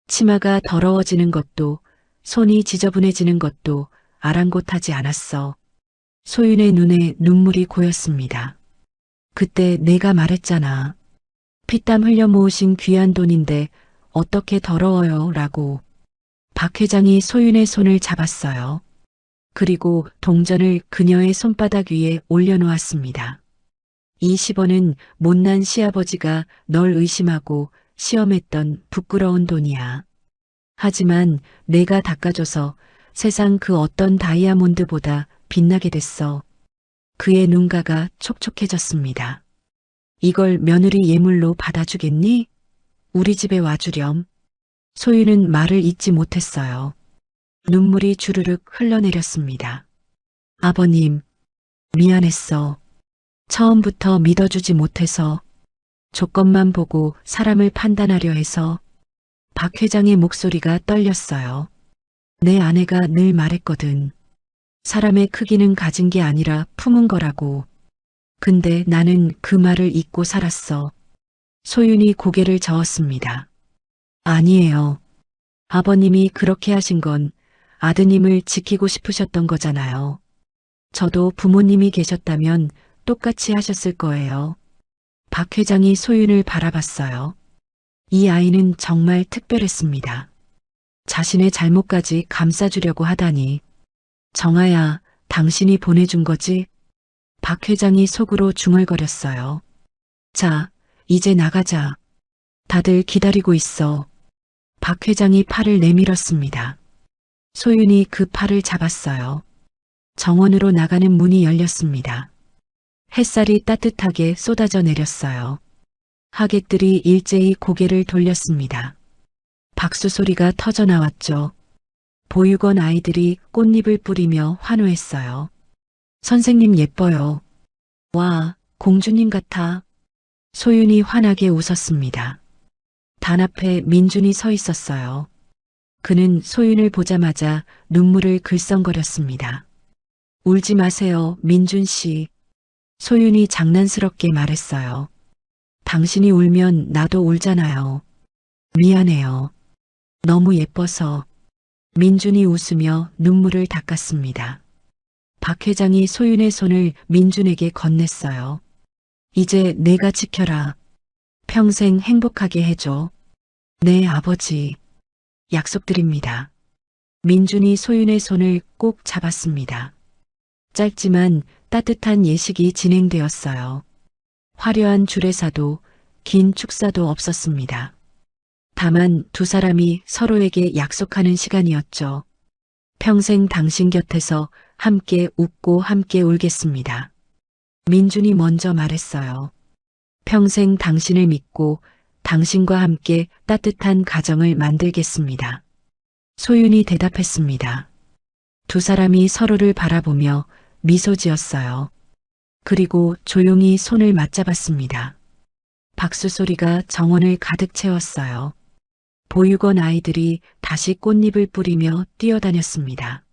치마가 더러워지는 것도 손이 지저분해지는 것도 아랑곳하지 않았어. 소윤의 눈에 눈물이 고였습니다. 그때 내가 말했잖아. 피땀 흘려 모으신 귀한 돈인데 어떻게 더러워요 라고. 박 회장이 소윤의 손을 잡았어요. 그리고 동전을 그녀의 손바닥 위에 올려놓았습니다. 이 10원은 못난 시아버지가 널 의심하고 시험했던 부끄러운 돈이야. 하지만 내가 닦아줘서 세상 그 어떤 다이아몬드보다 빛나게 됐어. 그의 눈가가 촉촉해졌습니다. 이걸 며느리 예물로 받아주겠니? 우리 집에 와주렴. 소윤은 말을 잇지 못했어요. 눈물이 주르륵 흘러내렸습니다. 아버님, 미안했어. 처음부터 믿어주지 못해서, 조건만 보고 사람을 판단하려 해서. 박 회장의 목소리가 떨렸어요. 내 아내가 늘 말했거든. 사람의 크기는 가진 게 아니라 품은 거라고. 근데 나는 그 말을 잊고 살았어. 소윤이 고개를 저었습니다. 아니에요. 아버님이 그렇게 하신 건 아드님을 지키고 싶으셨던 거잖아요. 저도 부모님이 계셨다면 똑같이 하셨을 거예요. 박 회장이 소윤을 바라봤어요. 이 아이는 정말 특별했습니다. 자신의 잘못까지 감싸주려고 하다니. 정아야, 당신이 보내준 거지? 박 회장이 속으로 중얼거렸어요. 자, 이제 나가자. 다들 기다리고 있어. 박 회장이 팔을 내밀었습니다. 소윤이 그 팔을 잡았어요. 정원으로 나가는 문이 열렸습니다. 햇살이 따뜻하게 쏟아져 내렸어요. 하객들이 일제히 고개를 돌렸습니다. 박수 소리가 터져 나왔죠. 보육원 아이들이 꽃잎을 뿌리며 환호했어요. 선생님 예뻐요. 와, 공주님 같아. 소윤이 환하게 웃었습니다. 단 앞에 민준이 서 있었어요. 그는 소윤을 보자마자 눈물을 글썽거렸습니다. 울지 마세요, 민준 씨. 소윤이 장난스럽게 말했어요. 당신이 울면 나도 울잖아요. 미안해요. 너무 예뻐서. 민준이 웃으며 눈물을 닦았습니다. 박 회장이 소윤의 손을 민준에게 건넸어요. 이제 내가 지켜라. 평생 행복하게 해줘. 네, 아버지. 약속드립니다. 민준이 소윤의 손을 꼭 잡았습니다. 짧지만 따뜻한 예식이 진행되었어요. 화려한 주례사도 긴 축사도 없었습니다. 다만 두 사람이 서로에게 약속하는 시간이었죠. 평생 당신 곁에서 함께 웃고 함께 울겠습니다. 민준이 먼저 말했어요. 평생 당신을 믿고 당신과 함께 따뜻한 가정을 만들겠습니다. 소윤이 대답했습니다. 두 사람이 서로를 바라보며 미소 지었어요. 그리고 조용히 손을 맞잡았습니다. 박수 소리가 정원을 가득 채웠어요. 보육원 아이들이 다시 꽃잎을 뿌리며 뛰어다녔습니다.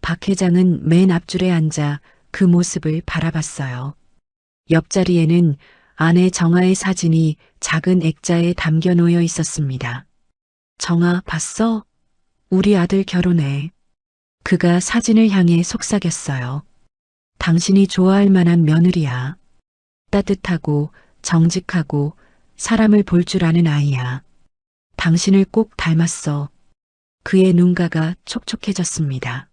박 회장은 맨 앞줄에 앉아 그 모습을 바라봤어요. 옆자리에는 아내 정아의 사진이 작은 액자에 담겨 놓여 있었습니다. 정아, 봤어? 우리 아들 결혼해. 그가 사진을 향해 속삭였어요. 당신이 좋아할 만한 며느리야. 따뜻하고 정직하고 사람을 볼 줄 아는 아이야. 당신을 꼭 닮았어. 그의 눈가가 촉촉해졌습니다.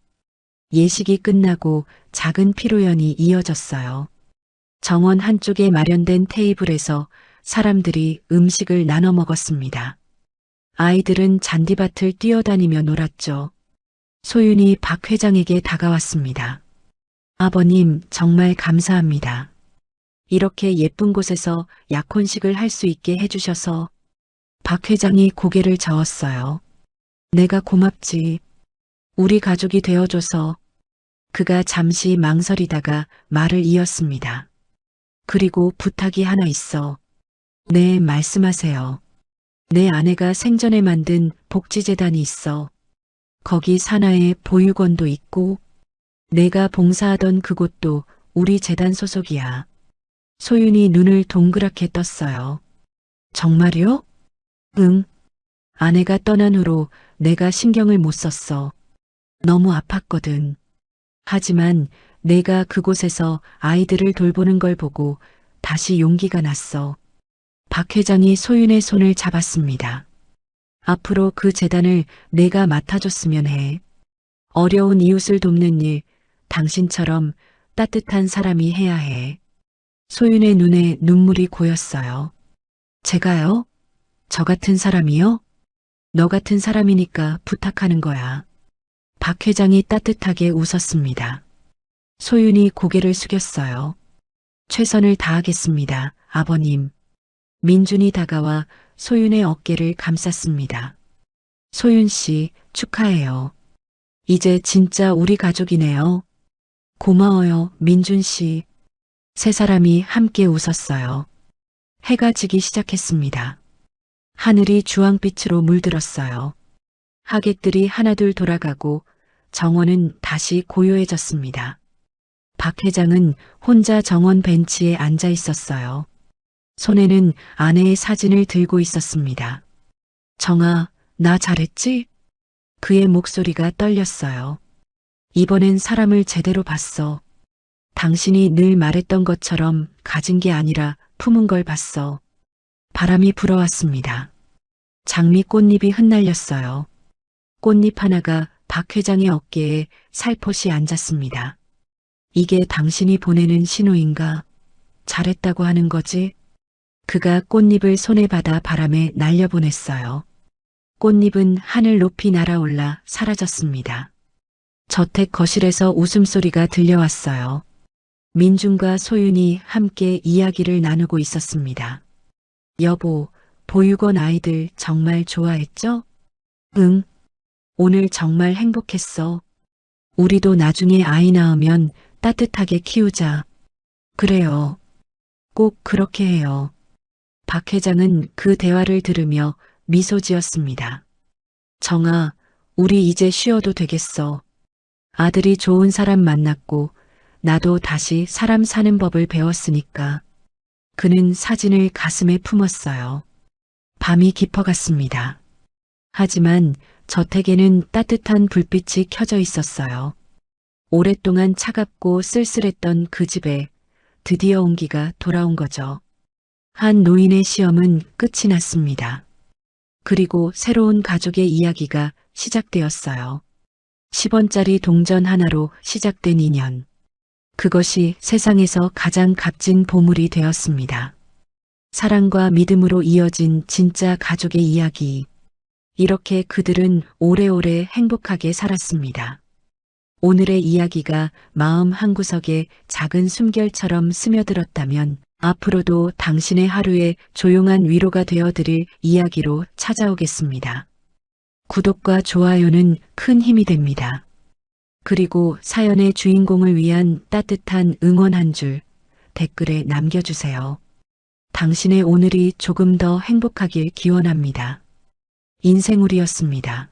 예식이 끝나고 작은 피로연이 이어졌어요. 정원 한쪽에 마련된 테이블에서 사람들이 음식을 나눠 먹었습니다. 아이들은 잔디밭을 뛰어다니며 놀았죠. 소윤이 박 회장에게 다가왔습니다. 아버님, 정말 감사합니다. 이렇게 예쁜 곳에서 약혼식을 할 수 있게 해주셔서. 박 회장이 고개를 저었어요. 내가 고맙지. 우리 가족이 되어줘서. 그가 잠시 망설이다가 말을 이었습니다. 그리고 부탁이 하나 있어. 네, 말씀하세요. 내 아내가 생전에 만든 복지재단이 있어. 거기 산하에 보육원도 있고, 내가 봉사하던 그곳도 우리 재단 소속이야. 소윤이 눈을 동그랗게 떴어요. 정말요? 응. 아내가 떠난 후로 내가 신경을 못 썼어. 너무 아팠거든. 하지만 내가 그곳에서 아이들을 돌보는 걸 보고 다시 용기가 났어. 박 회장이 소윤의 손을 잡았습니다. 앞으로 그 재단을 내가 맡아줬으면 해. 어려운 이웃을 돕는 일, 당신처럼 따뜻한 사람이 해야 해. 소윤의 눈에 눈물이 고였어요. 제가요? 저 같은 사람이요? 너 같은 사람이니까 부탁하는 거야. 박 회장이 따뜻하게 웃었습니다. 소윤이 고개를 숙였어요. 최선을 다하겠습니다, 아버님. 민준이 다가와 소윤의 어깨를 감쌌습니다. 소윤 씨, 축하해요. 이제 진짜 우리 가족이네요. 고마워요, 민준 씨. 세 사람이 함께 웃었어요. 해가 지기 시작했습니다. 하늘이 주황빛으로 물들었어요. 하객들이 하나둘 돌아가고 정원은 다시 고요해졌습니다. 박 회장은 혼자 정원 벤치에 앉아 있었어요. 손에는 아내의 사진을 들고 있었습니다. 정아, 나 잘했지? 그의 목소리가 떨렸어요. 이번엔 사람을 제대로 봤어. 당신이 늘 말했던 것처럼 가진 게 아니라 품은 걸 봤어. 바람이 불어왔습니다. 장미 꽃잎이 흩날렸어요. 꽃잎 하나가 박 회장의 어깨에 살포시 앉았습니다. 이게 당신이 보내는 신호인가? 잘했다고 하는 거지? 그가 꽃잎을 손에 받아 바람에 날려보냈어요. 꽃잎은 하늘 높이 날아올라 사라졌습니다. 저택 거실에서 웃음소리가 들려왔어요. 민준과 소윤이 함께 이야기를 나누고 있었습니다. 여보, 보육원 아이들 정말 좋아했죠? 응. 오늘 정말 행복했어. 우리도 나중에 아이 낳으면 따뜻하게 키우자. 그래요. 꼭 그렇게 해요. 박 회장은 그 대화를 들으며 미소 지었습니다. 정아, 우리 이제 쉬어도 되겠어. 아들이 좋은 사람 만났고 나도 다시 사람 사는 법을 배웠으니까. 그는 사진을 가슴에 품었어요. 밤이 깊어갔습니다. 하지만 저택에는 따뜻한 불빛이 켜져 있었어요. 오랫동안 차갑고 쓸쓸했던 그 집에 드디어 온기가 돌아온 거죠. 한 노인의 시험은 끝이 났습니다. 그리고 새로운 가족의 이야기가 시작되었어요. 10원짜리 동전 하나로 시작된 인연. 그것이 세상에서 가장 값진 보물이 되었습니다. 사랑과 믿음으로 이어진 진짜 가족의 이야기. 이렇게 그들은 오래오래 행복하게 살았습니다. 오늘의 이야기가 마음 한구석에 작은 숨결처럼 스며들었다면 앞으로도 당신의 하루에 조용한 위로가 되어드릴 이야기로 찾아오겠습니다. 구독과 좋아요는 큰 힘이 됩니다. 그리고 사연의 주인공을 위한 따뜻한 응원 한 줄 댓글에 남겨주세요. 당신의 오늘이 조금 더 행복하길 기원합니다. 인생우리였습니다.